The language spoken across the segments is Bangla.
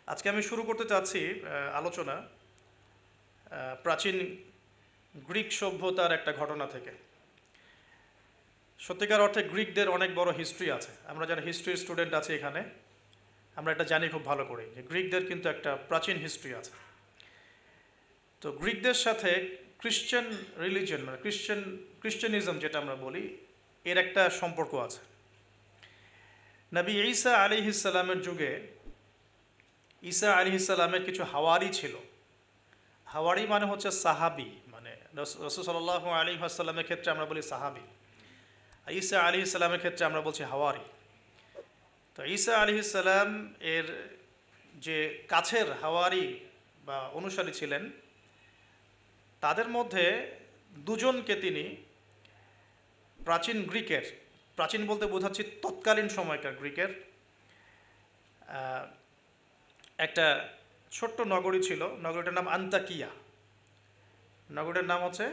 আজকে আমি শুরু করতে চাচ্ছি আলোচনা প্রাচীন গ্রিক সভ্যতার একটা ঘটনা থেকে। সত্যিকার অর্থে গ্রিকদের অনেক বড় হিস্ট্রি আছে। আমরা যারা হিস্ট্রির স্টুডেন্ট আছি এখানে, আমরা এটা জানি খুব ভালো করে যে গ্রিকদের কিন্তু একটা প্রাচীন হিস্ট্রি আছে। তো গ্রিকদের সাথে খ্রিশ্চান রিলিজন মানে খ্রিশ্চানিজম যেটা আমরা বলি, এর একটা সম্পর্ক আছে। নবী ঈসা আলাইহিস সালামের যুগে ঈসা আলাইহিস সালামের কিছু হাওয়ারি ছিল। হাওয়ারি মানে হচ্ছে সাহাবি, মানে রাসূল সাল্লাল্লাহু আলাইহি ওয়াসাল্লামের ক্ষেত্রে আমরা বলি সাহাবি, আর ঈসা আলাইহিস সালামের ক্ষেত্রে আমরা বলছি হাওয়ারি। তো ঈসা আলাইহিস সালাম এর যে কাছের হাওয়ারি বা অনুসারী ছিলেন, তাদের মধ্যে দুজনকে তিনি প্রাচীন বলতে বোঝাচ্ছি তৎকালীন সময়কার গ্রিকের একটা ছোট্ট নগরী ছিল। নগরীটার নাম আন্তাকিয়া। নগরীটার নাম হচ্ছে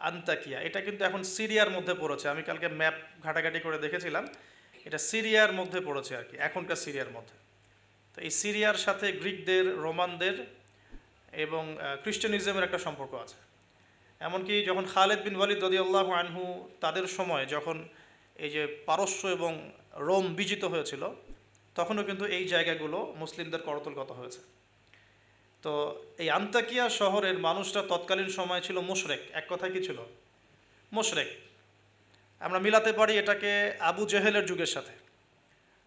আন্তাকিয়া। এটা কিন্তু এখন সিরিয়ার মধ্যে পড়েছে। আমি কালকে ম্যাপ ঘাটাঘাটি করে দেখেছিলাম, এটা সিরিয়ার মধ্যে পড়েছে আর কি, এখনকার সিরিয়ার মধ্যে। তো এই সিরিয়ার সাথে গ্রিকদের, রোমানদের এবং খ্রিস্টানিজমের একটা সম্পর্ক আছে। এমনকি যখন খালেদ বিন ওয়ালিদ রাদিয়াল্লাহু আনহু তাদের সময় যখন এই যে পারস্য এবং রোম বিজিত হয়েছিল, তখনও কিন্তু এই জায়গাগুলো মুসলিমদের করতলগত হয়েছে। তো এই আন্তাকিয়া শহরের মানুষরা তৎকালীন সময় ছিল মুশরেক। এক কথায় কি ছিল? মুশরেক। আমরা মিলাতে পারি এটাকে আবু জেহেলের যুগের সাথে।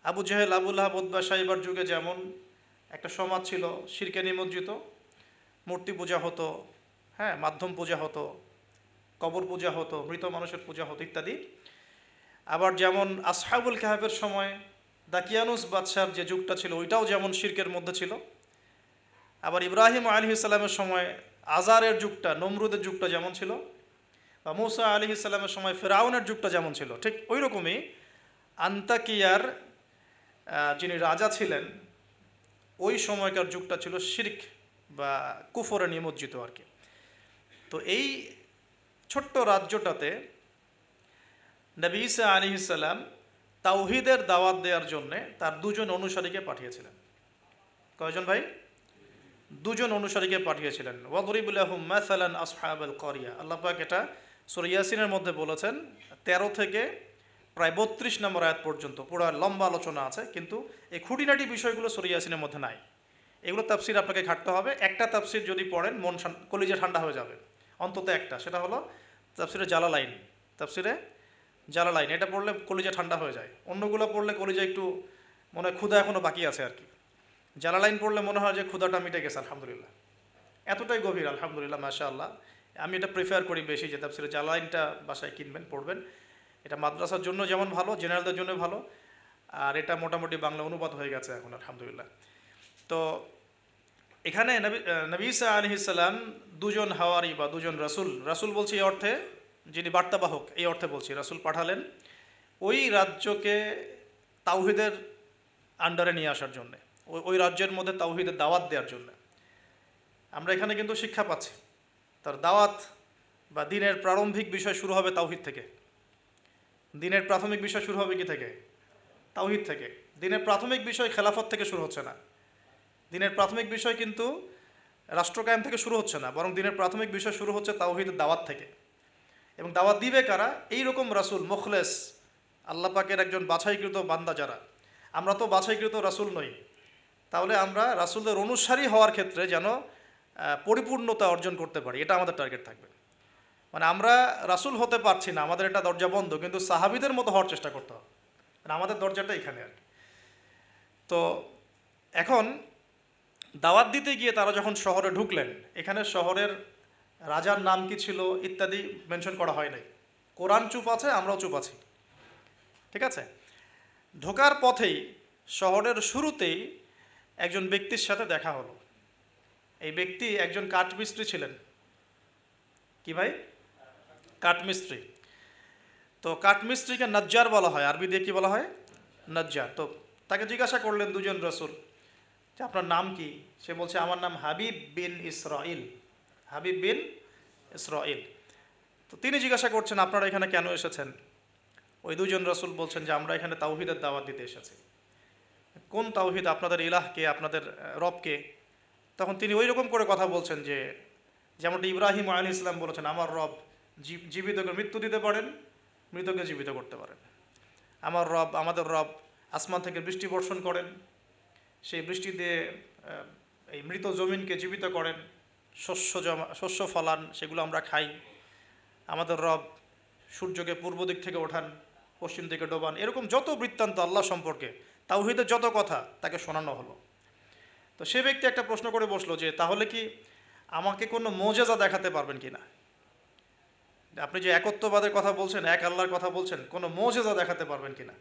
আবু জেহেল, আবু লাহাব, উতবা, সাইবার যুগে যেমন একটা সমাজ ছিল শিরকে নিমজ্জিত, মূর্তি পূজা হতো, হ্যাঁ, মাধ্যম পূজা হতো, কবর পূজা হতো, মৃত মানুষের পূজা হতো ইত্যাদি। আবার যেমন আসহাবুল কাহাফের সময় দাকিয়ানুস বাদশার যে যুগটা ছিল, ওইটাও যেমন শিরকের মধ্যে ছিল। আবার ইব্রাহিম আলাইহিস সালামের সময় আজারের যুগটা, নমরুদের যুগটা যেমন ছিল, বা মূসা আলাইহিস সালামের সময় ফেরাউনের যুগটা যেমন ছিল, ঠিক ওই রকমই আন্তাকিয়ার যিনি রাজা ছিলেন, ওই সময়কার যুগটা ছিল শিরক বা কুফরে নিমজ্জিত আর কি। তো এই ছোট্ট রাজ্যটাতে নবী ঈসা আলাইহিস সালাম তাওহীদের দাওয়াত দেওয়ার জন্যে তার দুজন অনুসারীকে পাঠিয়েছিলেন। কয়জন ভাই? দুজন অনুসারীকে পাঠিয়েছিলেন। ওয়াদরিব লাহুম মাসালান আসহাবাল ক্বরিয়া। আল্লাহ পাক এটা সূরা ইয়াসিনের মধ্যে বলেছেন। 13 থেকে প্রায় 32 নম্বর আয়াত পর্যন্ত পুরো লম্বা আলোচনা আছে, কিন্তু এই খুঁটিনাটি বিষয়গুলো সূরা ইয়াসিনের মধ্যে নাই। এগুলো তাফসির আপনাকে ঘাটতে হবে। একটা তাফসির যদি পড়েন কলিজা ঠান্ডা হয়ে যাবে, অন্তত একটা। সেটা হলো তাফসিরে জালালাইন। তাফসিরে জালালাইন এটা পড়লে কলিজা ঠান্ডা হয়ে যায়। অন্যগুলো পড়লে কলিজা একটু মনে হয় ক্ষুধা এখনও বাকি আছে আর কি। জালালাইন পড়লে মনে হয় যে ক্ষুধাটা মিটে গেছে, আলহামদুলিল্লাহ। এতটাই গভীর, আলহামদুলিল্লাহ, মাশাআল্লাহ। আমি এটা প্রিফার করি বেশি, যে তাফসিরে জালালাইনটা বাসায় কিনবেন, পড়বেন। এটা মাদ্রাসার জন্য যেমন ভালো, জেনারেলদের জন্য ভালো, আর এটা মোটামুটি বাংলা অনুবাদ হয়ে গেছে এখন, আলহামদুলিল্লাহ। তো এখানে নবী ঈসা আলাইহিস সালাম দুজন হাওয়ারি বা দুজন রাসূল বলছি এই অর্থে, যিনি বার্তাবাহক এই অর্থে বলছি, রাসূল পাঠালেন ওই রাজ্যকে তাওহীদের আন্ডারে নিয়ে আসার জন্যে, ওই রাজ্যের মধ্যে তাওহীদের দাওয়াত দেওয়ার জন্য। আমরা এখানে কিন্তু শিক্ষা পাচ্ছি, তার দাওয়াত বা দিনের প্রারম্ভিক বিষয় শুরু হবে তাওহীদ থেকে। দিনের প্রাথমিক বিষয় শুরু হবে কি থেকে? তাওহীদ থেকে। দিনের প্রাথমিক বিষয় খেলাফত থেকে শুরু হচ্ছে না। দিনের প্রাথমিক বিষয় কিন্তু রাষ্ট্র কায়েম থেকে শুরু হচ্ছে না, বরং দিনের প্রাথমিক বিষয় শুরু হচ্ছে তাওহীদের দাওয়াত থেকে। এবং দাওয়াত দিবে কারা? এইরকম রাসূল, মুখলেস, আল্লাহ পাকের একজন বাছাইকৃত বান্দা যারা। আমরা তো বাছাইকৃত রাসূল নই, তাহলে আমরা রাসূলদের অনুসারী হওয়ার ক্ষেত্রে যেন পরিপূর্ণতা অর্জন করতে পারি, এটা আমাদের টার্গেট থাকবে। মানে আমরা রাসূল হতে পারছি না, আমাদের একটা দরজা বন্ধ, কিন্তু সাহাবীদের মতো হওয়ার চেষ্টা করতে হবে। মানে আমাদের দরজাটা এখানে আর কি। তো এখন দাওয়াত দিতে গিয়ে তারা যখন শহরে ঢুকলেন, এখানে শহরের রাজার নাম কি ছিল ইত্যাদি মেনশন করা হয় নাই। কোরআন চুপ আছে, আমরাও চুপ আছি, ঠিক আছে। ঢোকার পথেই শহরের শুরুতেই একজন ব্যক্তির সাথে দেখা হলো। এই ব্যক্তি একজন কাঠমিস্ত্রি ছিলেন। কি ভাই? কাঠমিস্ত্রি। তো কাঠমিস্ত্রিকে নজ্জার বলা হয়, আরবি দিয়ে কি বলা হয়? নজ্জার। তো তাকে জিজ্ঞাসা করলেন দুজন রাসূল যে আপনার নাম কি? সে বলছে আমার নাম হাবিব বিন ইসরাইল। হাবিব বিন ইসরাইল। তো তিনি জিজ্ঞাসা করছেন আপনারা এখানে কেন এসেছেন? ওই দুজন রাসূল বলছেন যে আমরা এখানে তাওহীদের দাওয়াত দিতে এসেছি। কোন তাওহীদ, আপনাদের ইলাহকে, আপনাদের রবকে? তখন তিনি ওই রকম করে কথা বলছেন যে যেমনটি ইব্রাহিম আলাইহিস সালাম বলেছেন, আমার রব জীবিতকে মৃত্যু দিতে পারেন, মৃতকে জীবিত করতে পারেন। আমার রব, আমাদের রব আসমান থেকে বৃষ্টি বর্ষণ করেন, সেই বৃষ্টি দিয়ে এই মৃত জমিনকে জীবিত করেন, শস্য ফলান, সেগুলো আমরা খাই। আমাদের রব সূর্যকে পূর্ব দিক থেকে ওঠান, পশ্চিম দিকে ডোবান। এরকম যত বৃত্তান্ত আল্লাহ সম্পর্কে, তাওহীদের যত কথা তাকে শোনানো হলো। তো সে ব্যক্তি একটা প্রশ্ন করে বসলো যে তাহলে কি আমাকে কোনো মোজেজা দেখাতে পারবেন কি না? আপনি যে একত্ববাদের কথা বলছেন, এক আল্লাহর কথা বলছেন, কোনো মোজেজা দেখাতে পারবেন কি না?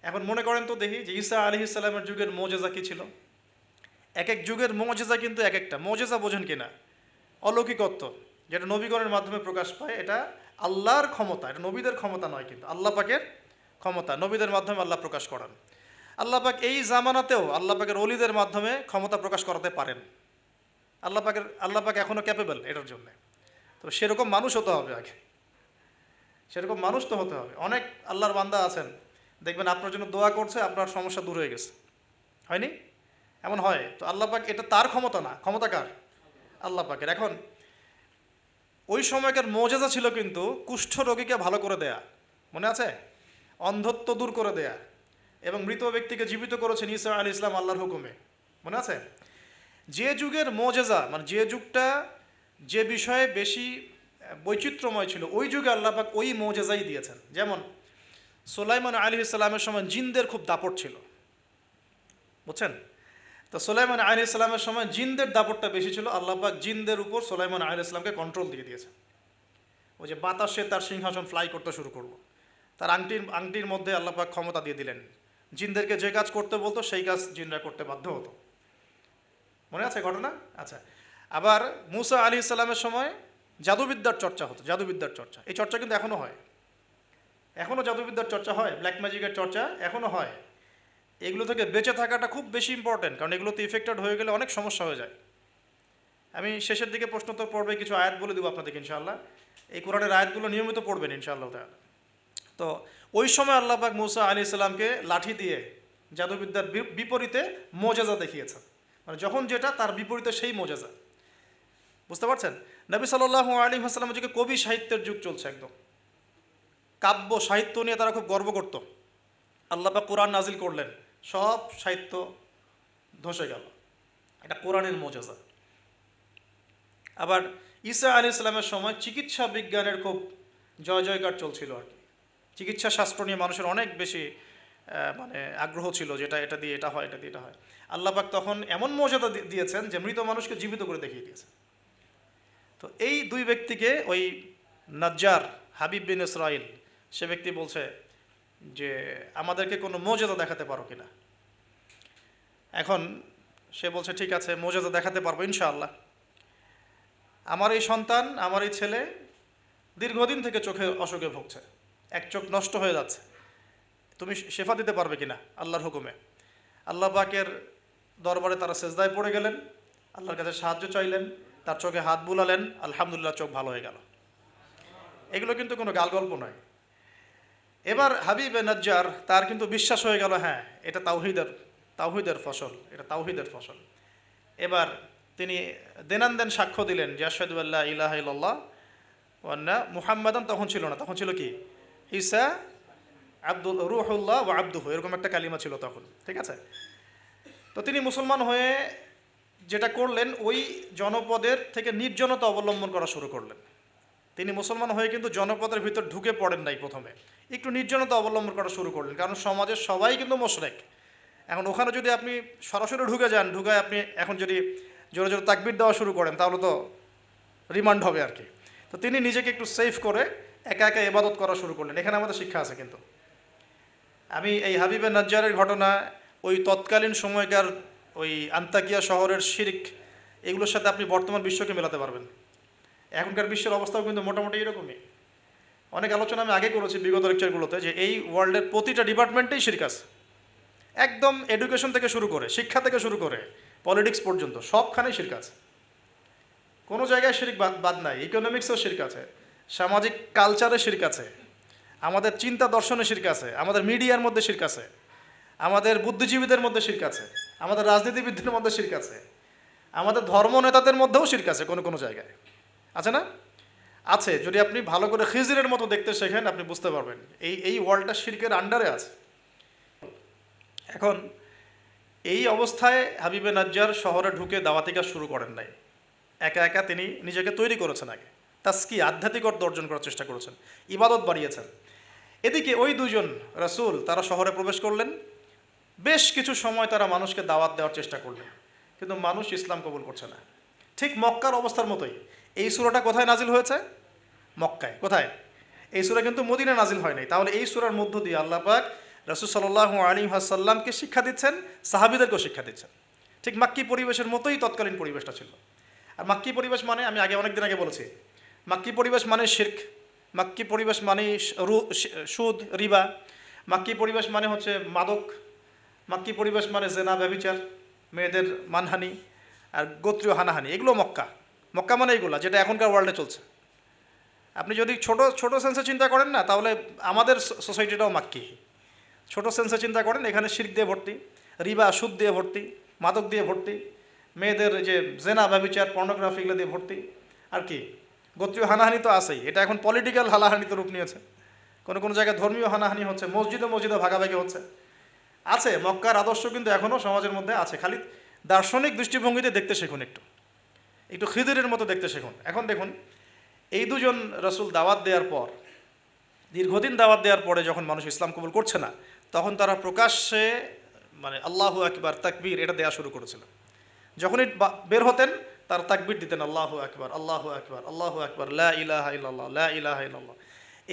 এখন মনে করেন তো দেখি যে ঈসা আলাইহিস সালামের যুগের মোজেজা কী ছিল। এক এক যুগের মোজেজা কিন্তু এক একটা। মোজেজা বোঝেন কি না? অলৌকিকত্ব, যেটা নবীগণের মাধ্যমে প্রকাশ পায়, এটা আল্লাহর ক্ষমতা, এটা নবীদের ক্ষমতা নয়, কিন্তু আল্লাহ পাকের ক্ষমতা, নবীদের মাধ্যমে আল্লাহ প্রকাশ করান। আল্লাহ পাক এই জামানাতেও আল্লাহ পাকের অলিদের মাধ্যমে ক্ষমতা প্রকাশ করাতে পারেন। আল্লাহ পাক এখনও ক্যাপেবল এটার জন্য। তো সেরকম মানুষ হতে হবে আগে, সেরকম মানুষ তো হতে হবে। অনেক আল্লাহর বান্দা আছেন, দেখবেন আপনার জন্য দোয়া করছে, আপনার সমস্যা দূর হয়ে গেছে, হয়নি? এমন হয়। তো আল্লাহ পাক, এটা তার ক্ষমতা না, ক্ষমতা কার? আল্লাহ পাকের। এখন ওই সময়কার মোজেজা ছিল কিন্তু কুষ্ঠ রোগীকে ভালো করে দেয়া, মনে আছে? অন্ধত্ব দূর করে দেয়া, এবং মৃত ব্যক্তিকে জীবিত করেছেন ঈসা আলাইহিস সালাম আল্লাহর হুকুমে, মনে আছে? যে যুগের মোজেজা, মানে যে যুগটা, যে বিষয়ে বেশি বৈচিত্র্যময় ছিল, ওই যুগে আল্লাহ পাক ওই মোজেজাই দিয়েছেন। যেমন সুলাইমান আলাইহিস সালামের সময় জিনদের খুব দাপট ছিল, বুঝছেন? তো সুলাইমান আলাইহিস সালামের সময় জিনদের দাপটটা বেশি ছিল। আল্লাহ পাক জিনদের উপর সুলাইমান আলাইহিস সালামকে কন্ট্রোল দিয়ে দিয়েছে। ওই যে বাতাসে তার সিংহাসন ফ্লাই করতে শুরু করলো, তার আংটির মধ্যে আল্লাহ পাক ক্ষমতা দিয়ে দিলেন। জিনদেরকে যে কাজ করতে বলতো সেই কাজ জিনরা করতে বাধ্য হতো, মনে আছে ঘটনা? আচ্ছা, আবার মুসা আলাইহিস সালামের সময় জাদুবিদ্যার চর্চা হতো, জাদুবিদ্যার চর্চা। এই চর্চা কিন্তু এখনও হয়, এখনও জাদুবিদ্যার চর্চা হয়, ব্ল্যাক ম্যাজিকের চর্চা এখনও হয়। এগুলো থেকে বেঁচে থাকাটা খুব বেশি ইম্পর্টেন্ট, কারণ এগুলোতে ইফেক্টেড হয়ে গেলে অনেক সমস্যা হয়ে যায়। আমি শেষের দিকে প্রশ্নোত্তর পর্বে কিছু আয়াত বলে দেবো আপনাদেরকে ইনশাআল্লাহ। এই কোরআনের আয়াতগুলো নিয়মিত পড়বেন ইনশাআল্লাহ তাআলা। তো ওই সময় আল্লাহ পাক মুসা আলাইহিস সালামকে লাঠি দিয়ে জাদুবিদ্যার বিপরীতে মোজেজা দেখিয়েছেন, মানে যখন যেটা তার বিপরীতে সেই মোজেজা, বুঝতে পারছেন? নবী সাল্লাল্লাহু আলাইহি ওয়াসাল্লামের যুগে কবি সাহিত্যের যুগ চলছে, একদম কাব্য সাহিত্য নিয়ে তারা খুব গর্ব করত। আল্লাহ পাক কোরআন নাজিল করলেন, সব সাহিত্য ধসে গেল। এটা কোরআনের মোজেজা। আবার ঈসা আলাইহিস সালামের সময় চিকিৎসা বিজ্ঞানের খুব জয় জয়কার চলছিল আর কি। চিকিৎসা শাস্ত্র নিয়ে মানুষের অনেক বেশি মানে আগ্রহ ছিল, যেটা এটা দিয়ে এটা হয়, এটা দিয়ে এটা হয়। আল্লাহ পাক তখন এমন মর্যাদা দিয়েছেন যে মৃত মানুষকে জীবিত করে দেখিয়ে দিয়েছেন। তো এই দুই ব্যক্তিকে ওই নাজ্জার হাবিব বিন ইসরাইল, সে ব্যক্তি বলছে যে আমাদেরকে কোনো মর্যাদা দেখাতে পারো কিনা। এখন সে বলছে ঠিক আছে, মর্যাদা দেখাতে পারবো ইনশাআল্লাহ। আমার এই সন্তান, আমার এই ছেলে দীর্ঘদিন থেকে চোখের অসুখে ভুগছে, এক চোখ নষ্ট হয়ে যাচ্ছে, তুমি শেফা দিতে পারবে কিনা আল্লাহর হুকুমে। আল্লাহ পাকের দরবারে তারা সেজদায় পড়ে গেলেন, আল্লাহর কাছে সাহায্য চাইলেন, তার চোখে হাত বুলালেন, আলহামদুলিল্লাহ চোখ ভালো হয়ে গেল। এগুলো কিন্তু কোনো গালগল্প নয়। এবার হাবিবে নাজ্জার, তার কিন্তু বিশ্বাস হয়ে গেল, হ্যাঁ এটা তাওহীদের ফসল, এটা তাওহীদের ফসল। এবার তিনি দেনান্দেন সাক্ষ্য দিলেন যে আশহাদু আল্লা ইলাহা ইল্লাল্লাহ ওয়া আন্না মুহাম্মাদান, তখন ছিল না, তখন ছিল কি ঈসা আব্দুল রুহুল্লাহ ওয়া আব্দুহু, এরকম একটা কালিমা ছিল তখন, ঠিক আছে? তো তিনি মুসলমান হয়ে যেটা করলেন, ওই জনপদের থেকে নির্জনতা অবলম্বন করা শুরু করলেন। তিনি মুসলমান হয়ে কিন্তু জনপদের ভিতর ঢুকে পড়েন নাই, প্রথমে একটু নির্জনতা অবলম্বন করা শুরু করলেন, কারণ সমাজের সবাই কিন্তু মুশরিক। এখন ওখানে যদি আপনি সরাসরি ঢুকে যান, ঢুকায় আপনি এখন যদি জোরে জোরে তাকবীর দেওয়া শুরু করেন, তাহলে তো রিমান্ড হবে আর কি। তো তিনি নিজেকে একটু সেফ করে একা একা ইবাদত করা শুরু করলেন। এখানে আমাদের শিক্ষা আছে কিন্তু। আমি এই হাবিবে নাজ্জারের ঘটনা, ওই তৎকালীন সময়কার ওই আন্তাকিয়া শহরের শিরক, এগুলোর সাথে আপনি বর্তমান বিশ্বকে মেলাতে পারবেন। এখনকার বিশ্বের অবস্থাও কিন্তু মোটামুটি এরকমই। অনেক আলোচনা আমি আগে করেছি বিগত লেকচারগুলোতে, যে এই ওয়ার্ল্ডের প্রতিটা ডিপার্টমেন্টেই শিরক আছে, একদম এডুকেশন থেকে শুরু করে, শিক্ষা থেকে শুরু করে পলিটিক্স পর্যন্ত সবখানেই শিরক আছে। কোনো জায়গায় শিরক বাদ নাই। ইকোনমিক্সেও শিরক আছে, সামাজিক কালচারে শিরক আছে, আমাদের চিন্তা দর্শনে শিরক আছে, আমাদের মিডিয়ার মধ্যে শিরক আছে, আমাদের বুদ্ধিজীবীদের মধ্যে শিরক আছে, আমাদের রাজনীতিবিদদের মধ্যে শিরক আছে, আমাদের ধর্ম নেতাদের মধ্যেও শিরক আছে কোনো কোনো জায়গায়, আছে না? আছে। যদি আপনি ভালো করে খিজিরের মতো দেখতে শেখেন আপনি বুঝতে পারবেন এই ওয়ার্ল্ডটা শিরকের আন্ডারে আছে। এখন এই অবস্থায় হাবিবে নাজ্জার শহরে ঢুকে দাওয়াতি কাজ শুরু করেন নাই, একা একা তিনি নিজেকে তৈরি করেছেন, আগে তাস্কি আধ্যাত্মিক অর্থ অর্জন করার চেষ্টা করেছেন, ইবাদত বাড়িয়েছেন। এদিকে ওই দুজন রাসূল তারা শহরে প্রবেশ করলেন, বেশ কিছু সময় তারা মানুষকে দাওয়াত দেওয়ার চেষ্টা করলেন, কিন্তু মানুষ ইসলাম কবুল করছে না। ঠিক মক্কার অবস্থার মতোই। এই সূরাটা কোথায় নাজিল হয়েছে? মক্কায়। কোথায়? এই সূরা কিন্তু মদিনা নাজিল হয় নাই। তাহলে এই সূরার মধ্য দিয়ে আল্লাহ পাক রাসূল সাল্লাল্লাহু আলাইহি ওয়াসাল্লামকে শিক্ষা দিচ্ছেন, সাহাবীদেরকেও শিক্ষা দিচ্ছেন। ঠিক মাক্কি পরিবেশের মতোই তৎকালীন পরিবেশটা ছিল। আর মাক্কি পরিবেশ মানে আমি অনেকদিন আগে বলেছি, মাক্কি পরিবেশ মানে শিরক, মাক্কি পরিবেশ মানে সুদ, রিবা, মাক্কি পরিবেশ মানে হচ্ছে মাদক, মাক্কি পরিবেশ মানে জেনা, ব্যভিচার, মেয়েদের মানহানি আর গোত্রীয় হানাহানি, এগুলো মক্কা। মক্কা মানে এইগুলো যেটা এখনকার ওয়ার্ল্ডে চলছে। আপনি যদি ছোট ছোট সেন্সে চিন্তা করেন না, তাহলে আমাদের সোসাইটিটাও মাক্কি। ছোট সেন্সে চিন্তা করেন, এখানে শিরক দিয়ে ভর্তি, রিবা সুদ দিয়ে ভর্তি, মাদক দিয়ে ভর্তি, মেয়েদের যে জেনা, ব্যভিচার, পর্নোগ্রাফি এগুলো দিয়ে ভর্তি, আর কি গোত্রীয় হানাহানি তো আছেই। এটা এখন পলিটিক্যাল হানাহানিতে রূপ নিয়েছে, কোনো কোনো জায়গায় ধর্মীয় হানাহানি হচ্ছে, মসজিদে মসজিদে ভাগাভাগি হচ্ছে। আছে, মক্কার আদর্শ কিন্তু এখনও সমাজের মধ্যে আছে। খালি দার্শনিক দৃষ্টিভঙ্গিতে দেখতে শিখুন, একটু একটু খিদিরের মতো দেখতে শিখুন। এখন দেখুন, এই দুজন রাসূল দাওয়াত দেওয়ার পর, দীর্ঘদিন দাওয়াত দেওয়ার পরে যখন মানুষ ইসলাম কবুল করছে না, তখন তারা প্রকাশ্যে মানে আল্লাহু আকবার, তাকবীর এটা দেওয়া শুরু করেছিল। যখনই বের হতেন তার তাকবীর দিতেন, আল্লাহু আকবার, আল্লাহু আকবার, আল্লাহু আকবার, লা ইলাহা ইল্লাল্লাহ, লা ইলাহা ইল্লাল্লাহ।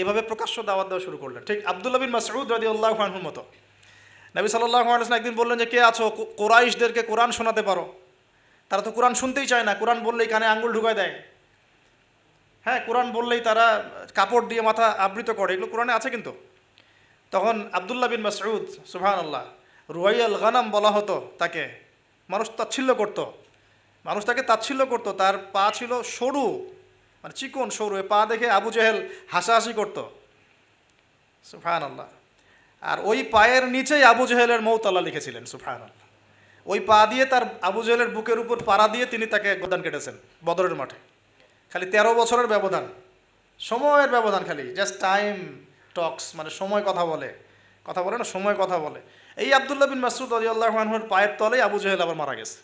এভাবে প্রকাশ্য দাওয়াত দেওয়া শুরু করলেন, ঠিক আব্দুল্লাহ বিন মাসউদ রাদিয়াল্লাহু আনহুর মতো। নবী সাল্লাল্লাহু আলাইহি ওয়াসাল্লাম একদিন বললেন যে, কে আছো কুরাইশদেরকে কোরআন শোনাতে পারো? তারা তো কোরআন শুনতেই চায় না, কোরআন বললেই কানে আঙ্গুল ঢুকায় দেয়। হ্যাঁ, কোরআন বললেই তারা কাপড় দিয়ে মাথা আবৃত করে, এগুলো কোরআনে আছে কিন্তু। তখন আব্দুল্লাহ বিন মাসউদ, সুবহানাল্লাহ, রুয়াইয়াল গানাম বলা হতো তাকে, মানুষ তাচ্ছিল্য করতো, মানুষ তাকে তাচ্ছিল্য করতো। তার পা ছিল সরু, মানে চিকন সরু, এ পা দেখে আবু জেহেল হাসাহাসি করতো, সুবহানাল্লাহ। আর ওই পায়ের নিচেই আবু জেহেলের মৌত আল্লাহ লিখেছিলেন, সুবহানাল্লাহ। ওই পা দিয়ে তার আবু জেহেলের বুকের উপর পাড়া দিয়ে তিনি তাকে গর্দান কেটেছেন বদরের মাঠে। খালি 13 বছরের ব্যবধান, সময়ের ব্যবধান, খালি জাস্ট টাইম টক্স, মানে সময় কথা বলে, কথা বলে না, সময় কথা বলে। এই আব্দুল্লাহ বিন মাসউদ রাদিয়াল্লাহু আনহুর পায়ের তলেই আবু জেহেল আবার মারা গেছে।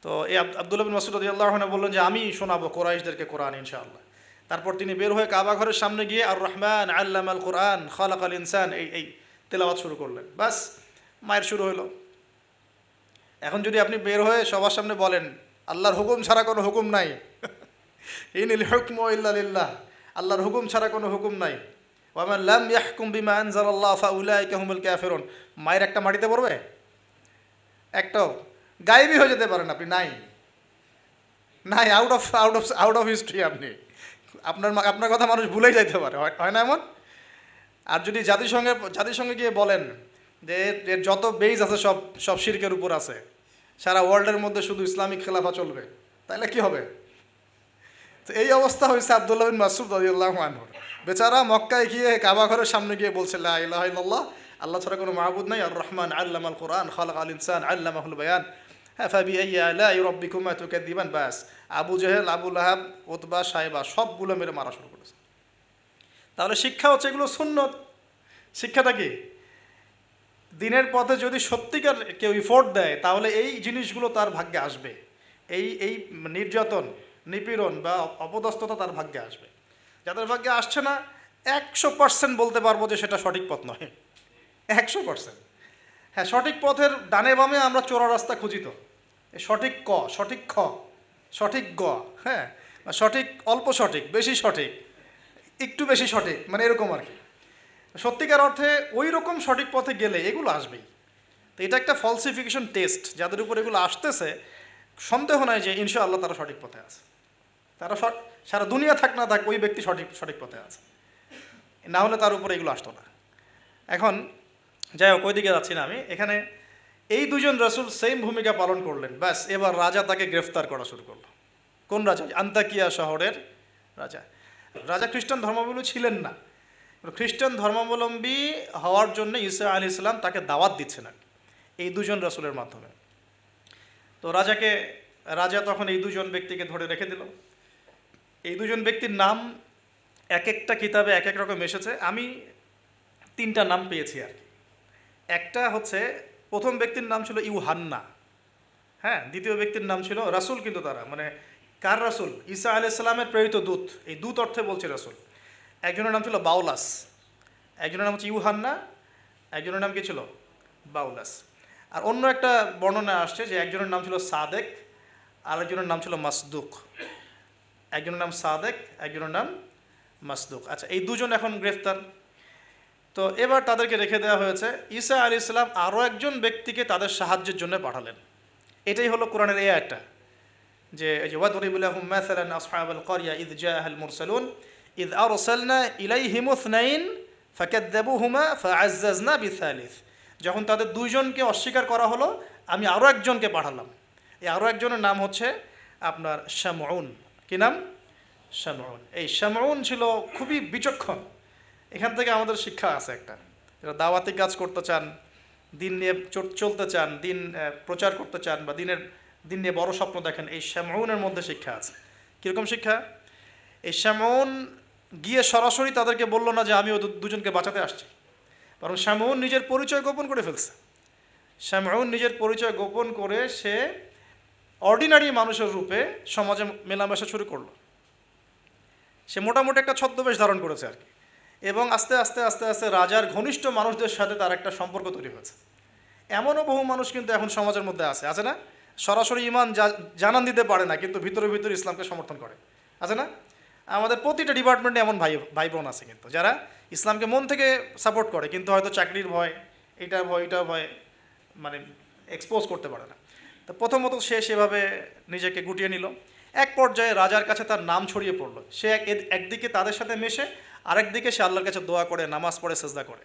তো এই আব্দুল্লাহ বিন মাসউদ রাদিয়াল্লাহু আনহু বললেন যে, আমি শোনাবো কুরাইশদেরকে কোরআন ইনশাআল্লাহ। তারপর তিনি বের হয়ে কাবা ঘরের সামনে গিয়ে আর রহমান আল্লামাল কোরআন খালাকাল ইনসান এই তেলাওয়াত শুরু করলেন। বাস, মায়ের শুরু হলো। এখন যদি আপনি বের হয়ে সবার সামনে বলেন, আল্লাহর হুকুম ছাড়া কোনো হুকুম নাই, ইনিল হুকমু ইল্লা লিল্লাহ, আল্লাহর হুকুম ছাড়া কোনো হুকুম নাই, ওয়া মান লাম ইয়াহকুম বিমা আনজালাল্লাহু ফাউলাইকা হুমুল কাফিরুন, মায়ের একটা মাটিতে পড়বে? একটাও? গায়েবী হয়ে যেতে পারেন আপনি, নাই নাই, আউট অফ হিস্ট্রি। আপনি আপনার কথা মানুষ ভুলেই যাইতে পারে, হয় না এমন? আর যদি জাতিসংঘে গিয়ে বলেন যে এর যত বেইজ আছে সব সব শিরকের উপর আছে, সারা ওয়ার্ল্ডের মধ্যে শুধু ইসলামিক খেলাফা চলবে, তাহলে কি হবে? তো এই অবস্থা হয়েছে আব্দুল্লাহ বিন মাসউদ রাদিয়াল্লাহু আনহুর। বেচারা মক্কায় গিয়ে কাবা ঘরের সামনে গিয়ে বলছে, লা ইলাহা ইল্লাল্লাহ, আল্লাহ ছাড়া কোনো মাবুদ নাই, আর রহমান আল্লামাল কোরআন খালাকাল ইনসান আল্লামাহুল বায়ান, হ্যাঁ, ফাবিআইয়ি আলাই রাব্বিকুমা তুকাযযিবান। বাস, আবু জেহেল, আবু লাহাব, উতবা, সাইবা সবগুলো মেরে মারা শুরু করেছে। তাহলে শিক্ষা হচ্ছে এগুলো সুন্নত। শিক্ষাটা কি? দিনের পথে যদি সত্যিকার কেউ ইফোর্ট দেয় তাহলে এই জিনিসগুলো তার ভাগ্যে আসবে। এই নির্যাতন, নিপীড়ন বা অপদস্থতা তার ভাগ্যে আসবে। যাদের ভাগ্যে আসছে না, 100% বলতে পারবো যে সেটা সঠিক পথ নয়, 100%। হ্যাঁ, সঠিক পথের ডানে বামে আমরা চোরা রাস্তা খুঁজি তো, সঠিক ক, সঠিক খ, সঠিক গ, হ্যাঁ, সঠিক অল্প সঠিক, বেশি সঠিক, একটু বেশি সঠিক, মানে এরকম আর কি। সত্যিকার অর্থে ওই রকম সঠিক পথে গেলে এগুলো আসবেই। তো এটা একটা ফলসিফিকেশন টেস্ট, যাদের উপর এগুলো আসতেছে সন্দেহ নাই যে ইনশাআল্লাহ তারা সঠিক পথে আছে। তারা সারা দুনিয়া থাক না থাক ওই ব্যক্তি সঠিক পথে আছে, না হলে তার উপরে এগুলো আসতো না। এখন যাই হোক, ওই দিকে যাচ্ছি না আমি। এখানে এই দুজন রাসূল সেম ভূমিকা পালন করলেন। ব্যাস, এবার রাজা তাকে গ্রেফতার করা শুরু করলো। কোন রাজা? আন্তাকিয়া শহরের রাজা। রাজা খ্রিস্টান ধর্মাবলম্বী ছিলেন না, খ্রিস্টান ধর্মাবলম্বী হওয়ার জন্য ঈসা আলাইহিস সালাম তাকে দাওয়াত দিচ্ছেন আর কি, এই দুজন রাসূলের মাধ্যমে। তো রাজা তখন এই দুজন ব্যক্তিকে ধরে রেখে দিল। এই দুজন ব্যক্তির নাম এক একটা কিতাবে এক এক রকম এসেছে। আমি তিনটা নাম পেয়েছি আর কি। একটা হচ্ছে, প্রথম ব্যক্তির নাম ছিল ইউহান্না, হ্যাঁ। দ্বিতীয় ব্যক্তির নাম ছিল রাসূল, কিন্তু তারা মানে কার রাসূল? ঈসা আলাইহিস সালামের প্রেরিত দূত, এই দূত অর্থে বলছে রাসূল। একজনের নাম ছিল বাউলাস, একজনের নাম হচ্ছে ইউহান্না, একজনের নাম কি ছিল? বাউলাস। আর অন্য একটা বর্ণনা আসছে যে একজনের নাম ছিল সাদেক, আর একজনের নাম ছিল মাসদুক। একজনের নাম সাদেক, একজনের নাম মাসদুক। আচ্ছা, এই দুজন এখন গ্রেফতার। তো এবার তাদেরকে রেখে দেওয়া হয়েছে। ঈসা আলাইহিস সালাম আরও একজন ব্যক্তিকে তাদের সাহায্যের জন্য পাঠালেন। এটাই হলো কোরআনের এই আয়াতটা, যে ওয়াদরিব লাহুম মাসালান আসহাবাল ক্বরিয়া ইয জাআহাল মুরসালুন ইয আরসালনা ইলাইহিম ইসনাইন ফাকাযযাবুহুমা ফাআজ্জাজনা বিসালিস। যখন তাদের দুইজনকে অস্বীকার করা হলো, আমি আরও একজনকে পাঠালাম। এই আরও একজনের নাম হচ্ছে আপনার শামউন। কি নাম? শামউন। এই শামউন ছিল খুবই বিচক্ষণ। এখান থেকে আমাদের শিক্ষা আছে একটা, যারা দাওয়াতি কাজ করতে চান, দিন নিয়ে চলতে চান, দিন প্রচার করতে চান, বা দিন নিয়ে বড় স্বপ্ন দেখেন, এই শামউনের মধ্যে শিক্ষা আছে। কীরকম শিক্ষা? এই শামউন গিয়ে সরাসরি তাদেরকে বলল না যে আমি ওই দুজনকে বাঁচাতে আসছি, বরং শামউন নিজের পরিচয় গোপন করে ফেলছে। শামউন নিজের পরিচয় গোপন করে সে অর্ডিনারি মানুষের রূপে সমাজে মেলামেশা শুরু করলো। সে মোটামুটি একটা ছদ্মবেশ ধারণ করেছে আর কি, এবং আস্তে আস্তে আস্তে আস্তে রাজার ঘনিষ্ঠ মানুষদের সাথে তার একটা সম্পর্ক তৈরি হয়েছে। এমনও বহু মানুষ কিন্তু এখন সমাজের মধ্যে আছে না? সরাসরি ঈমান জানান দিতে পারে না, কিন্তু ভিতরে ভিতরে ইসলামকে সমর্থন করে, আছে না? আমাদের প্রতিটা ডিপার্টমেন্টে এমন ভাই বোন আছে কিন্তু, যারা ইসলামকে মন থেকে সাপোর্ট করে, কিন্তু হয়তো চাকরির ভয়, এটা ভয় মানে এক্সপোজ করতে পারে না। তো প্রথমত সে সেভাবে নিজেকে গুটিয়ে নিল। এক পর্যায়ে রাজার কাছে তার নাম ছড়িয়ে পড়লো। সে একদিকে তাদের সাথে মেশে, আরেকদিকে সে আল্লাহর কাছে দোয়া করে, নামাজ পড়ে, সেজদা করে।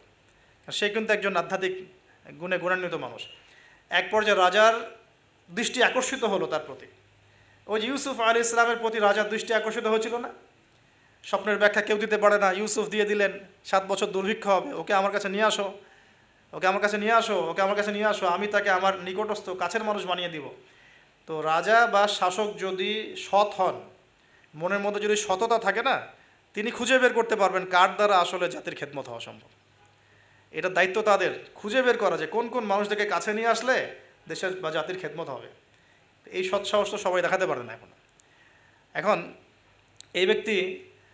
সে কিন্তু একজন আধ্যাত্মিক গুণে গুণান্বিত মানুষ। এক পর্যায়ে রাজার দৃষ্টি আকর্ষিত হলো তার প্রতি। ওই যে ইউসুফ আলাইহিস সালামের প্রতি রাজার দৃষ্টি আকর্ষিত হয়েছিল না? স্বপ্নের ব্যাখ্যা কেউ দিতে পারে না, ইউসুফ দিয়ে দিলেন। 7 বছর দুর্ভিক্ষ হবে, ওকে আমার কাছে নিয়ে আসো, ওকে আমার কাছে নিয়ে আসো, ওকে আমার কাছে নিয়ে আসো, আমি তাকে আমার নিকটস্থ কাছের মানুষ বানিয়ে দিব। তো রাজা বা শাসক যদি সৎ হন, মনের মধ্যে যদি সততা থাকে না, তিনি খুঁজে বের করতে পারবেন কার দ্বারা আসলে জাতির খেদমত হওয়া সম্ভব। এটা দায়িত্ব তাদের, খুঁজে বের করা যে কোন কোন মানুষদেরকে কাছে নিয়ে আসলে দেশের বা জাতির খেদমত হবে। এই সৎসাহস তো সবাই দেখাতে পারে না এখন এই ব্যক্তি,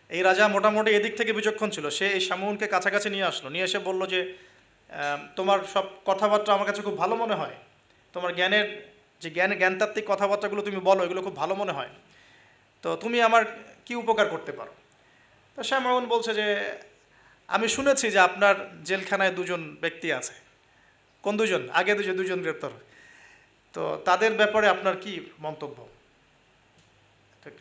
এই রাজা মোটামুটি এদিক থেকে বিচক্ষণ ছিল। সে এই শামউনকে কাছাকাছি নিয়ে আসলো, নিয়ে এসে বলল যে তোমার সব কথাবার্তা আমার কাছে খুব ভালো মনে হয়, তোমার জ্ঞানতাত্ত্বিক কথাবার্তাগুলো তুমি বলো, এগুলো খুব ভালো মনে হয়, তো তুমি আমার কি উপকার করতে পারো? তো শামউন বলছে যে আমি শুনেছি যে আপনার জেলখানায় দুজন ব্যক্তি আছে। কোন দুজন? আগে দুজন গ্রেপ্তার। তো তাদের ব্যাপারে আপনার কি মন্তব্য?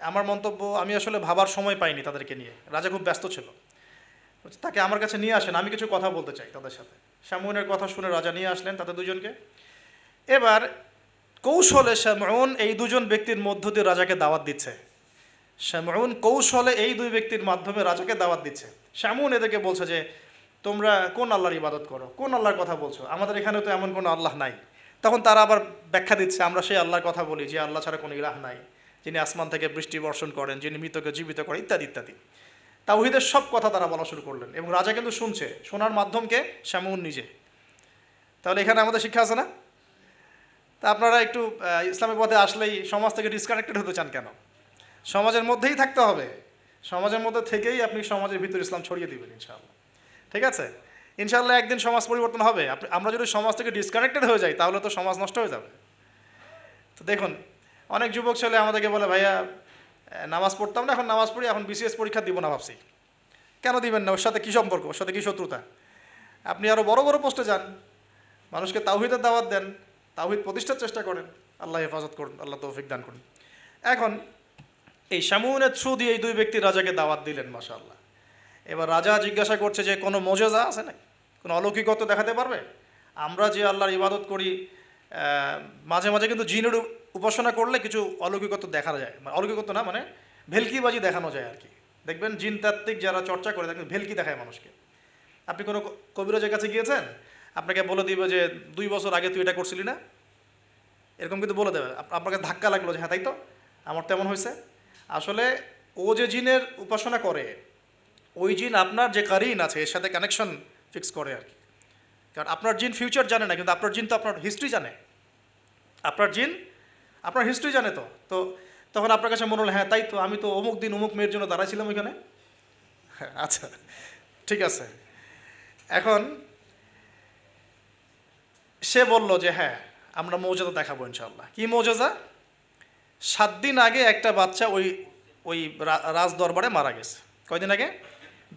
আমার মন্তব্য, আমি আসলে ভাবার সময় পাইনি তাদেরকে নিয়ে, রাজা খুব ব্যস্ত ছিল। তাকে আমার কাছে নিয়ে আসেন, আমি কিছু কথা বলতে চাই তাদের সাথে। শামউনের কথা শুনে রাজা নিয়ে আসলেন তাদের দুজনকে। এবার কৌশলে শামউন এই দুজন ব্যক্তির মধ্য দিয়ে রাজাকে দাওয়াত দিচ্ছে। শামউন কৌশলে এই দুই ব্যক্তির মাধ্যমে রাজাকে দাওয়াত দিচ্ছে। শামউন এদেরকে বলছে যে তোমরা কোন আল্লাহর ইবাদত করো, কোন আল্লাহর কথা বলছো, আমাদের এখানে তো এমন কোনো আল্লাহ নাই। তখন তারা আবার ব্যাখ্যা দিচ্ছে, আমরা সেই আল্লাহর কথা বলি যে আল্লাহ ছাড়া কোনো ইলাহ নাই, যিনি আসমান থেকে বৃষ্টি বর্ষণ করেন, যিনি মৃতকে জীবিত করেন, ইত্যাদি ইত্যাদি। তাওহীদের সব কথা তারা বলা শুরু করলেন, এবং রাজা কিন্তু শুনছে। শোনার মাধ্যমকে শামউন নিজে। তাহলে এখানে আমাদের শিক্ষা আছে না? তা আপনারা একটু ইসলামের পথে আসলেই সমাজ থেকে ডিসকানেক্টেড হতে চান কেন? সমাজের মধ্যেই থাকতে হবে, সমাজের মধ্যে থেকেই আপনি সমাজের ভিতর ইসলাম ছড়িয়ে দিবেন ইনশাআল্লাহ। ঠিক আছে? ইনশাআল্লাহ একদিন সমাজ পরিবর্তন হবে। আমরা যদি সমাজ থেকে ডিসকানেক্টেড হয়ে যাই, তাহলে তো সমাজ নষ্ট হয়ে যাবে। তো দেখুন, অনেক যুবক ছেলে আমাদেরকে বলে, ভাইয়া নামাজ পড়তাম না, এখন নামাজ পড়ি, এখন বিসিএস পরীক্ষা দিব না ভাবছি। কেন দিবেন না? ওর সাথে কী সম্পর্ক, ওর সাথে কী শত্রুতা? আপনি আরও বড় বড় পোস্টে যান, মানুষকে তাওহীদের দাওয়াত দেন, তাওহীদ প্রতিষ্ঠার চেষ্টা করেন। আল্লাহ হেফাজত করুন, আল্লাহ তৌফিক দান করুন। এখন এই শামউনের থ্রু দিয়ে এই দুই ব্যক্তি রাজাকে দাওয়াত দিলেন, মাশাআল্লাহ। এবার রাজা জিজ্ঞাসা করছে যে কোনো মোজেজা আছে না, কোনো অলৌকিকত্ব দেখাতে পারবে? আমরা যে আল্লাহর ইবাদত করি, মাঝে মাঝে কিন্তু জিনের উপাসনা করলে কিছু অলৌকিকত্ব দেখা যায়। অলৌকিকত্ব না, মানে ভেলকিবাজি দেখানো যায় আর কি। দেখবেন জিন তাত্ত্বিক যারা চর্চা করে, দেখবেন ভেলকি দেখায় মানুষকে। আপনি কোনো কবিরাজের কাছে গিয়েছেন, আপনাকে বলে দিবে যে 2 বছর আগে তুই এটা করছিলি না, এরকম কিন্তু বলে দেবে। আপনাকে ধাক্কা লাগলো যে হ্যাঁ তাই তো, আমার তেমন হয়েছে। আসলে ও যে জিনের উপাসনা করে, ওই জিন আপনার যে কারিন আছে এর সাথে কানেকশন ফিক্স করে আর কি। কারণ আপনার জিন ফিউচার জানে না, কিন্তু আপনার জিন তো আপনার হিস্ট্রি জানে। আপনার জিন আপনার হিস্ট্রি জানে। তো তো তখন আপনার কাছে মনে হলো হ্যাঁ তাই তো, আমি তো অমুক দিন অমুক মেয়ের জন্য দাঁড়াইছিলাম ওইখানে। হ্যাঁ আচ্ছা, ঠিক আছে। এখন সে বলল যে হ্যাঁ আমরা মৌজাদা দেখাবো ইনশাল্লাহ। কি মৌজাদা? 7 দিন আগে একটা বাচ্চা ওই ওই রাজ দরবারে মারা গেছে। কয়দিন আগে?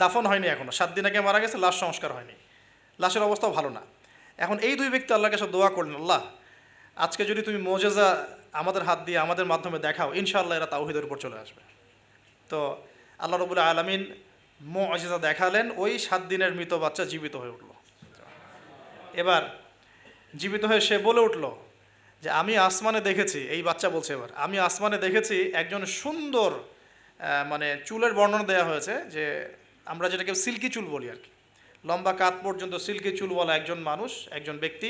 দাফন হয়নি এখনো, 7 দিন আগে মারা গেছে, লাশ সংস্কার হয়নি, লাশের অবস্থাও ভালো না। এখন এই 2 ব্যক্তি আল্লাহর কাছে দোয়া করলেন, আল্লাহ আজকে যদি তুমি মোজেজা আমাদের হাত দিয়ে আমাদের মাধ্যমে দেখাও, ইনশাআল্লাহ এরা তাওহীদের উপর চলে আসবে। তো আল্লাহ রাব্বুল আলামিন মুজিজা দেখালেন, ওই 7 দিনের মৃত বাচ্চা জীবিত হয়ে উঠল। এবার জীবিত হয়ে সে বলে উঠল যে আমি আসমানে দেখেছি, এই বাচ্চা বলছে এবার, আমি আসমানে দেখেছি একজন সুন্দর মানে চুলের বর্ণনা দেওয়া হয়েছে যে আমরা যেটাকে সিল্কি চুল বলি আর কি, লম্বা কাত পর্যন্ত সিল্কি চুলওয়ালা একজন মানুষ, একজন ব্যক্তি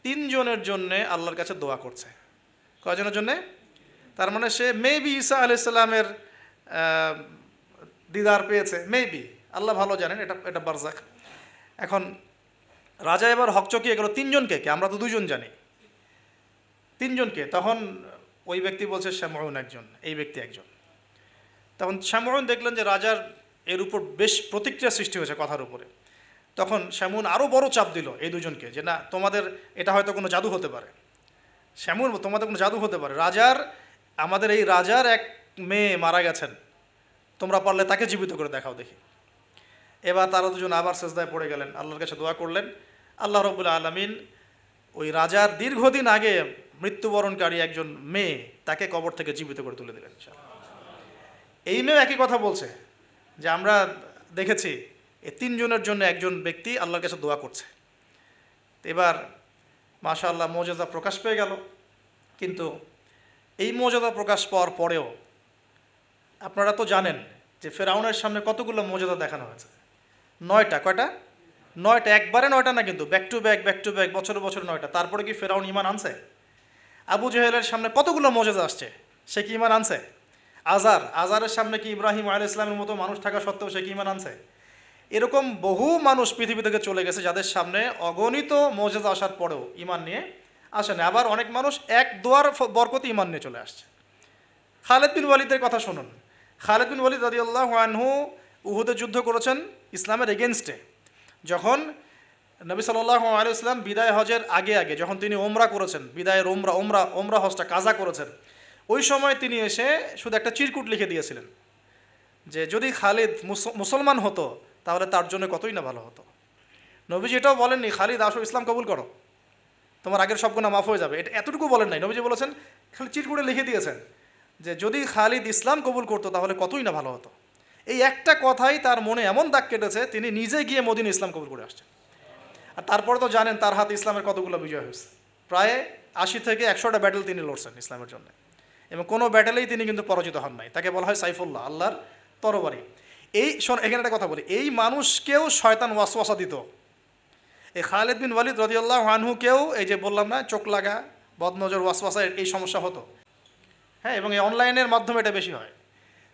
3 জনের জন্যে আল্লাহর কাছে দোয়া করছে। কয়জনের জন্যে? তার মানে সে মেবি ঈসা আলাইহিস সালামের দিদার পেয়েছে, মেবি, আল্লাহ ভালো জানেন, এটা এটা বারজাক। এখন রাজা এবার হকচকিয়ে গেল, 3 জনকে কে? আমরা তো 2 জন জানি, 3 জনকে। তখন ওই ব্যক্তি বলছে শামউন একজন, এই ব্যক্তি একজন। তখন শামউন দেখলেন যে রাজার এর উপর বেশ প্রতিক্রিয়া সৃষ্টি হয়েছে কথার উপরে। তখন শামউন আরও বড় চাপ দিল এই 2 জনকে যে না, তোমাদের এটা হয়তো কোনো জাদু হতে পারে। শামউন, তোমাদের কোনো জাদু হতে পারে, আমাদের এই রাজার এক মেয়ে মারা গেছেন, তোমরা পারলে তাকে জীবিত করে দেখাও দেখি। এবার তারা 2জন আবার সেজদায় পড়ে গেলেন, আল্লাহর কাছে দোয়া করলেন। আল্লাহ রাব্বুল আলামিন ওই রাজার দীর্ঘদিন আগে মৃত্যুবরণকারী একজন মেয়ে, তাকে কবর থেকে জীবিত করে তুলে দিলেন। এই মেয়ে একই কথা বলছে যে আমরা দেখেছি এই 3 জনের জন্য একজন ব্যক্তি আল্লাহর কাছে দোয়া করছে। এবার মাশাআল্লাহ মুজিজা প্রকাশ পেয়ে গেল। কিন্তু এই মুজিজা প্রকাশ পাওয়ার পরেও আপনারা তো জানেন যে ফেরাউনের সামনে কতগুলো মুজিজা দেখানো হয়েছে? 9টা। কয়টা? 9টা। একবারে 9টা না, কিন্তু ব্যাক টু ব্যাক বছর বছর 9টা। তারপরে কি ফেরাউন ঈমান আনছে? আবু জেহেলের সামনে কতগুলো মুজিজা আসছে, সে কি ঈমান আনছে? আজারের সামনে কি ইব্রাহিম আলাইহিস সালামের মতো মানুষ থাকা সত্ত্বেও সে কি ঈমান আনছে? এরকম বহু মানুষ পৃথিবী থেকে চলে গেছে যাদের সামনে অগণিত মুজিজা আসার পরেও ঈমান নিয়ে আসেনি। আবার অনেক মানুষ এক দোয়ার বরকতে ঈমান নিয়ে চলে আসছে। খালিদ বিন ওয়ালিদের কথা শুনুন। খালিদ বিন ওয়ালিদ রাদিয়াল্লাহু আনহু উহুদে যুদ্ধ করেছেন ইসলামের এগেনস্টে। যখন নবী সাল্লাল্লাহু আলাইহি ওয়াসাল্লাম বিদায় হজের আগে যখন তিনি ওমরা করেছেন, বিদায়ের ওমরা হজটা কাজা করেছেন, ওই সময় তিনি এসে শুধু একটা চিরকুট লিখে দিয়েছিলেন যে যদি খালিদ মুসলমান হতো তাহলে তার জন্য কতই না ভালো হতো। নবীজি এটাও বলেননি খালিদ আসো ইসলাম কবুল করো, তোমার আগের সব গুনাহ মাফ হয়ে যাবে, এটা এতটুকু বলেন নাই। নবীজি বলেছেন, খালি চিরকুটে লিখে দিয়েছেন যে যদি খালিদ ইসলাম কবুল করতো তাহলে কতই না ভালো হতো। এই একটা কথাই তার মনে এমন দাগ কেটেছে, তিনি নিজে গিয়ে মদিনা ইসলাম কবুল করে আসছেন। আর তারপরে তো জানেন তার হাতে ইসলামের কতগুলো বিজয় হয়েছে, প্রায় 80 থেকে 100টা ব্যাটেল তিনি লড়ছেন ইসলামের জন্য, এবং কোনো ব্যাটেলেই তিনি কিন্তু পরাজিত হন নাই। তাকে বলা হয় সাইফুল্লাহ, আল্লাহর তরবারি। এখানে একটা কথা বলি, এই মানুষকেও শয়তান ওয়াসওয়াসা দিত। এই খালিদ বিন ওয়ালিদ রাদিয়াল্লাহু আনহুকেও এই যে বললাম না, চোখ লাগা, বদনজর, ওয়াসওয়াসা, এই সমস্যা হতো। হ্যাঁ, এবং এই অনলাইনের মাধ্যমে এটা বেশি হয়।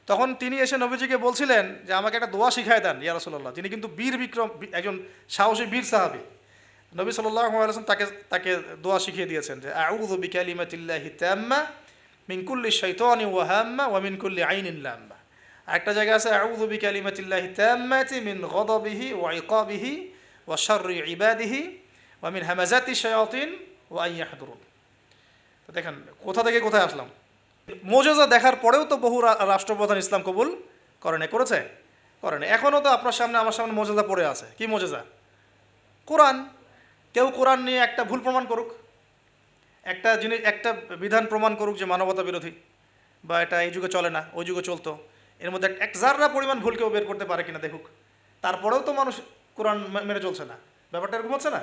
তখন তিনি এসে নবীজিকে বলছিলেন যে আমাকে একটা দোয়া শিখায় দেন ইয়া রাসূলুল্লাহ। তিনি কিন্তু বীর বিক্রম, একজন সাহসী বীর সাহাবী। নবী সাল্লাল্লাহু আলাইহি ওয়াসাল্লাম তাকে দোয়া শিখিয়ে দিয়েছেন যে আউযু বিকালিমাতিল্লাহি তাম্মা মিন কুল্লি শাইতানি ওয়া হাম্মা ওয়া মিন কুল্লি আইনিন লাম্মা। একটা জায়গা আছে আউযু বিকালিমাতিল্লাহি তাম্মাতি মিন গাদাবিহি ওয়া ইকাবিহি ওয়া শাররি ইবাদিহি ওয়া মিন হামাজাতি শায়াতিন ওয়া আন ইয়াহদুরুন। তো দেখেন কোথা থেকে কোথায় আসলাম। মুজিজা দেখার পরেও তো বহু রাষ্ট্রপ্রধান ইসলাম কবুল করেছে? করেনি। এখনও তো আপনার সামনে আমার সামনে মুজিজা পড়ে আছে। কি মুজিজা? কোরআন। কেউ কোরআন নিয়ে একটা ভুল প্রমাণ করুক, একটা বিধান প্রমাণ করুক যে মানবতা বিরোধী, বা এটা এই যুগে চলে না, ওই যুগে চলতো, এর মধ্যে এক জাররা পরিমাণ ভুল কেউ বের করতে পারে কিনা দেখুক। তারপরেও তো মানুষ কোরআন মেনে চলছে না। ব্যাপারটা এরকম হচ্ছে না?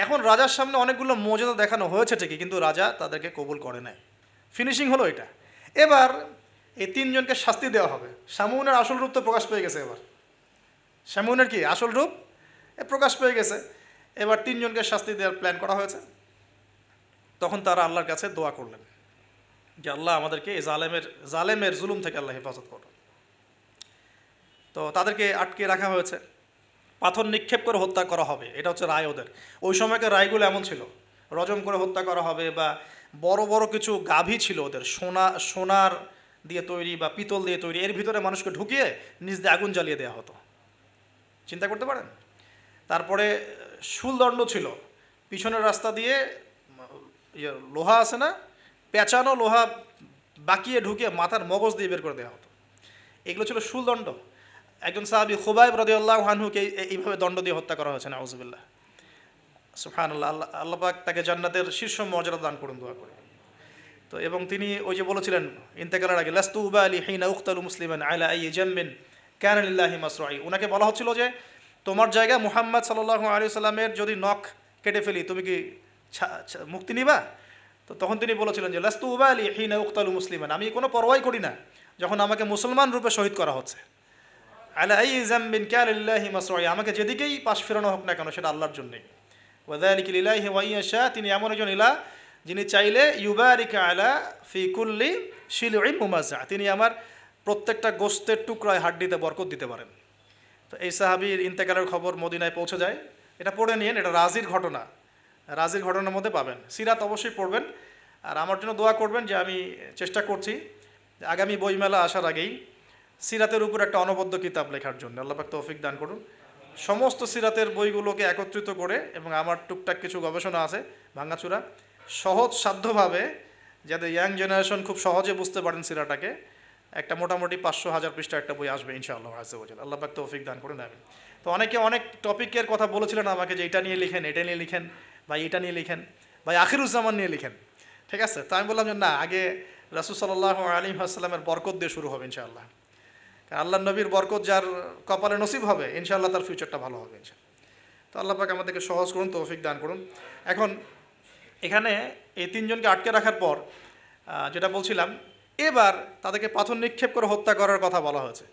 এখন রাজার সামনে অনেকগুলো মুজিজা দেখানো হয়েছে ঠিকই, কিন্তু রাজা তাদেরকে কবুল করে নাই। ফিনিশিং হলো এটা। এবার এই 3 জনকে শাস্তি দেওয়া হবে। শামউনের আসল রূপ তো প্রকাশ পেয়ে গেছে। এবার শামউনের কি আসল রূপ প্রকাশ পেয়ে গেছে, এবার তিনজনকে শাস্তি দেওয়ার প্ল্যান করা হয়েছে। তখন তারা আল্লাহর কাছে দোয়া করলেন যে আল্লাহ আমাদেরকে এই জালেমের জুলুম থেকে আল্লাহ হেফাজত করো। তো তাদেরকে আটকে রাখা হয়েছে, পাথর নিক্ষেপ করে হত্যা করা হবে, এটা হচ্ছে রায় ওদের। ওই সময়কার রায়গুলো এমন ছিল, রজম করে হত্যা করা হবে, বা বড় বড় কিছু গাভী ছিল ওদের, সোনার দিয়ে তৈরি বা পিতল দিয়ে তৈরি, এর ভিতরে মানুষকে ঢুকিয়ে নিজ দিয়ে আগুন জ্বালিয়ে দেওয়া হতো। চিন্তা করতে পারেন। তারপরে শুলদণ্ড ছিল, পিছনের রাস্তা দিয়ে লোহা আছে না, পেঁচানো লোহা বাকিয়ে ঢুকিয়ে মাথার মগজ দিয়ে বের করে দেওয়া হতো। এগুলো ছিল শুলদণ্ড। একজন সাহাবী খুবাইব রাদিয়াল্লাহু আনহুকে এইভাবে দণ্ড দিয়ে হত্যা করা হয়েছে, নাউযুবিল্লাহ। সুবহানাল্লাহ। আল্লাহ পাক তাকে জান্নাতের শীর্ষ মর্যাদা দান করুন, দোয়া করে। তো এবং তিনি ওই যে বলেছিলেন ইন্তেকালের আগে, লাস্তু উবালি হিনা উকতালু মুসলিমান আলা আই জামবিন কানা লিল্লাহি মাসরাই। ওনাকে বলা হচ্ছিল যে তোমার জায়গায় মুহাম্মদ সাল্লাল্লাহু আলাইহি সাল্লামের যদি নখ কেটে ফেলি তুমি কি মুক্তি নিবা? তো তখন তিনি বলেছিলেন যে লাস্তু উবালি হিনা উকতালু মুসলিমান, আমি কোনো পরোয়াই করি না যখন আমাকে মুসলমান রূপে শহীদ করা হচ্ছে। আলা আই জামবিন কানা লিল্লাহি মাসরাই, আমাকে যেদিকেই পাশ ফেরানো হোক না কেন সেটা আল্লাহর জন্যই। ওয়াযালিকা লিল্লাহি ওয়া ইয়াশা, তিনি এমন একজন ইলাহ যিনি চাইলে ইউবারিকা আলা ফি কুল্লি শিলউইন মুমাজ্জা, তিনি আমার প্রত্যেকটা গোস্তের টুকরায় হাড্ডিতে বরকত দিতে পারেন। তো এই সাহাবীর ইন্তেকালের খবর মদিনায় পৌঁছে যায়। এটা পড়ে নিয়েন, এটা রাজির ঘটনা, রাজির ঘটনার মধ্যে পাবেন। সিরাত অবশ্যই পড়বেন, আর আমার জন্য দোয়া করবেন যে আমি চেষ্টা করছি আগামী বইমেলা আসার আগেই সিরাতের উপর একটা অনবদ্য কিতাব লেখার জন্য। আল্লাহ পাক তৌফিক দান করুন। সমস্ত সিরাতের বইগুলোকে একত্রিত করে, এবং আমার টুকটাক কিছু গবেষণা আছে ভাঙাচুরা, সহজ সাধ্যভাবে, যাতে ইয়াং জেনারেশন খুব সহজে বুঝতে পারেন সিরাটাকে, একটা মোটামুটি 500-1000 পৃষ্ঠা একটা বই আসবে ইনশাআল্লাহ আযজা ওয়া জাল। আল্লাহ পাক তৌফিক দান করুন, আমিন। তো অনেকে অনেক টপিকের কথা বলেছিলেন আমাকে যে এটা নিয়ে লিখেন, এটা নিয়ে লিখেন, ভাই এটা নিয়ে লিখেন, ভাই আখিরুজ্জামান নিয়ে লিখেন, ঠিক আছে? তো আমি বললাম যে না, আগে রাসূল সাল্লাল্লাহু আলাইহি ওয়াসাল্লামের বরকত দিয়ে শুরু হবে ইনশাআল্লাহ। কারণ আল্লাহ নবীর বরকত যার কপালে নসিব হবে ইনশাআল্লাহ তার ফিউচারটা ভালো হবে ইনশাআল্লাহ। তো আল্লাহ পাক আমাদেরকে সহজ করুন, তৌফিক দান করুন। এখন এখানে এই তিনজনকে আটকে রাখার পর যেটা বলছিলাম, এবার তাদেরকে পাথর নিক্ষেপ করে হত্যা করার কথা বলা হয়েছে,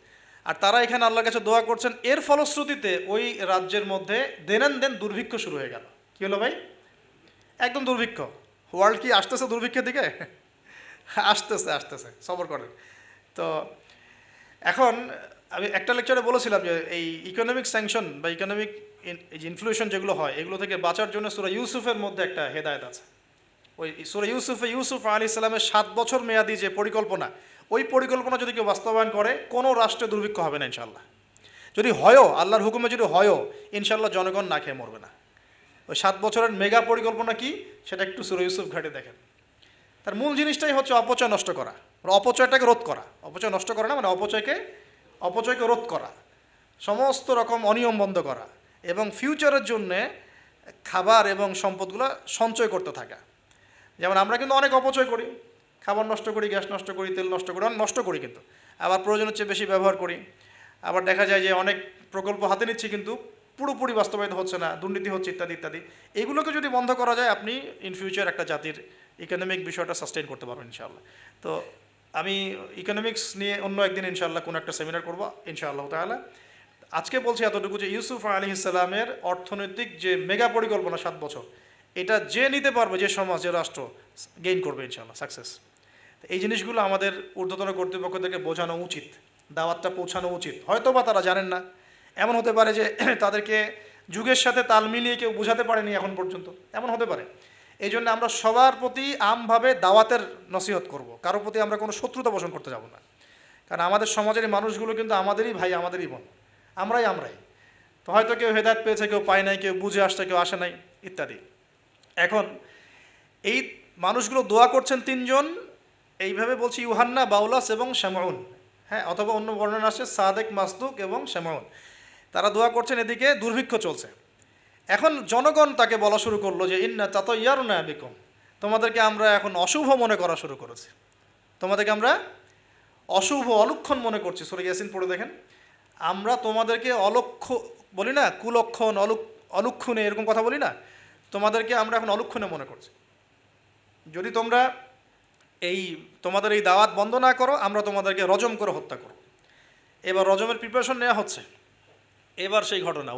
আর তারা এখানে আল্লাহর কাছে দোয়া করছেন। এর ফলশ্রুতিতে ওই রাজ্যের মধ্যে দেন দুর্ভিক্ষ শুরু হয়ে গেল। কী হলো ভাই? একদম দুর্ভিক্ষ। ওয়ার্ল্ড কি আসতেছে দুর্ভিক্ষের দিকে? আসতেছে, সবর করেন। তো এখন আমি একটা লেকচারে বলেছিলাম যে এই ইকোনমিক স্যাংশন বা ইকোনমিক ইনফ্লুয়েশন যেগুলো হয়, এগুলো থেকে বাঁচার জন্য সূরা ইউসুফের মধ্যে একটা হেদায়েত আছে। ওই সূরা ইউসুফ আলাইহিস সালামের 7 বছর মেয়াদি যে পরিকল্পনা, ওই পরিকল্পনা যদি কেউ বাস্তবায়ন করে, কোনো রাষ্ট্রে দুর্ভিক্ষ হবে না ইনশাআল্লাহ। যদি হয়ও, আল্লাহর হুকুমে যদি হয়ও, ইনশাআল্লাহ জনগণ না খেয়ে মরবে না। ওই 7 বছরের মেগা পরিকল্পনা কি সেটা একটু সূরা ইউসুফ ঘাটে দেখেন। তার মূল জিনিসটাই হচ্ছে অপচয় নষ্ট করা, অপচয়টাকে রোধ করা। অপচয় নষ্ট করা না, মানে অপচয়কে রোধ করা, সমস্ত রকম অনিয়ম বন্ধ করা, এবং ফিউচারের জন্যে খাবার এবং সম্পদগুলো সঞ্চয় করতে থাকা। যেমন আমরা কিন্তু অনেক অপচয় করি, খাবার নষ্ট করি, গ্যাস নষ্ট করি, তেল নষ্ট করি, অনেক নষ্ট করি, কিন্তু আবার প্রয়োজনের চেয়ে বেশি ব্যবহার করি। আবার দেখা যায় যে অনেক প্রকল্প হাতে নিচ্ছি কিন্তু পুরোপুরি বাস্তবায়িত হচ্ছে না, দুর্নীতি হচ্ছে, ইত্যাদি ইত্যাদি। এগুলোকে যদি বন্ধ করা যায়, আপনি ইন ফিউচার একটা জাতির ইকোনমিক বিষয়টা সাস্টেইন করতে পারবেন ইনশাআল্লাহ। তো আমি ইকোনমিক্স নিয়ে অন্য একদিন ইনশাআল্লাহ কোনো একটা সেমিনার করবো ইনশাআল্লাহ তাআলা। আজকে বলছি এতটুকু যে ইউসুফ আলাইহিস সালামের অর্থনৈতিক যে মেগা পরিকল্পনা 7 বছর, এটা যে নিতে পারবে, যে সমাজ, যে রাষ্ট্র, গেইন করবে ইনশাআল্লাহ, সাকসেস। এই জিনিসগুলো আমাদের ঊর্ধ্বতন কর্তৃপক্ষদেরকে বোঝানো উচিত, দাওয়াতটা পৌঁছানো উচিত। হয়তো বা তারা জানেন না, এমন হতে পারে যে তাদেরকে যুগের সাথে তাল মিলিয়ে কেউ বোঝাতে পারেনি এখন পর্যন্ত, এমন হতে পারে। এই জন্য আমরা সবার প্রতি আমভাবে দাওয়াতের নসিহত করব, কারোর প্রতি আমরা কোনো শত্রুতা পোষণ করতে যাব না। কারণ আমাদের সমাজের এই মানুষগুলো কিন্তু আমাদেরই ভাই, আমাদেরই বোন, আমরাই। তো হয়তো কেউ হেদায়েত পেয়েছে, কেউ পায় নাই, কেউ বুঝে আসছে, কেউ আসে নাই, ইত্যাদি। এখন এই মানুষগুলো দোয়া করছেন তিনজন, এইভাবে বলছি, ইউহান্না, বাউলাস এবং শামউন, হ্যাঁ, অথবা অন্য বর্ণনা আছে সাদেক, মাসদুক এবং শামউন। তারা দোয়া করছেন, এদিকে দুর্ভিক্ষ চলছে। এখন জনগণ তাকে বলা শুরু করলো যে ইন্না তাতায়্যারনা বিকুম, তোমাদেরকে আমরা এখন অশুভ মনে করা শুরু করেছি, তোমাদেরকে আমরা অশুভ, অলক্ষণ মনে করছি। সূরা ইয়াসিন পড়ে দেখেন, আমরা তোমাদেরকে বলি না, কুলক্ষণ, অলক্ষণে, এরকম কথা বলি না, তোমাদেরকে আমরা এখন অলক্ষণে মনে করছি। যদি তোমরা তোমাদের এই দাওয়াত বন্ধ না করো, আমরা তোমাদেরকে রজম করে হত্যা করো। এবার রজমের প্রিপারেশন নেওয়া হচ্ছে। এবার সেই ঘটনা,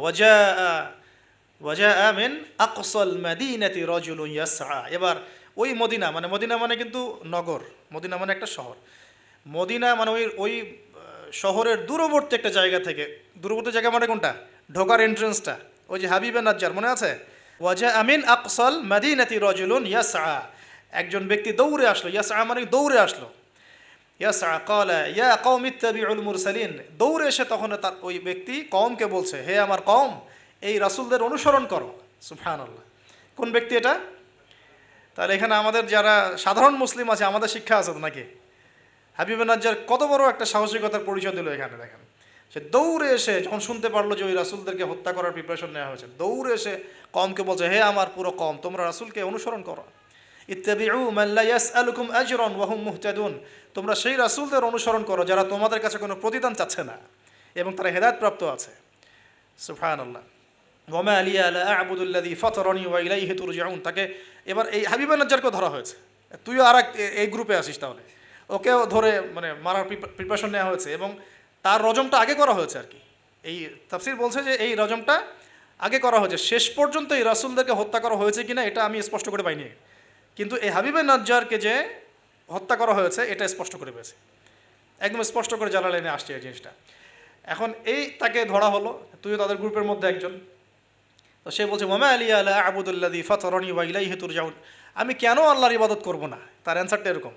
ওয়াজা মিন আকসাল মাদিনাতি রাজুলুন ইয়াসআ। এবার ওই মদিনা মানে, মদিনা মানে কিন্তু নগর, মদিনা মানে একটা শহর, মদিনা মানে ওই ওই শহরের দূরবর্তী একটা জায়গা থেকে, দূরবর্তী জায়গা মানে কোনটা, ঢোকার এন্ট্রেন্সটা, ওই যে হাবিবে নাজ্জার মনে আছে, ওয়াজা আমিন আকসাল মাদিনাতি রাজুলুন ইয়াসআ, একজন ব্যক্তি দৌড়ে আসলো, ইয়াসআ মানে দৌড়ে আসলো, ইয়াসআ ক্বালা ইয়া কওমি ইত্তাবিউল মুরসালিন, দৌড়ে এসে তখন তার ওই ব্যক্তি কওমকে বলছে, হে আমার কওম, এই রাসূলদের অনুসরণ করো। সুবহানাল্লাহ, কোন ব্যক্তি এটা? তাহলে এখানে আমাদের যারা সাধারণ মুসলিম আছে আমাদের শিক্ষা আছে তো নাকি? হাবিবে নাজ্জার কত বড় একটা সাহসিকতার পরিচয় দিল এখানে, দেখেন সে দৌড়ে এসে যখন শুনতে পারলো যে ওই রাসূলদেরকে হত্যা করার প্রিপারেশন নেওয়া হয়েছে, দৌড়ে এসে কওমকে বলছে, হে আমার পুরো কওম, তোমরা রাসূলকে অনুসরণ করো, ইত্তাবিউ মান লা ইয়াসআলুকুম আজরান ওয়া হুম মুহতাদুন, তোমরা সেই রাসূলদের অনুসরণ করো যারা তোমাদের কাছে কোনো প্রতিদান চাচ্ছে না এবং তারা হেদায়েত প্রাপ্ত আছে। সুবহানাল্লাহ। ওয়া মা লিয়া লা আ'বুদুল্লাযী ফাতারানি ওয়া ইলাইহি তুরজাউন, তাকে এবার এই হাবিবে নাজ্জারকেও ধরা হয়েছে, তুইও আর এই গ্রুপে আসিস, তাহলে ওকেও ধরে মানে মারার প্রিপারেশন নেওয়া হয়েছে এবং তার রজমটা আগে করা হয়েছে আর কি। এই তাফসীর বলছে যে এই রজমটা আগে করা হয়েছে, শেষ পর্যন্ত এই রাসূলদেরকে হত্যা করা হয়েছে কিনা এটা আমি স্পষ্ট করে পাইনি, কিন্তু এই হাবিবে নাজ্জারকে যে হত্যা করা হয়েছে এটা স্পষ্ট করে পেয়েছে, একদম স্পষ্ট করে জালালাইনে আসছে এই জিনিসটা। এখন এই তাকে ধরা হলো, তুইও তাদের গ্রুপের মধ্যে একজন, তো সে বলছে ওয়া মা লিয়া লা আ'বুদুল্লাযী ফাতারানি ওয়া ইলাইহি তুরজাউন, আমি কেন আল্লাহর ইবাদত করব না, তার অ্যানসারটা এরকম,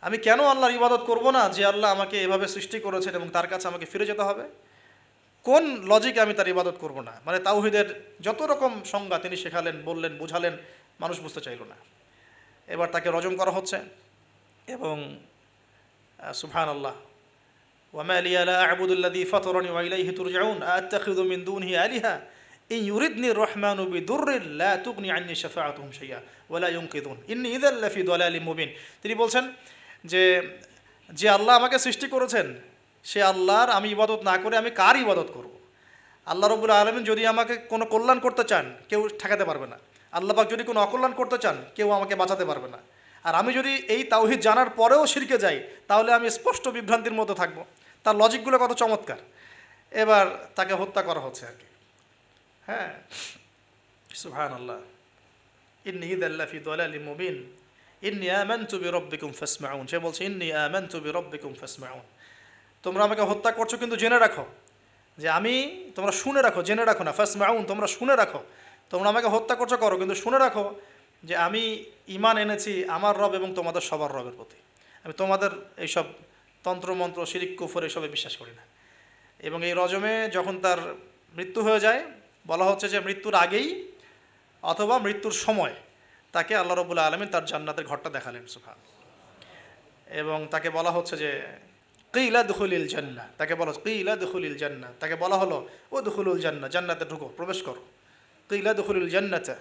আমি কেন আল্লাহর ইবাদত করব না যে আল্লাহ আমাকে এভাবে সৃষ্টি করেছেন এবং তার কাছে আমাকে ফিরে যেতে হবে, কোন লজিকে আমি তার ইবাদত করব না, মানে তাওহীদের যত রকম সংজ্ঞা তিনি শেখালেন, বললেন, বুঝালেন, মানুষ বুঝতে চাইল না। এবার তাকে রজম করা হচ্ছে এবং সুবহানাল্লাহ, ওয়া মা লিয়া লা আ'বুদুল্লাযী ফাতারানি ওয়া ইলাইহি তুরজাউন আ'আত্তাখিযু মিন দুনিহি আলিহা ইন ইউরিদনি রাহমানু বিদুররিন লা তুগনি আন্নী শাফাআতুহুম শাইআ ওয়া লা ইউনকিযুন ইন্নী ইযাল লাফি দালালিম মুবিন। তিনি বলছেন যে যে আল্লাহ আমাকে সৃষ্টি করেছেন সে আল্লাহর আমি ইবাদত না করে আমি কার ইবাদত করব? আল্লাহ রাব্বুল আলামিন যদি আমাকে কোনো কল্যাণ করতে চান কেউ ঠেকাতে পারবে না, আল্লাহ পাক যদি কোনো অকল্যাণ করতে চান কেউ আমাকে বাঁচাতে পারবে না। আর আমি যদি এই তাওহীদ জানার পরেও শিরকে যাই তাহলে আমি স্পষ্ট বিভ্রান্তির মধ্যে থাকবো। তার লজিকগুলো কত চমৎকার। এবার তাকে হত্যা করা হচ্ছে আর কি। হ্যাঁ, সুবহানাল্লাহ। ইন্নী ইযাল লাফি দালালিম মুবিন ইন্নী আমানতু বিরাব্বিকুম ফাসমাউন, সে বলছে ইন্নী আমানতু বিরাব্বিকুম ফাসমাউন, তোমরা আমাকে হত্যা করছো কিন্তু জেনে রাখো যে আমি, তোমরা শুনে রাখো, জেনে রাখো না, ফাসমাউন তোমরা শুনে রাখো, তোমরা আমাকে হত্যা করছো করো কিন্তু শুনে রাখো যে আমি ঈমান এনেছি আমার রব এবং তোমাদের সবার রবের প্রতি, আমি তোমাদের এইসব তন্ত্রমন্ত্র শিরিক কুফর এসবে বিশ্বাস করি না। এবং এই রজমে যখন তার মৃত্যু হয়ে যায় বলা হচ্ছে যে মৃত্যুর আগেই অথবা মৃত্যুর সময় তাকে আল্লাহ রাব্বুল আলামিন তার জান্নাতের ঘরটা দেখালেন, সুবহান। এবং তাকে বলা হচ্ছে যে কিলা দুখুলিল জান্নাহ, তাকে বলা কিলা দুখুলিল জান্নাহ, তাকে বলা হলো ও দুখুলুল জান্নাহ, জান্নাতে ঢুকো, প্রবেশ করো, কিলা দুখুলিল জান্নাতা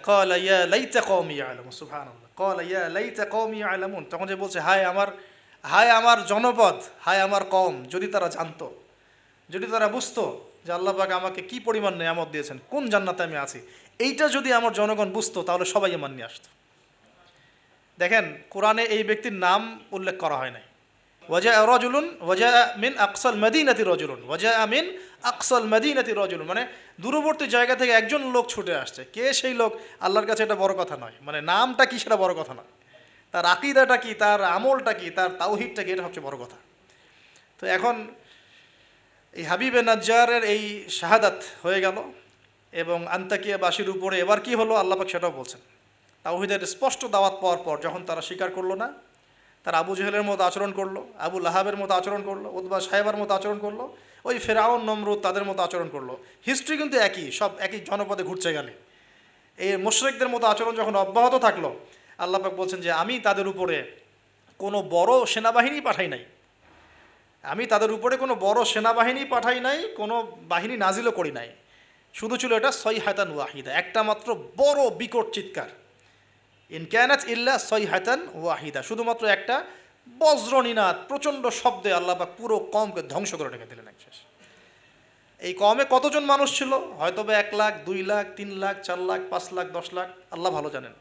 ক্বালা ইয়া লাইতা কওমি ইয়ালামুন, সুবহানাল্লাহ, ক্বালা ইয়া লাইতা কওমি ইয়ালামুন, তখন যে বলছে হায় আমার জনপদ, হায় আমার কওম, যদি তারা জানতো, যদি তারা বুঝতো যে আল্লাহ পাক আমাকে কি পরিমাণ নেয়ামত দিয়েছেন, কোন জান্নাতে আমি আছি, এইটা যদি আমার জনগণ বুঝতো তাহলে সবাই ঈমান নিয়ে আসতো। দেখেন কোরআনে এই ব্যক্তির নাম উল্লেখ করা হয় নাই। ওয়াজা রাজুলুন ওয়াজা মিন আকসাল মাদিনাতি রাজুলুন, ওয়াজা মিন আকসাল মাদিনাতি রাজুলুন, মানে দূরবর্তী জায়গা থেকে একজন লোক ছুটে আসছে, কে সেই লোক আল্লাহর কাছে এটা বড় কথা নয়, মানে নামটা কি সেটা বড় কথা নয়, তার আকীদাটা কি, তার আমলটা কি, তার তাওহীদটা কি, এটা সবচেয়ে বড় কথা। তো এখন এই হাবিবে নাজ্জারের এই শাহাদাত হয়ে গেল এবং আন্তাকিয়াবাসীর উপরে এবার কি হলো আল্লাহ পাক সেটাও বলছেন। তাওহীদের স্পষ্ট দাওয়াত পাওয়ার পর যখন তারা স্বীকার করলো না, তারা আবু জেহেলের মতো আচরণ করলো, আবু লাহাবের মতো আচরণ করলো, উতবা সাহেবার মতো আচরণ করলো, ওই ফেরাউন নমরুদ তাদের মতো আচরণ করলো। হিস্ট্রি কিন্তু একই, সব একই জনপদে ঘুরছে গেলে। এই মুশরিকদের মতো আচরণ যখন অব্যাহত থাকলো, আল্লাহ পাক বলছেন যে আমি তাদের উপরে কোনো বড় সেনাবাহিনী পাঠাই নাই, আমি তাদের উপরে কোনো বড় সেনাবাহিনী পাঠাই নাই, কোনো বাহিনী নাজিলও করি নাই, শুধু ছিল এটা সয়হাতান ওয়াহিদা, একটা মাত্র বড় বিকট চিৎকার, ইন কানাত ইল্লা সয়হাতান ওয়াহিদা, শুধুমাত্র একটা বজ্রনিনাদ প্রচণ্ড শব্দে আল্লাহ পাক পুরো কওমকে ধ্বংস করে রেখে দিলেন একশেষ। এই কওমে কতজন মানুষ ছিল? হয়তো বা 1 লাখ, 2 লাখ, 3 লাখ, 4 লাখ, 5 লাখ, 10 লাখ, আল্লাহ ভালো জানেন।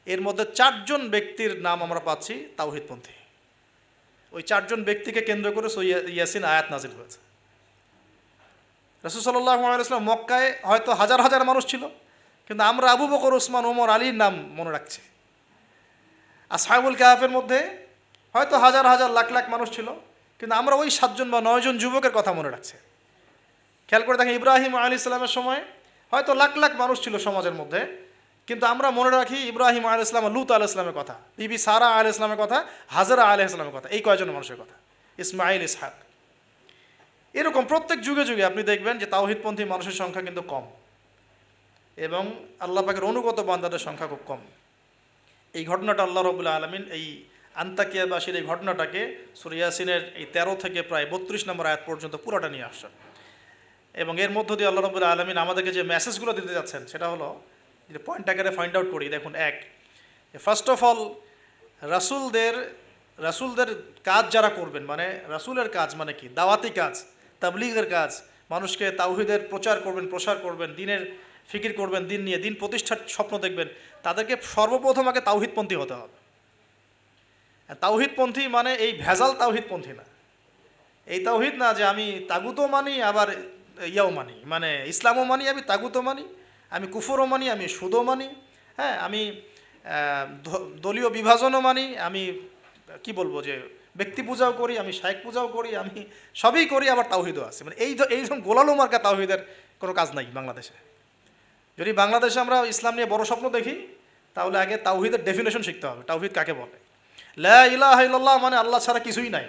এর মধ্যে 4 জন ব্যক্তির নাম আমরা পাচ্ছি তাওহীদপন্থী। ওই 4 জন ব্যক্তিকে কেন্দ্র করে সূরা ইয়াসিন আয়াত নাজিল হয়েছে। রাসূল সাল্লাল্লাহু আলাইহি ওয়াসাল্লাম মক্কায় হয়তো হাজার হাজার মানুষ ছিল, কিন্তু আমরা আবু বকর, ওসমান, ওমর, আলীর নাম মনে রাখছি। আসহাবুল কাহাফের মধ্যে হয়তো হাজার হাজার লাখ লাখ মানুষ ছিল, কিন্তু আমরা ওই 7জন বা 9জন যুবকের কথা মনে রাখছি। খেয়াল করে দেখেন, ইব্রাহিম আলাইহিস সালামের সময় হয়তো লাখ লাখ মানুষ ছিল সমাজের মধ্যে, কিন্তু আমরা মনে রাখি ইব্রাহিম আলাইহিস সালাম, লূত আলাইহিস সালামের কথা, বিবি সারা আলাইহিস সালামের কথা, হাজরা আলাইহিস সালামের কথা, এই কয়জন মানুষের কথা, ইসমাইল, ইসহাক। এরকম প্রত্যেক যুগে যুগে আপনি দেখবেন যে তাওহীদপন্থী মানুষের সংখ্যা কিন্তু কম, এবং আল্লাহ পাকের অনুগত বান্দাদের সংখ্যা খুব কম। এই ঘটনাটা আল্লাহ রাব্বুল আলামিন এই আন্তাকিয়াবাসীর এই ঘটনাটাকে সূরা ইয়াসিনের এই 13 থেকে প্রায় 32 নম্বর আয়াত পর্যন্ত পুরোটা নিয়ে আসছেন। এবং এর মধ্য দিয়ে আল্লাহ রাব্বুল আলামিন আমাদেরকে যে মেসেজগুলো দিতে যাচ্ছেন সেটা হলো, যে পয়েন্ট আকারে ফাইন্ড আউট করি। দেখুন, এক, ফার্স্ট অফ অল রাসূলদের কাজ যারা করবেন, মানে রাসূলের কাজ মানে কি, দাওয়াতি কাজ, তাবলীগের কাজ, মানুষকে তাওহীদের প্রচার করবেন, প্রসার করবেন, দিনের ফিকির করবেন, দিন নিয়ে দিন প্রতিষ্ঠার স্বপ্ন দেখবেন, তাদেরকে সর্বপ্রথম আগে তাওহীদপন্থী হতে হবে। তাওহীদপন্থী মানে এই ভেজাল তাওহীদপন্থী না, এই তাওহীদ না যে আমি তাগুতও মানি আবার ইয়াও মানি, মানে ইসলামও মানি, আমি তাগুতও মানি, আমি কুফরও মানি, আমি সুদও মানি, হ্যাঁ, আমি দলীয় বিভাজনও মানি, আমি কি বলবো যে ব্যক্তি পূজাও করি, আমি শায়েখ পূজাও করি, আমি সবই করি, আবার তাওহীদও আছে। মানে এইরকম গোলালো মার্কা তাওহীদের কোনো কাজ নাই বাংলাদেশে। যদি বাংলাদেশে আমরা ইসলাম নিয়ে বড় স্বপ্ন দেখি, তাহলে আগে তাওহীদের ডেফিনেশন শিখতে হবে। তাওহীদ কাকে বলে? লা ইলাহা ইল্লাল্লাহ মানে আল্লাহ ছাড়া কিছুই নাই,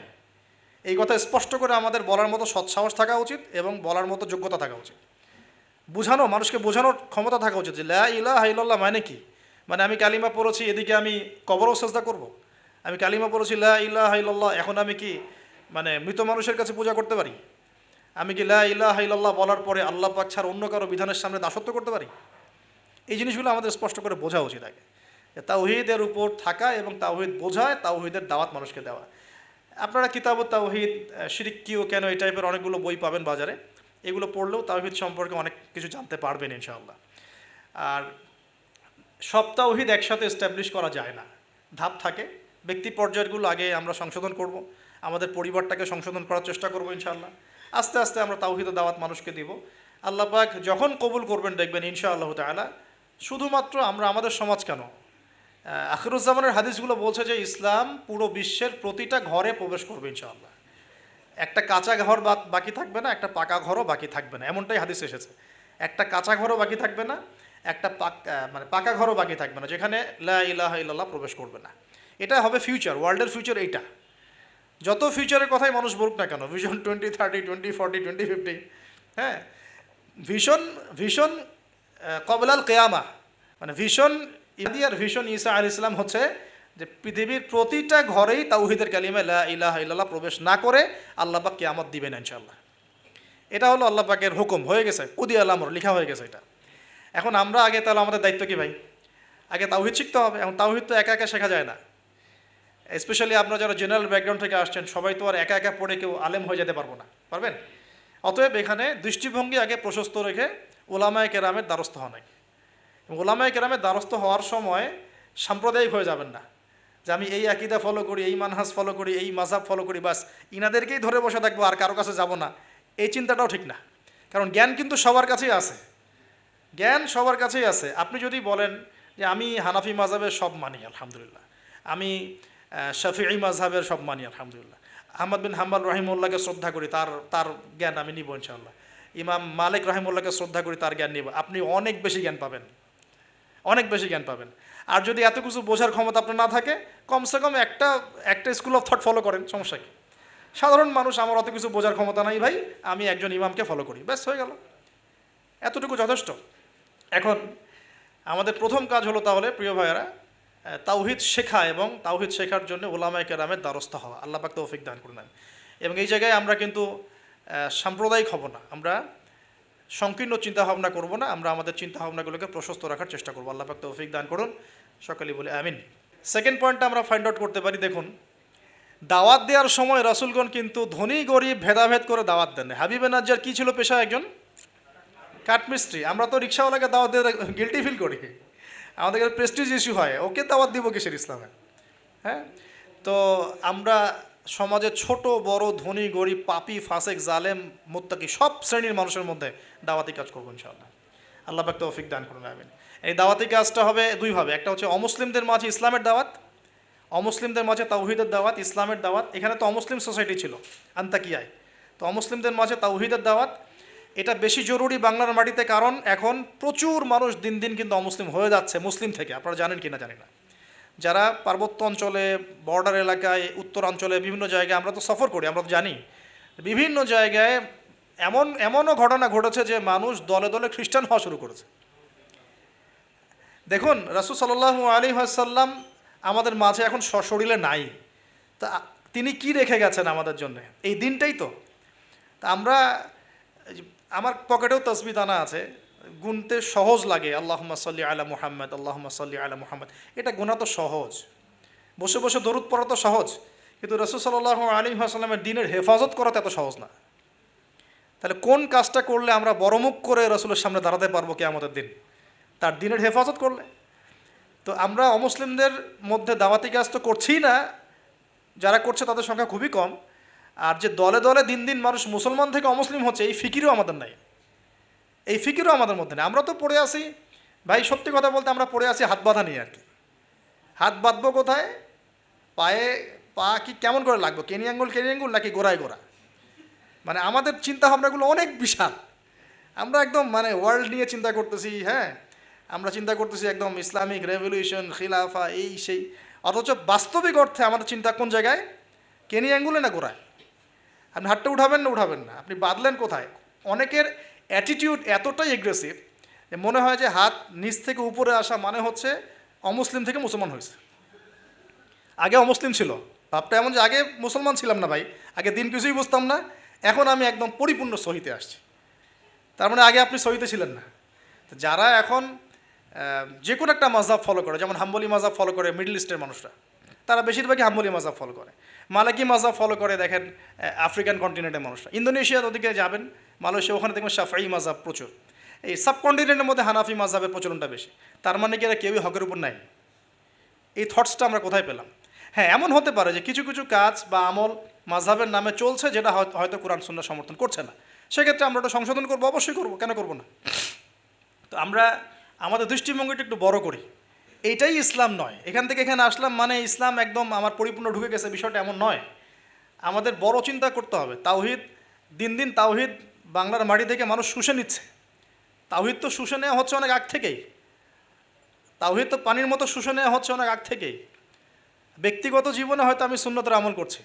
এই কথা স্পষ্ট করে আমাদের বলার মতো সৎসাহস থাকা উচিত এবং বলার মতো যোগ্যতা থাকা উচিত। মানুষকে বোঝানোর ক্ষমতা থাকা উচিত যে লা ইলাহা ইল্লাল্লাহ মানে কি। মানে আমি কালিমা পড়েছি, এদিকে আমি কবরও সেজদা করব? আমি কালিমা পড়েছি লা ইলাহা ইল্লাল্লাহ, এখন আমি কি মানে মৃত মানুষের কাছে পূজা করতে পারি? আমি কি লা ইলাহা ইল্লাল্লাহ বলার পরে আল্লাহ পাক ছাড়া অন্য কারো বিধানের সামনে দাসত্ব করতে পারি? এই জিনিসগুলো আমাদের স্পষ্ট করে বোঝা উচিত আগে। তাওহীদের উপর থাকা এবং তাওহীদ বোঝায়, তাওহীদের দাওয়াত মানুষকে দেওয়া। আপনারা কিতাবুত তাওহীদ, শিরক কি ও কেন, এই টাইপের অনেকগুলো বই পাবেন বাজারে, এগুলো পড়লেও তাওহীদ সম্পর্কে অনেক কিছু জানতে পারবেন ইনশাআল্লাহ। আর সব তাওহীদ একসাথে এস্টাবলিশ করা যায় না, ধাপ থাকে। ব্যক্তি পর্যায়গুলো আগে আমরা সংশোধন করব, আমাদের পরিবারটাকে সংশোধন করার চেষ্টা করব ইনশাআল্লাহ। আস্তে আস্তে আমরা তাওহীদের দাওয়াত মানুষকে দিব। আল্লাহ পাক যখন কবুল করবেন দেখবেন ইনশাআল্লাহ তাআলা, শুধুমাত্র আমরা আমাদের সমাজ কেন, আখিরুজ্জামানের হাদিসগুলো বলছে যে ইসলাম পুরো বিশ্বের প্রতিটা ঘরে প্রবেশ করবে ইনশাআল্লাহ। একটা কাঁচা ঘর বাকি থাকবে না, একটা পাকা ঘরও বাকি থাকবে না, এমনটাই হাদিস এসেছে। একটা কাঁচা ঘরও বাকি থাকবে না, একটা পাকা ঘরও বাকি থাকবে না, যেখানে লা ইলাহা ইল্লাল্লাহ প্রবেশ করবে না। এটা হবে ফিউচার, ওয়ার্ল্ডের ফিউচার এইটা। যত ফিউচারের কথাই মানুষ বলুক না কেন, ভিশন 2030, 2040, 2050, হ্যাঁ, ভিশন কবলাল কেয়ামা, মানে ভিশন ইদি আর ভিশন ঈসা আলাইহিস সালাম হচ্ছে যে পৃথিবীর প্রতিটা ঘরেই তাওহীদের কালিমা লা ইলাহা ইল্লাল্লাহ প্রবেশ না করে আল্লাহ পাক কিয়ামত দিবেন ইনশাআল্লাহ। এটা হলো আল্লাহ পাকের হুকুম, হয়ে গেছে, কুদি আল আমর, লেখা হয়ে গেছে এটা। এখন আমরা আগে, তাহলে আমাদের দায়িত্ব কি ভাই? আগে তাওহীদ শিখতে হবে। এখন তাওহীদ তো একা একা শেখা যায় না, স্পেশালি আপনারা যারা জেনারেল ব্যাকগ্রাউন্ড থেকে আসছেন, সবাই তো আর একা একা পড়ে কেউ আলেম হয়ে যেতে পারবো না, পারবেন? অতএব এখানে দৃষ্টিভঙ্গি আগে প্রশস্ত রেখে উলামায়ে কেরামের দ্বারস্থ হন। উলামায়ে কেরামের দ্বারস্থ হওয়ার সময় সাম্প্রদায়িক হয়ে যাবেন না, যে আমি এই আকীদা ফলো করি, এই মানহাজ ফলো করি, এই মাযহাব ফলো করি, বাস ইনাদেরকেই ধরে বসে থাকবো, আর কারো কাছে যাব না। এই চিন্তাটাও ঠিক না, কারণ জ্ঞান কিন্তু সবার কাছেই আছে, জ্ঞান সবার কাছেই আছে। আপনি যদি বলেন যে আমি হানাফি মাযহাবের সব মানি আলহামদুলিল্লাহ, আমি শাফিঈ মাযহাবের সব মানি আলহামদুলিল্লাহ, আহমদ বিন হাম্বল রাহিমাহুল্লাহকে শ্রদ্ধা করি, তার জ্ঞান আমি নিব ইনশাআল্লাহ, ইমাম মালিক রাহিমাহুল্লাহকে শ্রদ্ধা করি, তার জ্ঞান নিব, আপনি অনেক বেশি জ্ঞান পাবেন, অনেক বেশি জ্ঞান পাবেন। আর যদি এত কিছু বোঝার ক্ষমতা আপনার না থাকে, কমসে কম একটা স্কুল অফ থট ফলো করেন, সমস্যা কি? সাধারণ মানুষ, আমার অত কিছু বোঝার ক্ষমতা নাই ভাই, আমি একজন ইমামকে ফলো করি, ব্যাস হয়ে গেল, এতটুকু যথেষ্ট। এখন আমাদের প্রথম কাজ হলো তাহলে প্রিয় ভাইয়েরা, তাওহীদ শেখা এবং তাওহীদ শেখার জন্য উলামায়ে কেরামের দ্বারস্থ হওয়া। আল্লাহ পাক তৌফিক দান করুন। এবং এই জায়গায় আমরা কিন্তু সাম্প্রদায়িক হব না, আমরা সংকীর্ণ চিন্তাভাবনা করব না, আমরা আমাদের চিন্তাভাবনাগুলোকে প্রশস্ত রাখার চেষ্টা করবো। আল্লাহ পাক তৌফিক দান করুন, সকলেই বলে আমিন। সেকেন্ড পয়েন্টটা আমরা ফাইন্ড আউট করতে পারি। দেখুন, দাওয়াত দেওয়ার সময় রাসূলগণ কিন্তু ধনী গরিব ভেদাভেদ করে দাওয়াত দেন। হাবিবে নাজ্জার কী ছিল পেশা? একজন কাঠমিস্ত্রি। আমরা তো রিক্সাওয়ালাকে দাওয়াত দিয়ে গিল্টি ফিল করি, আমাদের প্রেস্টিজ ইস্যু হয়, ওকে দাওয়াত দিব কিসের ইসলামে? হ্যাঁ, তো আমরা সমাজে ছোট বড় ধনী গরিব পাপী ফাসেক জালেম মুত্তাকি সব শ্রেণীর মানুষের মধ্যে দাওয়াতি কাজ করবো ইনশাআল্লাহ। আল্লাহ পাক তৌফিক দান করুন, আমিন। এই দাওয়াতি কাজটা হবে দুইভাবে, একটা হচ্ছে অমুসলিমদের মাঝে ইসলামের দাওয়াত, অমুসলিমদের মাঝে তাওহীদের দাওয়াত, ইসলামের দাওয়াত। এখানে তো অমুসলিম সোসাইটি ছিল আন্তাকিয়ায়, তো অমুসলিমদের মাঝে তাওহীদের দাওয়াত এটা বেশি জরুরি বাংলার মাটিতে, কারণ এখন প্রচুর মানুষ দিন দিন কিন্তু অমুসলিম হয়ে যাচ্ছে মুসলিম থেকে। আপনারা জানেন কি না জানি না, যারা পার্বত্য অঞ্চলে, বর্ডার এলাকায়, উত্তরাঞ্চলে বিভিন্ন জায়গায় আমরা তো সফর করি, আমরা তো জানি বিভিন্ন জায়গায় এমনও ঘটনা ঘটেছে যে মানুষ দলে দলে খ্রিস্টান হওয়া শুরু করেছে। দেখুন রাসূল সাল্লাল্লাহু আলাইহি ওয়াসাল্লাম আমাদের মাঝে এখন সশরীরে নাই, তা তিনি কি রেখে গেছেন আমাদের জন্য? এই দিনটাই তো। তা আমরা, আমার পকেটেও তসবিহ দানা আছে, গুনতে সহজ লাগে, আল্লাহুম্মা সাল্লি আলা মুহাম্মদ, আল্লাহুম্মা সাল্লি আলা মুহাম্মদ, এটা গোনা তো সহজ, বসে বসে দরুদ পড়া তো সহজ, কিন্তু রাসূল সাল্লাল্লাহু আলাইহি ওয়াসাল্লামের দিনের হেফাজত করা তো এত সহজ না। তাহলে কোন কাজটা করলে আমরা বড়মুখ করে রাসূলের সামনে দাঁড়াতে পারবো কিয়ামতের দিন? তার দিনের হেফাজত করলে। তো আমরা অমুসলিমদের মধ্যে দাওয়াতি কাজ তো করছিই না, যারা করছে তাদের সংখ্যা খুবই কম। আর যে দলে দলে দিন দিন মানুষ মুসলমান থেকে অমুসলিম হচ্ছে, এই ফিকিরও আমাদের নাই, এই ফিকিরও আমাদের মধ্যে নেই। আমরা তো পড়ে আসি ভাই, সত্যি কথা বলতে আমরা পড়ে আসি হাত বাঁধা নিয়ে আর কি। হাত বাঁধবো কোথায়? পায়ে পা কি কেমন করে লাগবো, কেনি আঙ্গুল নাকি গোড়ায় গোড়া? মানে আমাদের চিন্তা ভাবনাগুলো অনেক বিশাল, আমরা একদম মানে ওয়ার্ল্ড নিয়ে চিন্তা করতেছি। হ্যাঁ, আমরা চিন্তা করতেছি একদম ইসলামিক রেভলিউশন, খিলাফা, এই সেই, অথচ বাস্তবিক অর্থে আমাদের চিন্তা কোন জায়গায়? কেনি আঙ্গুলে না গোড়ায়? আপনি হাতটা উঠাবেন না উঠাবেন না, আপনি বাঁধলেন কোথায়? অনেকের অ্যাটিটিউড এতটাই এগ্রেসিভ যে মনে হয় যে হাত নিচ থেকে উপরে আসা মানে হচ্ছে অমুসলিম থেকে মুসলমান হয়েছে। আগে অমুসলিম ছিল, ভাবটা এমন যে আগে মুসলমান ছিলাম না ভাই, আগে দিন কিছুই বুঝতাম না, এখন আমি একদম পরিপূর্ণ সহিতে আসছি। তার মানে আগে আপনি সহিতে ছিলেন না। তো যারা এখন যে কোনো একটা মাযহাব ফলো করে, যেমন হাম্বলি মাযহাব ফলো করে মিডল ইস্টের মানুষরা, তারা বেশিরভাগই হাম্বলি মাযহাব ফলো করে। মালাকি মাযহাব ফলো করে দেখেন আফ্রিকান কন্টিনেন্টের মানুষরা। ইন্দোনেশিয়ার ওদিকে যাবেন, মালয়েশিয়া, ওখানে দেখবেন শাফঈ মাযহাব প্রচুর। এই সাবকন্টিনেন্টের মধ্যে হানাফি মাযহাবের প্রচলনটা বেশি। তার মানে কি এরা কেউই হকের উপর নাই? এই থটসটা আমরা কোথায় পেলাম? হ্যাঁ, এমন হতে পারে যে কিছু কিছু কাজ বা আমল মাযহাবের নামে চলছে, যেটা হয়তো কোরআন সুন্নাহ সমর্থন করছে না, সেক্ষেত্রে আমরা ওটা সংশোধন করবো, অবশ্যই করবো, কেন করবো না? তো আমরা আমাদের দৃষ্টিভঙ্গিটা একটু বড় করি, এইটাই ইসলাম নয়। এখান থেকে এখানে আসলাম মানে ইসলাম একদম আমার পরিপূর্ণ ঢুকে গেছে, বিষয়টা এমন নয়। আমাদের বড় চিন্তা করতে হবে। তাওহীদ, দিন দিন তাওহীদ বাংলার মাটি থেকে মানুষ শুষে নিচ্ছে। তাওহীদ তো শুষে নেওয়া হচ্ছে অনেক আগ থেকেই, তাওহীদ তো পানির মতো শুষে নেওয়া হচ্ছে অনেক আগ থেকেই। ব্যক্তিগত জীবনে হয়তো আমি সুন্নতের আমল করছি,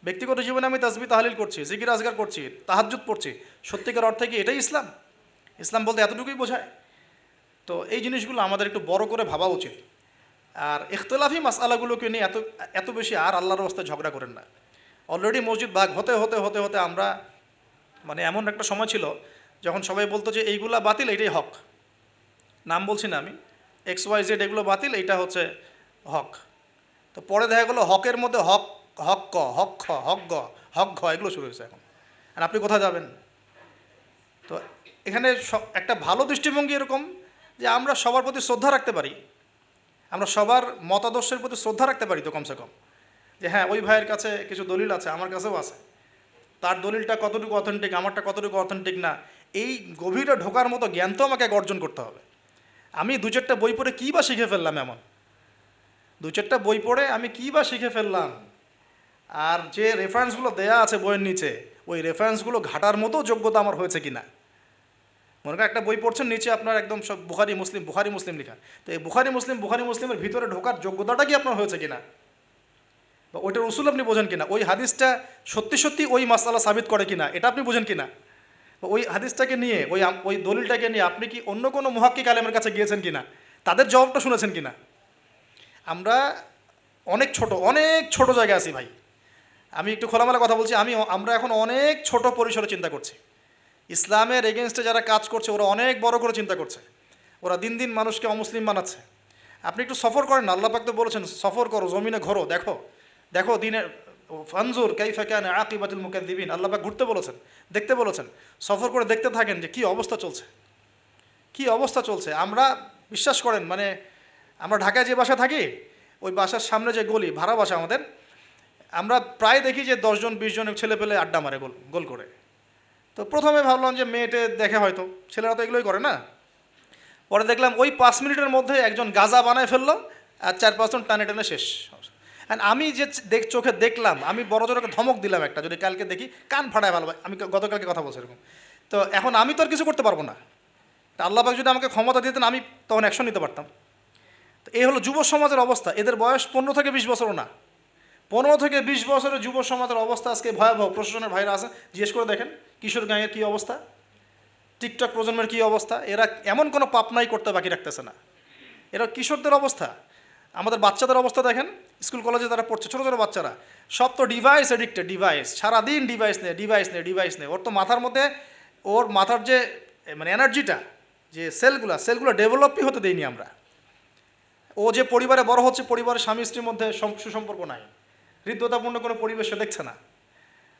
ব্যক্তিগত জীবনে আমি তাসবিহ তাহলিল করছি, জিকির আজগার করছি, তাহাজ্জুদ পড়ছি, সত্যিকার অর্থে কি এটাই ইসলাম? ইসলাম বলতে এতটুকুই বোঝায়? তো এই জিনিসগুলো আমাদের একটু বড় করে ভাবা উচিত। আর ইখতিলাফি মাসআলাগুলোকে নিয়ে এত এত বেশি আর আল্লাহর রাস্তায় ঝগড়া করেন না। অলরেডি মসজিদ ভাগ হতে হতে হতে হতে আমরা মানে এমন একটা সময় ছিল যখন সবাই বলতো যে এইগুলা বাতিল, এইটাই হক। নাম বলছি না আমি, XYZ এগুলো বাতিল, এইটা হচ্ছে হক। তো পরে দেখা গেলো হকের মধ্যে হক, হক ক, হক খ, হক গ, হক ঘ, এগুলো শুরু হয়েছে এখন। আর আপনি কোথায় যাবেন? তো এখানে একটা ভালো দৃষ্টিভঙ্গি এরকম যে আমরা সবার প্রতি শ্রদ্ধা রাখতে পারি, আমরা সবার মতাদর্শের প্রতি শ্রদ্ধা রাখতে পারি তো কমসে কম, যে হ্যাঁ ওই ভাইয়ের কাছে কিছু দলিল আছে, আমার কাছেও আছে, তার দলিলটা কতটুকু অথেন্টিক, আমারটা কতটুকু অথেন্টিক না, এই গভীরে ঢোকার মতো জ্ঞান তো আমাকে অর্জন করতে হবে। আমি দু চারটা বই পড়ে কী বা শিখে ফেললাম? এমন দু চারটা বই পড়ে আমি কী বা শিখে ফেললাম? আর যে রেফারেন্সগুলো দেয়া আছে বইয়ের নিচে, ওই রেফারেন্সগুলো ঘাটার মতো যোগ্যতা আমার হয়েছে কিনা? মনে করেন একটা বই পড়ছেন, নিচে আপনার একদম সব বুখারি মুসলিম লেখা, তো এই বুখারি মুসলিমের ভিতরে ঢোকার যোগ্যতাটা কি আপনার হয়েছে কিনা, বা ওইটার উসুল আপনি বোঝেন কিনা, ওই হাদিসটা সত্যি সত্যি ওই মাসআলা সাবিত করে কিনা এটা আপনি বোঝেন কিনা, বা ওই হাদিসটাকে নিয়ে ওই দলিলটাকে নিয়ে আপনি কি অন্য কোনো মুহাক্কিক আলেমের কাছে গিয়েছেন কিনা, তাদের জবাবটা শুনেছেন কিনা? আমরা অনেক ছোট জায়গায় আছি ভাই। আমি একটু খোলামেলা কথা বলছি, আমরা এখন অনেক ছোট পরিসরে চিন্তা করছি। ইসলামের এগেনস্টে যারা কাজ করছে ওরা অনেক বড় করে চিন্তা করছে, ওরা দিন দিন মানুষকে অমুসলিম বানাচ্ছে। আপনি একটু সফর করেন না, আল্লাহ পাক তো বলেছেন সফর করো, জমিনে ঘোরো, দেখো দেখো দিনের ফানজুর কাইফা কানা আকিবাতুল মুকাদ্দিবিন, আল্লাহ পাক ঘুরতে বলেছেন, দেখতে বলেছেন। সফর করে দেখতে থাকেন যে কী অবস্থা চলছে। আমরা বিশ্বাস করেন মানে আমরা ঢাকায় যে বাসা থাকি, ওই বাসার সামনে যে গলি, ভাড়া বাসা আমাদের, আমরা প্রায় দেখি যে 10 জন 20 জন ছেলে পেলে আড্ডা মারে গোল গোল করে। তো প্রথমে ভাবলাম যে মেয়েটে দেখে হয়তো, ছেলেরা তো এগুলোই করে না। পরে দেখলাম ওই 5 মিনিটের মধ্যে একজন গাজা বানায় ফেললো, আর 4-5 জন টানে টানে শেষ। অ্যান্ড আমি যে চোখে দেখলাম, আমি বড় জোর একটা ধমক দিলাম একটা, যদি কালকে দেখি কান ফাটায় ভালো। আমি গতকালকে কথা বলছি এরকম। তো এখন আমি তো আর কিছু করতে পারবো না। আল্লাহ পাক যদি আমাকে ক্ষমতা দিতেন, আমি তখন অ্যাকশন নিতে পারতাম। তো এই হলো যুব সমাজের অবস্থা। এদের বয়স 15 থেকে 20 বছরও না। 15 থেকে 20 বছরের যুব সমাজের অবস্থা আজকে ভয়াবহ। প্রশাসনের ভাইরা আছে, জিজ্ঞেস করে দেখেন কিশোর গ্যাংয়ের কী অবস্থা, টিকটক প্রজন্মের কী অবস্থা। এরা এমন কোনো পাপ নাই করতে বাকি রাখতেছে না। এরা কিশোরদের অবস্থা। আমাদের বাচ্চাদের অবস্থা দেখেন, স্কুল কলেজে তারা পড়ছে, ছোটো ছোটো বাচ্চারা, সব তো ডিভাইস এডিক্টেড। ডিভাইস, সারাদিন ডিভাইস নেই, ডিভাইস নেই, ডিভাইস নেই। ওর তো মাথার মধ্যে, ওর মাথার যে মানে এনার্জিটা, যে সেলগুলো ডেভেলপই হতে দেয়নি আমরা। ও যে পরিবারে বড় হচ্ছে, পরিবারের স্বামী স্ত্রীর মধ্যে সুসম্পর্ক নাই, হৃদ্যতাপূর্ণ কোনো পরিবেশ সে দেখছে না।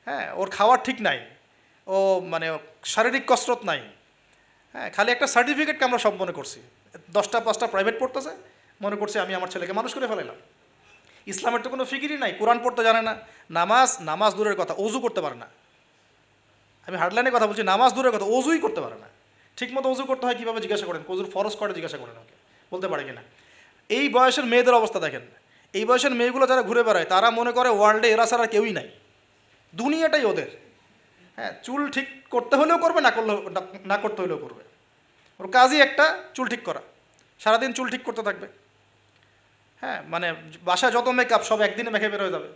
হ্যাঁ, ওর খাওয়ার ঠিক নাই, ও মানে শারীরিক কসরত নাই। হ্যাঁ, খালি একটা সার্টিফিকেটকে আমরা সব মনে করছি। 10টা 5টা প্রাইভেট পড়তেছে, মনে করছি আমি আমার ছেলেকে মানুষ করে ফেলাইলাম। ইসলামের তো কোনো ফিকিরই নাই, কোরআন পড়তে জানে না, নামাজ দূরের কথা, অজু করতে পারে না। আমি হার্ডলাইনে কথা বলছি, নামাজ দূরের কথা, অজুই করতে পারে না। ঠিকমতো অজু করতে হয় কীভাবে জিজ্ঞাসা করেন, অজুর ফরজ করে জিজ্ঞাসা করেন, ওকে বলতে পারে কিনা। এই বয়সের মেয়েদের অবস্থা দেখেন। এই বয়সের মেয়েগুলো যারা ঘুরে বেড়ায়, তারা মনে করে ওয়ার্ল্ডে এরা ছাড়া কেউই নাই, দুনিয়াটাই ওদের। হ্যাঁ, চুল ঠিক করতে হলেও করবে, না করতে হলেও করবে। ওর কাজই একটা, চুল ঠিক করা, সারাদিন চুল ঠিক করতে থাকবে। হ্যাঁ, মানে বাসায় যত মেকআপ সব একদিনে মেখে বের হয়ে যাবে।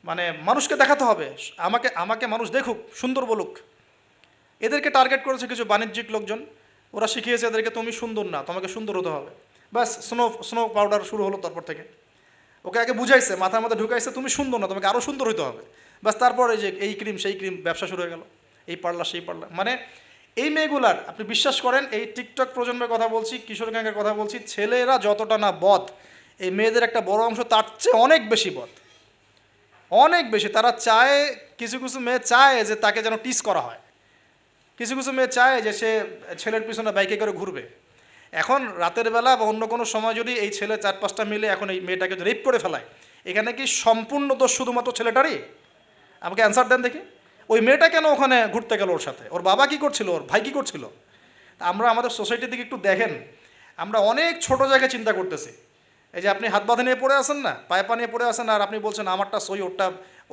মানে মানুষকে দেখাতে হবে, আমাকে আমাকে মানুষ দেখুক, সুন্দর বলুক। এদেরকে টার্গেট করেছে কিছু বাণিজ্যিক লোকজন। ওরা শিখিয়েছে এদেরকে, তুমি সুন্দর না, তোমাকে সুন্দর হতে হবে। ব্যাস, স্নো পাউডার শুরু হলো তারপর থেকে। ওকে আগে বুঝাইছে, মাথার মধ্যে ঢুকাইছে, তুমি সুন্দর না, তোমাকে আরও সুন্দর হতে হবে। ব্যাস, তারপর এই যে এই ক্রিম সেই ক্রিম ব্যবসা শুরু হয়ে গেল, এই পার্লার সেই পার্লার। মানে এই মেয়েগুলার, আপনি বিশ্বাস করেন, এই টিকটক প্রজন্মের কথা বলছি, কিশোর গ্যাংয়ের কথা বলছি, ছেলেরা যতটা না বদ, এই মেয়েদের একটা বড় অংশ তার চেয়ে অনেক বেশি বদ, অনেক বেশি। তারা চায়, কিছু কিছু মেয়ে চায় যে তাকে যেন টিস করা হয়, কিছু কিছু মেয়ে চায় যে সে ছেলের পিছনে বাইকে করে ঘুরবে। এখন রাতের বেলা বা অন্য কোনো সময় যদি এই ছেলে 4-5টা মিলে এখন এই মেয়েটাকে রেপ করে ফেলায়, এখানে কি সম্পূর্ণ দোষ শুধুমাত্র ছেলেটারই? আমাকে অ্যান্সার দেন দেখি। ওই মেয়েটা কেন ওখানে ঘুরতে গেল ওর সাথে? ওর বাবা কী করছিল, ওর ভাই কী করছিল? আমরা আমাদের সোসাইটির দিকে একটু দেখেন, আমরা অনেক ছোট জায়গায় চিন্তা করতেছি। এই যে আপনি হাত বাঁধে নিয়ে পড়ে আসেন না, পায়ে পা নিয়ে পড়ে আসেন, আর আপনি বলছেন আমারটা সই, ওরটা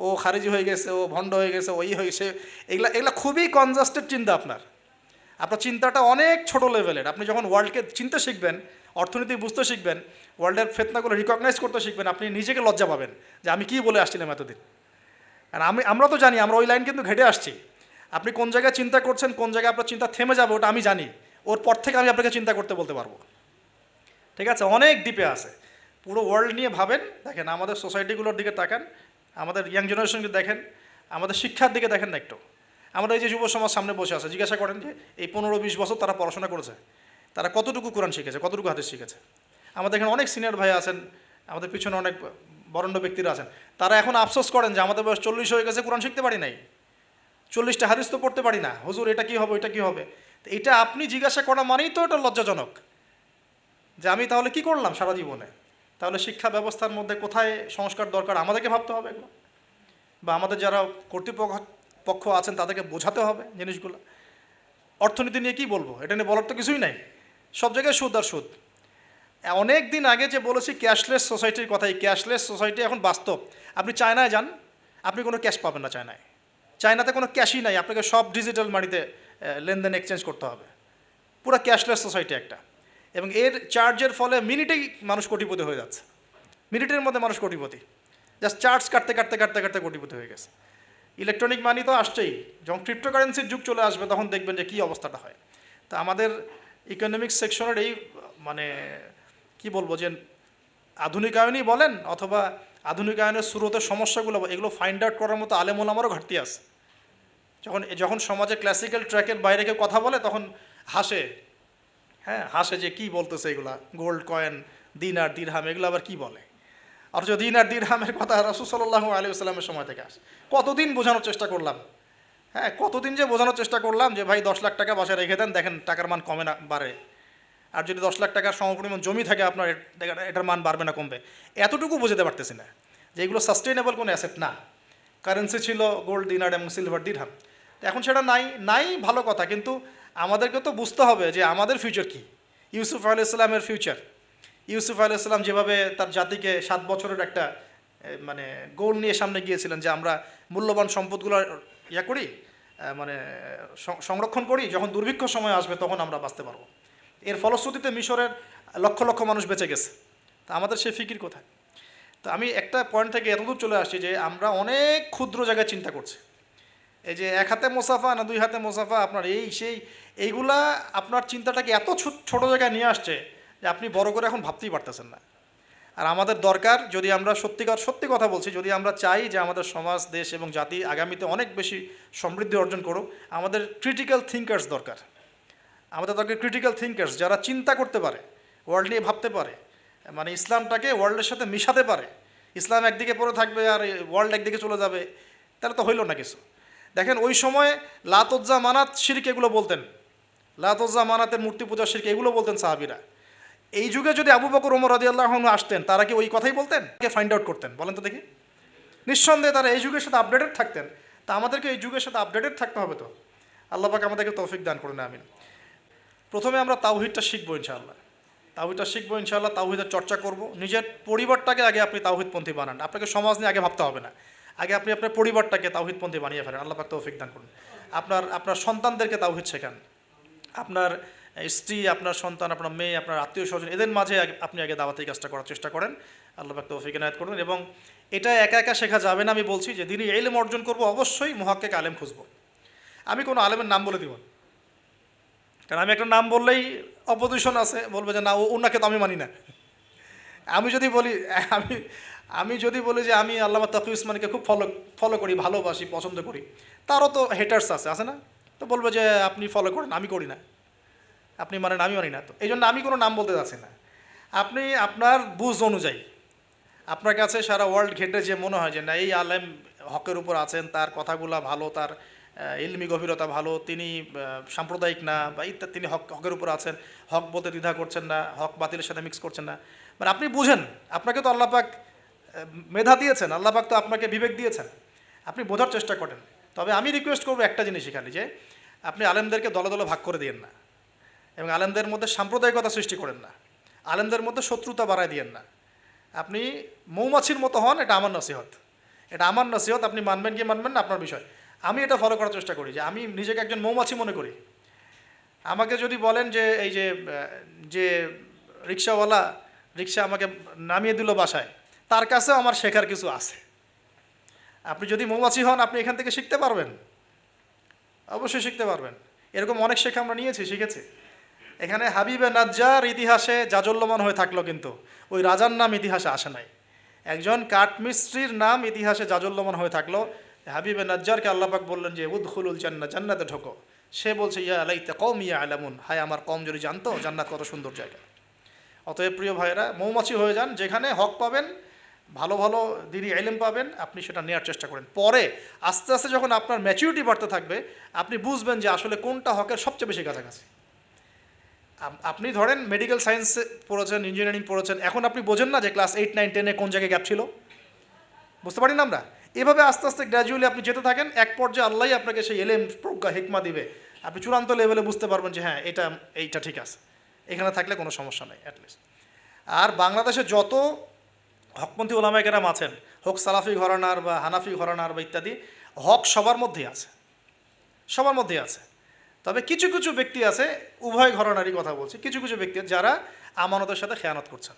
ও খারিজি হয়ে গেছে, ও ভণ্ড হয়ে গেছে, ওই হয়েছে। এগুলা খুবই কনজাস্টেড চিন্তা। আপনার চিন্তাটা অনেক ছোট লেভেলের। আপনি যখন ওয়ার্ল্ডকে চিনতে শিখবেন, অর্থনীতি বুঝতে শিখবেন, ওয়ার্ল্ডের ফেতনাগুলো রিকগনাইজ করতে শিখবেন, আপনি নিজেকে লজ্জা পাবেন যে আমি কী বলে আসছিলাম এতদিন। আর আমরা তো জানি, আমরা ওই লাইন কিন্তু ঘেটে আসছি। আপনি কোন জায়গায় চিন্তা করছেন, কোন জায়গায় আপনার চিন্তা থেমে যাবে, ওটা আমি জানি। ওর পর থেকে আমি আপনাকে চিন্তা করতে বলতে পারবো। ঠিক আছে, অনেক ডিপে আছে। পুরো ওয়ার্ল্ড নিয়ে ভাবেন। দেখেন আমাদের সোসাইটিগুলোর দিকে তাকান, আমাদের ইয়াং জেনারেশনকে দেখেন, আমাদের শিক্ষার দিকে দেখেন না একটু। আমাদের এই যে যুব সমাজ সামনে বসে আছে, জিজ্ঞাসা করেন যে এই 15-20 বছর তারা পড়াশোনা করেছে, তারা কতটুকু কোরআন শিখেছে, কতটুকু হাদিস শিখেছে। আমাদের এখানে অনেক সিনিয়র ভাই আছেন, আমাদের পিছনে অনেক বরেণ্য ব্যক্তিরা আছেন, তারা এখন আফসোস করেন যে আমাদের বয়স 40 হয়ে গেছে, কোরআন শিখতে পারি নাই, 40টা হাদিস তো পড়তে পারি না, হুজুর এটা কী হবে, ওইটা কী হবে। তো এটা আপনি জিজ্ঞাসা করা মানেই তো এটা লজ্জাজনক, যে আমি তাহলে কি করলাম সারা জীবনে। তাহলে শিক্ষা ব্যবস্থার মধ্যে কোথায় সংস্কার দরকার আমাদেরকে ভাবতে হবে এগুলো, বা আমাদের যারা কর্তৃপক্ষ আছেন তাদেরকে বোঝাতে হবে জিনিসগুলো। অর্থনীতি নিয়ে কী বলবো, এটা নিয়ে বলার তো কিছুই নাই, সব জায়গায় সুদ আর সুদ। অনেক দিন আগে যে বলেছি ক্যাশলেস সোসাইটির কথা, এই ক্যাশলেস সোসাইটি এখন বাস্তব। আপনি চায়নায় যান, আপনি কোনো ক্যাশ পাবেন না চায়নায়। চায়নাতে কোনো ক্যাশই নাই, আপনাকে সব ডিজিটাল মানিতে লেনদেন এক্সচেঞ্জ করতে হবে। পুরো ক্যাশলেস সোসাইটি একটা। এবং এর চার্জের ফলে মিনিটেই মানুষ কোটিপতি হয়ে যাচ্ছে, মিনিটের মধ্যে মানুষ কোটিপতি, জাস্ট চার্জ কাটতে কাটতে কাটতে কাটতে কোটিপতি হয়ে গেছে। ইলেকট্রনিক মানি তো আসছেই, যখন ক্রিপ্টোকারেন্সির যুগ চলে আসবে তখন দেখবেন যে কী অবস্থাটা হয়। তা আমাদের ইকোনমিক্স সেকশনের এই মানে কি বলবো, যে আধুনিকায়নই বলেন অথবা আধুনিকায়নের শুরুতে সমস্যাগুলো, এগুলো ফাইন্ড আউট করার মতো আলেম ওলামারও ঘাটতি আছে। যখন সমাজে ক্লাসিক্যাল ট্র্যাকের বাইরে কেউ কথা বলে তখন হাসে, হ্যাঁ হাসে যে কী বলতেছে এগুলা, গোল্ড কয়েন, দিনার দিরহাম, এগুলো আবার কি বলে। অথচ দিনার দিরহামের কথা রাসূল সাল্লাল্লাহু আলাইহি ওয়াসাল্লামের সময় থেকে আসে। কতদিন বোঝানোর চেষ্টা করলাম, হ্যাঁ কতদিন যে বোঝানোর চেষ্টা করলাম যে ভাই 10 লাখ টাকা বাসায় রেখে দেন, দেখেন টাকার মান কমে না বাড়ে। আর যদি 10 লাখ টাকার সমপরিমাণ জমি থাকে আপনার, এটার মান বাড়বে না কমবে। এতটুকু বোঝাতে পারতেছি না। যে এগুলো সাস্টেইনেবল কোনো অ্যাসেট না। কারেন্সি ছিল গোল্ড দিনার এবং সিলভার দিরহাম, এখন সেটা নাই ভালো কথা, কিন্তু আমাদেরকে তো বুঝতে হবে যে আমাদের ফিউচার কী। ইউসুফ আলাইহিসসালামের ফিউচার, ইউসুফ আলাইহিসসালাম যেভাবে তার জাতিকে 7 বছরের একটা মানে গোল নিয়ে সামনে গিয়েছিলেন যে আমরা মূল্যবান সম্পদগুলো করি, মানে সংরক্ষণ করি, যখন দুর্ভিক্ষ সময় আসবে তখন আমরা বাঁচতে পারবো। এর ফলশ্রুতিতে মিশরের লক্ষ লক্ষ মানুষ বেঁচে গেছে। তা আমাদের সেই ফিকির কোথায়? তো আমি একটা পয়েন্ট থেকে এতদূর চলে আসছি যে আমরা অনেক ক্ষুদ্র জায়গায় চিন্তা করছি। এই যে 1 হাতে মোসাফা না 2 হাতে মোসাফা, আপনার এইগুলা আপনার চিন্তাটাকে এত ছোট জায়গায় নিয়ে আসছে যে আপনি বড় করে এখন ভাবতেই পারতেছেন না। আর আমাদের দরকার, যদি আমরা সত্যি কথা বলছি, যদি আমরা চাই যে আমাদের সমাজ, দেশ এবং জাতি আগামীতে অনেক বেশি সমৃদ্ধি অর্জন করুক, আমাদের ক্রিটিক্যাল থিঙ্কার্স দরকার। আমাদের দরকার ক্রিটিক্যাল থিঙ্কার্স, যারা চিন্তা করতে পারে, ওয়ার্ল্ড নিয়ে ভাবতে পারে, মানে ইসলামটাকে ওয়ার্ল্ডের সাথে মিশাতে পারে। ইসলাম একদিকে পড়ে থাকবে আর ওয়ার্ল্ড একদিকে চলে যাবে, তাহলে তো হইল না কিছু। দেখেন ওই সময় লাত উজ্জা মানাত শিরক এগুলো বলতেন, লাত উজ্জা মানাতের মূর্তি পূজা শিরক এগুলো বলতেন সাহাবীরা। এই যুগে যদি আবু বকর ওমর রাদিয়াল্লাহু আনহু আসতেন, তারা কি ওই কথাই বলতেন? কে ফাইন্ড আউট করতেন বলেন তো দেখি? নিঃসন্দেহে তারা এই যুগের সাথে আপডেটেড থাকতেন। তা আমাদেরকে এই যুগের সাথে আপডেটেড থাকতে হবে। তো আল্লাহ পাক আমাদেরকে তৌফিক দান করুন, আমিন। প্রথমে আমরা তাওহীদটা শিখবো ইনশাআল্লাহ, তাওহীদের চর্চা করব। নিজের পরিবারটাকে আগে আপনি তাওহীদপন্থী বানান, আপনাকে সমাজ নিয়ে আগে ভাবতে হবে না, আগে আপনি আপনার পরিবারটাকে তাওহীদপন্থী বানিয়ে ফেলেন। আল্লাহ পাক তৌফিক দান করুন। আপনার সন্তানদেরকে তাওহীদ শেখান, আপনার স্ত্রী, আপনার সন্তান, আপনার মেয়ে, আপনার আত্মীয় স্বজন, এদের মাঝে আপনি আগে দাওয়াতি কাজটা করার চেষ্টা করেন। আল্লাহ পাক তৌফিক এনায়েত করুন। এবং এটা একা একা শেখা যাবে না, আমি বলছি যে দিনই ইলম অর্জন করব, অবশ্যই মুহাক্কিক আলেম খুঁজব। আমি কোনো আলেমের নাম বলে দিব না, কারণ আমি একটা নাম বললেই অপোজিশন আছে, বলবে যে না ওনাকে তো আমি মানি না। আমি যদি বলি আমি যদি বলি যে আমি আল্লামা তাকি উসমানীকে খুব ফলো করি, ভালোবাসি, পছন্দ করি, তারও তো হেটার্স আছে না? তো বলবে যে আপনি ফলো করেন, আমি করি না, আপনি মানেন, আমি মানি না। তো এই জন্য আমি কোনো নাম বলতে যাচ্ছি না। আপনি আপনার বুঝ অনুযায়ী, আপনার কাছে সারা ওয়ার্ল্ড ঘেটে যে মনে হয় যে না এই আলেম হকের উপর আছেন, তার কথাগুলো ভালো, তার ইলমি গভীরতা ভালো, তিনি সাম্প্রদায়িক না বা ইত্যাদি, তিনি হকের উপর আছেন, হক বলতে দ্বিধা করছেন না, হক বাতিলের সাথে মিক্স করছেন না, মানে আপনি বুঝেন, আপনাকে তো আল্লাহ পাক মেধা দিয়েছেন, আল্লাহ পাক তো আপনাকে বিবেক দিয়েছেন, আপনি বোঝার চেষ্টা করেন। তবে আমি রিকোয়েস্ট করবো একটা জিনিস এখানে, যে আপনি আলেমদেরকে দলে দলে ভাগ করে দিয়েন না, এবং আলেমদের মধ্যে সাম্প্রদায়িকতা সৃষ্টি করেন না, আলেমদের মধ্যে শত্রুতা বাড়ায় দিয়েন না। আপনি মৌমাছির মতো হন, এটা আমার নসিহত, আপনি মানবেন কি মানবেন না আপনার বিষয়। আমি এটা ফলো করার চেষ্টা করি, যে আমি নিজেকে একজন মৌমাছি মনে করি। আমাকে যদি বলেন যে এই যে রিক্সাওয়ালা রিক্সা আমাকে নামিয়ে দিল বাসায়, তার কাছেও আমার শেখার কিছু আছে। আপনি যদি মৌমাছি হন, আপনি এখান থেকে শিখতে পারবেন, অবশ্যই শিখতে পারবেন। এরকম অনেক শেখা আমরা শিখেছি। এখানে হাবিবে নাজ্জার ইতিহাসে জাজল্যমান হয়ে থাকলো, কিন্তু ওই রাজার নাম ইতিহাসে আসে নাই। একজন কাঠমিস্ত্রির নাম ইতিহাসে জাজল্যমান হয়ে থাকলো। হাবিবে নাজ্জারকে আল্লাহ পাক বললেন যে উদখুলুল জান্নাহ, জান্নাতে ঢোকো। সে বলছে ইয়া লাইতা কওমি ইয়ালামুন, হায় আমার কম যদি জানতো জান্নাত কত সুন্দর জায়গা। অতএব প্রিয় ভাইয়েরা, মৌমাছি হয়ে যান, যেখানে হক পাবেন, ভালো ভালো দিনই ইলম পাবেন, আপনি সেটা নেওয়ার চেষ্টা করেন। পরে আস্তে আস্তে যখন আপনার ম্যাচুরিটি বাড়তে থাকবে, আপনি বুঝবেন যে আসলে কোনটা হকের সবচেয়ে বেশি কাছাকাছি। আপনি ধরেন মেডিকেল সায়েন্স পড়েছেন, ইঞ্জিনিয়ারিং পড়েছেন, এখন আপনি বোঝেন না যে ক্লাস 8, 9, 10-এ কোন জায়গায় গ্যাপ ছিল, বুঝতে পারি না আমরা। এভাবে আস্তে আস্তে গ্র্যাজুয়ালি আপনি যেতে থাকেন, এক পর্যায়ে আল্লাহই আপনাকে সেই এলেম, প্রজ্ঞা, হিকমা দিবে, আপনি চূড়ান্ত লেভেলে বুঝতে পারবেন যে হ্যাঁ এইটা ঠিক আছে, এখানে থাকলে কোনো সমস্যা নেই অ্যাটলিস্ট। আর বাংলাদেশে যত হকপন্থী ওলামায়ে কেরাম আছেন, হোক সালাফি ঘরানার বা হানাফি ঘরানার বা ইত্যাদি, হক সবার মধ্যেই আছে। তবে কিছু কিছু ব্যক্তি আছে, উভয় ঘরানারই কথা বলছি, কিছু কিছু ব্যক্তি যারা আমানতের সাথে খেয়ানত করছেন।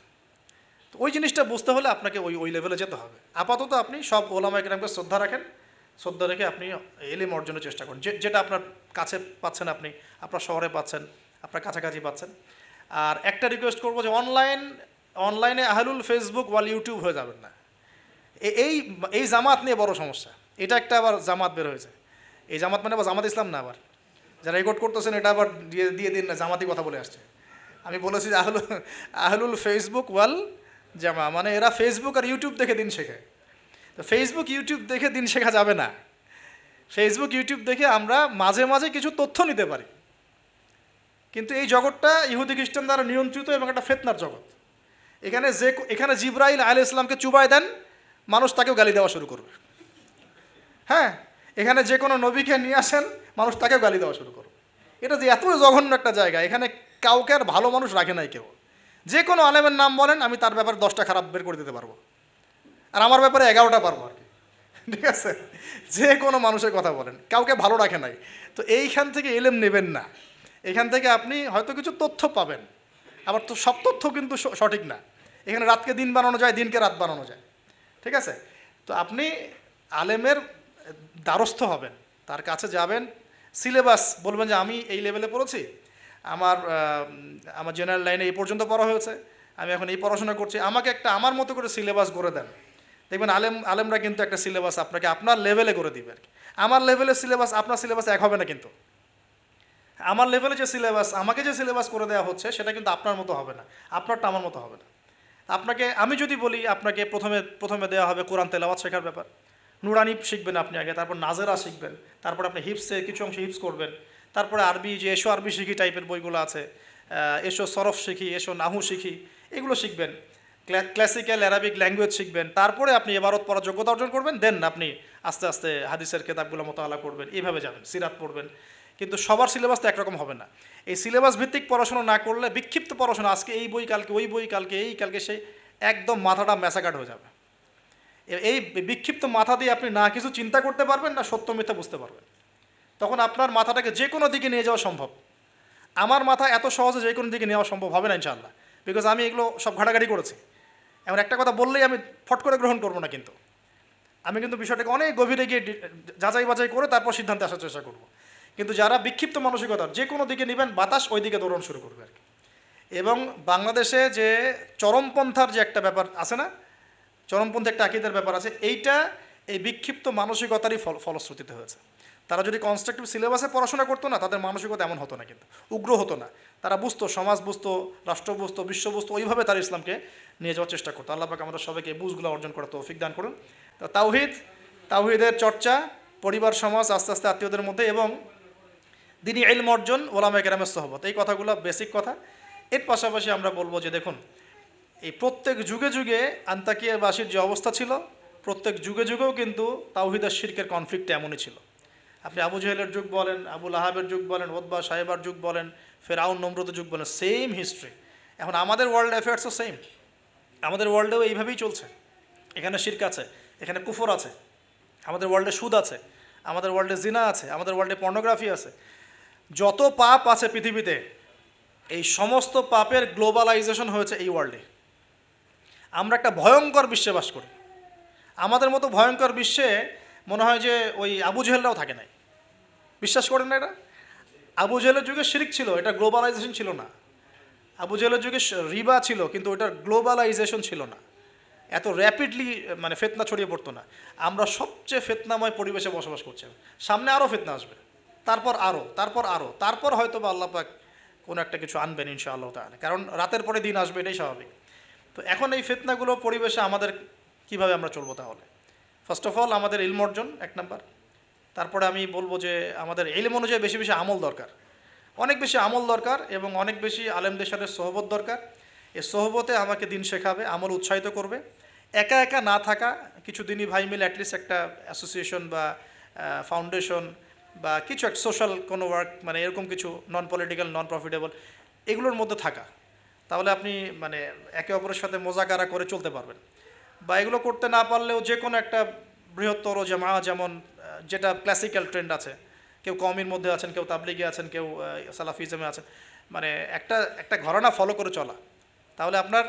তো ওই জিনিসটা বুঝতে হলে আপনাকে ওই লেভেলে যেতে হবে। আপাতত আপনি সব ওলামায়ে কেরামকে শ্রদ্ধা রাখেন, শ্রদ্ধা রেখে আপনি ইলম অর্জনের চেষ্টা করেন, যেটা আপনার কাছে পাচ্ছেন, আপনি আপনার শহরে পাচ্ছেন, আপনার কাছাকাছি পাচ্ছেন। আর একটা রিকোয়েস্ট করবো যে অনলাইনে আহলুল ফেসবুক ওয়াল ইউটিউব হয়ে যাবেন না। এই জামাত নিয়ে বড় সমস্যা, এটা একটা আবার জামাত বের হয়েছে। এই জামাত মানে আবার জামাত ইসলাম না, আবার যারা রেকর্ড করতেছেন এটা আবার দিয়ে দিন না, জামাতি কথা বলে আসছে। আমি বলেছি যে আহলুল ফেসবুক ওয়াল জামা, মানে এরা ফেসবুক আর ইউটিউব দেখে দিন শেখে। তো ফেসবুক ইউটিউব দেখে দিন শেখা যাবে না। ফেসবুক ইউটিউব দেখে আমরা মাঝে মাঝে কিছু তথ্য নিতে পারি, কিন্তু এই জগৎটা ইহুদি খ্রিস্টান দ্বারা নিয়ন্ত্রিত এবং একটা ফেতনার জগৎ। এখানে জিবরাইল আলাইহিস সালামকে চুবাই দেন, মানুষ তাকেও গালি দেওয়া শুরু করবে। হ্যাঁ, এখানে যে কোনো নবীকে নিয়ে আসেন, মানুষ তাকেও গালি দেওয়া শুরু করবে। এটা যে এত জঘন্য একটা জায়গা, এখানে কাউকে আর ভালো মানুষ রাখে নাই কেউ। যে কোনো আলেমের নাম বলেন, আমি তার ব্যাপারে 10টা খারাপ বের করে দিতে পারবো, আর আমার ব্যাপারে 11টা পারবো আর কি। ঠিক আছে, যে কোনো মানুষের কথা বলেন, কাউকে ভালো রাখে নাই। তো এইখান থেকে এলেম নেবেন না। এখান থেকে আপনি হয়তো কিছু তথ্য পাবেন, আবার তো সব তথ্য কিন্তু সঠিক না। এখানে রাতকে দিন বানানো যায়, দিনকে রাত বানানো যায়। ঠিক আছে, তো আপনি আলেমের দ্বারস্থ হবেন, তার কাছে যাবেন, সিলেবাস বলবেন যে আমি এই লেভেলে পড়েছি, আমার আমার জেনারেল লাইনে এই পর্যন্ত পড়া হয়েছে, আমি এখন এই পড়াশোনা করছি, আমাকে একটা আমার মতো করে সিলেবাস করে দেন। দেখবেন আলেমরা কিন্তু একটা সিলেবাস আপনাকে আপনার লেভেলে করে দিবে আর কি। আমার লেভেলের সিলেবাস আপনার সিলেবাস এক হবে না, কিন্তু আমার লেভেলে যে সিলেবাস, আমাকে যে সিলেবাস করে দেওয়া হচ্ছে, সেটা কিন্তু আপনার মতো হবে না, আপনারটা আমার মতো হবে না। আপনাকে আমি যদি বলি, আপনাকে প্রথমে দেওয়া হবে কোরআন তেলাওয়াত শেখার ব্যাপার, নুরানি শিখবেন আপনি আগে, তারপর নাজেরা শিখবেন, তারপর আপনি হিপসে কিছু অংশ হিপস করবেন, তারপরে আরবি, যে এসো আরবি শিখি টাইপের বইগুলো আছে, এসো সরফ শিখি, এসো নাহু শিখি, এগুলো শিখবেন, ক্লাসিক্যাল অ্যারাবিক ল্যাঙ্গুয়েজ শিখবেন, তারপরে আপনি এবারত পড়ার যোগ্যতা অর্জন করবেন, দেন আপনি আস্তে আস্তে হাদিসের কেতাবগুলো মোতালা করবেন, এইভাবে যাবেন, সিরাত পড়বেন। কিন্তু সবার সিলেবাস তো একরকম হবে না। এই সিলেবাস ভিত্তিক পড়াশোনা না করলে, বিক্ষিপ্ত পড়াশোনা, আজকে এই বই, কালকে ওই বই, কালকে এই, কালকে সেই, একদম মাথাটা ম্যাসাকাট হয়ে যাবে। এই বিক্ষিপ্ত মাথা দিয়ে আপনি না কিছু চিন্তা করতে পারবেন, না সত্য মিথ্যা বুঝতে পারবেন। তখন আপনার মাথাটাকে যে কোনো দিকে নিয়ে যাওয়া সম্ভব। আমার মাথা এত সহজে যে কোনো দিকে নেওয়া সম্ভব হবে না ইনশাআল্লাহ, বিকজ আমি এগুলো সব ঘাটাঘাটি করেছি। এমন একটা কথা বললেই আমি ফট করে গ্রহণ করবো না, কিন্তু আমি কিন্তু বিষয়টাকে অনেক গভীরে গিয়ে যাচাই বাছাই করে তারপর সিদ্ধান্তে আসার চেষ্টা করব। কিন্তু যারা বিক্ষিপ্ত মানসিকতার, যে কোনো দিকে নেবেন, বাতাস ওই দিকে দৌড়ানো শুরু করবে আর কি। এবং বাংলাদেশে যে চরমপন্থার যে একটা ব্যাপার আছে না, চরমপন্থী একটা আকীদার ব্যাপার আছে, এইটা এই বিক্ষিপ্ত মানসিকতারই ফলশ্রুতিতে হয়েছে। তারা যদি কনস্ট্রাকটিভ সিলেবাসে পড়াশোনা করতো না, তাদের মানসিকতা এমন হতো না, কিন্তু উগ্র হতো না। তারা বুঝতো, সমাজ বুঝতো, রাষ্ট্র বুঝতো, বিশ্ব বুঝতো, ওইভাবে তারা ইসলামকে নিয়ে যাওয়ার চেষ্টা করতো। আল্লাহ পাক আমাদের সবাইকে বুঝগুলো অর্জন করার তৌফিক দান করুন। তো তাওহীদের চর্চা, পরিবার, সমাজ, আস্তে আস্তে আত্মীয়দের মধ্যে, এবং দিনী ইলম অর্জন, ওলামায়ে কেরামের সোহবত, এই কথাগুলো বেসিক কথা। এর পাশাপাশি আমরা বলবো যে দেখুন, এই প্রত্যেক যুগে যুগে আন্তাকিয়াবাসীর যে অবস্থা ছিল, প্রত্যেক যুগে যুগেও কিন্তু তাওহীদ আর শিরকের কনফ্লিক্ট এমনই ছিল। আপনি আবু জেহেলের যুগ বলেন, আবু লাহাবের যুগ বলেন, ওতবা সাহেবার যুগ বলেন, ফেরাউন নমরুদের যুগ বলেন, সেম হিস্ট্রি। এখন আমাদের ওয়ার্ল্ড অ্যাফেয়ার্সও সেম, আমাদের ওয়ার্ল্ডেও এইভাবেই চলছে। এখানে শিরক আছে, এখানে কুফর আছে, আমাদের ওয়ার্ল্ডে সুদ আছে, আমাদের ওয়ার্ল্ডে জিনা আছে, আমাদের ওয়ার্ল্ডে পর্নোগ্রাফি আছে। যত পাপ আছে পৃথিবীতে, এই সমস্ত পাপের গ্লোবালাইজেশন হয়েছে এই ওয়ার্ল্ডে। আমরা একটা ভয়ঙ্কর বিশ্বে বাস করি। আমাদের মতো ভয়ঙ্কর বিশ্বে মনে হয় যে ওই আবু জেহেলরাও থাকে নাই। বিশ্বাস করেন না এটা? আবু জেহেলের যুগে শিরক ছিল, এটা গ্লোবালাইজেশন ছিল না। আবু জেহেলের যুগে রিবা ছিল, কিন্তু ওটার গ্লোবালাইজেশন ছিল না। এত র্যাপিডলি মানে ফেতনা ছড়িয়ে পড়তো না। আমরা সবচেয়ে ফেতনাময় পরিবেশে বসবাস করছি। সামনে আরও ফেতনা আসবে, তারপর আরও, তারপর আরও, তারপর হয়তো বা আল্লাহ পাক কোনো একটা কিছু আনবেন ইনশাআল্লাহ তাআলা, কারণ রাতের পরে দিন আসবে, এটাই স্বাভাবিক। তো এখন এই ফিতনাগুলো পরিবেশে আমাদের কিভাবে আমরা চলবো তাহলে? ফার্স্ট অফ অল আমাদের ইলম অর্জন এক নাম্বার। তারপরে আমি বলবো যে আমাদের ইলম অনুযায়ী বেশি বেশি আমল দরকার, অনেক বেশি আমল দরকার, এবং অনেক বেশি আলেমদের সাথে সোহবত দরকার। এই সোহবতে আমাকে দিন শেখাবে, আমল উৎসাহিত করবে। একা একা না থাকা, কিছু দিনই ভাই মিলে অ্যাটলিস্ট একটা অ্যাসোসিয়েশন বা ফাউন্ডেশন বা কিছু একটা সোশ্যাল কোনো ওয়ার্ক, মানে এরকম কিছু নন পলিটিক্যাল, নন প্রফিটেবল, এগুলোর মধ্যে থাকা, তাহলে আপনি মানে একে অপরের সাথে মোজাকারা করে চলতে পারবেন। বা এগুলো করতে না পারলেও যে কোনো একটা বৃহত্তর জামা, যেমন যেটা ক্লাসিক্যাল ট্রেন্ড আছে, কেউ কওমির মধ্যে আছেন, কেউ তাবলিগে আছেন, কেউ সালাফিজমে আছেন, মানে একটা একটা ঘরানা ফলো করে চলা, তাহলে আপনার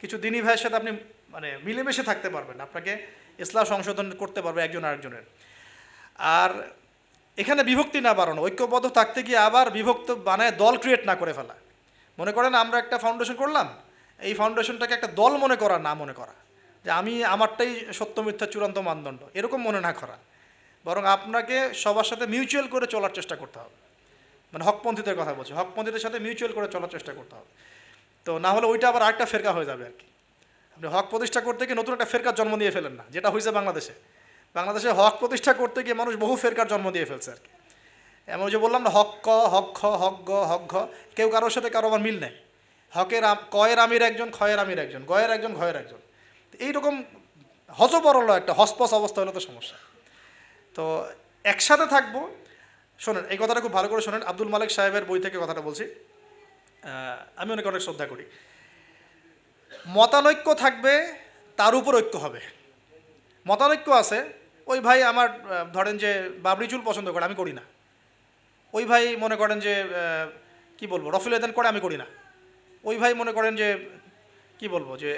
কিছু দিনী ভাইয়ের সাথে আপনি মানে মিলেমিশে থাকতে পারবেন, আপনাকে ইসলাম সংশোধন করতে পারবে একজন আরেকজনের। আর এখানে বিভক্তি না বাড়ানো, ঐক্যবদ্ধ থাকতে গিয়ে আবার বিভক্ত বানায় দল ক্রিয়েট না করে ফেলা। মনে করেন আমরা একটা ফাউন্ডেশন করলাম, এই ফাউন্ডেশনটাকে একটা দল মনে করা, না মনে করা যে আমি আমারটাই সত্য মিথ্যা চূড়ান্ত মানদণ্ড, এরকম মনে না করা, বরং আপনাকে সবার সাথে মিউচুয়াল করে চলার চেষ্টা করতে হবে। মানে হকপন্থীদের কথা বলছি, হকপন্থীদের সাথে মিউচুয়াল করে চলার চেষ্টা করতে হবে। তো না হলে ওইটা আবার আরেকটা ফেরকা হয়ে যাবে আর কি। আপনি হক প্রতিষ্ঠা করতে গিয়ে নতুন একটা ফেরকার জন্ম দিয়ে ফেলেন না, যেটা হয়েছে বাংলাদেশে। বাংলাদেশে হক প্রতিষ্ঠা করতে গিয়ে মানুষ বহু ফেরকার জন্ম দিয়ে ফেলছে আর কি। এমন যে বললাম না, হক ক, হক খ, হক গ, হক ঘ, কেউ কারোর সাথে কারো আমার মিল নেই। কয়ের আমির একজন, খয়ের আমির একজন, গয়ের একজন, ঘয়ের একজন। এইরকম হজবরল একটা হসপস অবস্থা হলে তো সমস্যা। তো একসাথে থাকবো। শোনেন, এই কথাটা খুব ভালো করে শোনেন, আব্দুল মালিক সাহেবের বই থেকে কথাটা বলছি। আমি অনেক শ্রদ্ধা করি। মতানৈক্য থাকবে, তার উপর ঐক্য হবে। মতানৈক্য আছে, ওই ভাই আমার ধরেন যে বাবরি চুল পছন্দ করে, আমি করি না। ওই ভাই মনে করেন যে কি বলবো, রফিল এদান করে, আমি করি না। ওই ভাই মনে করেন যে কি বলবো যে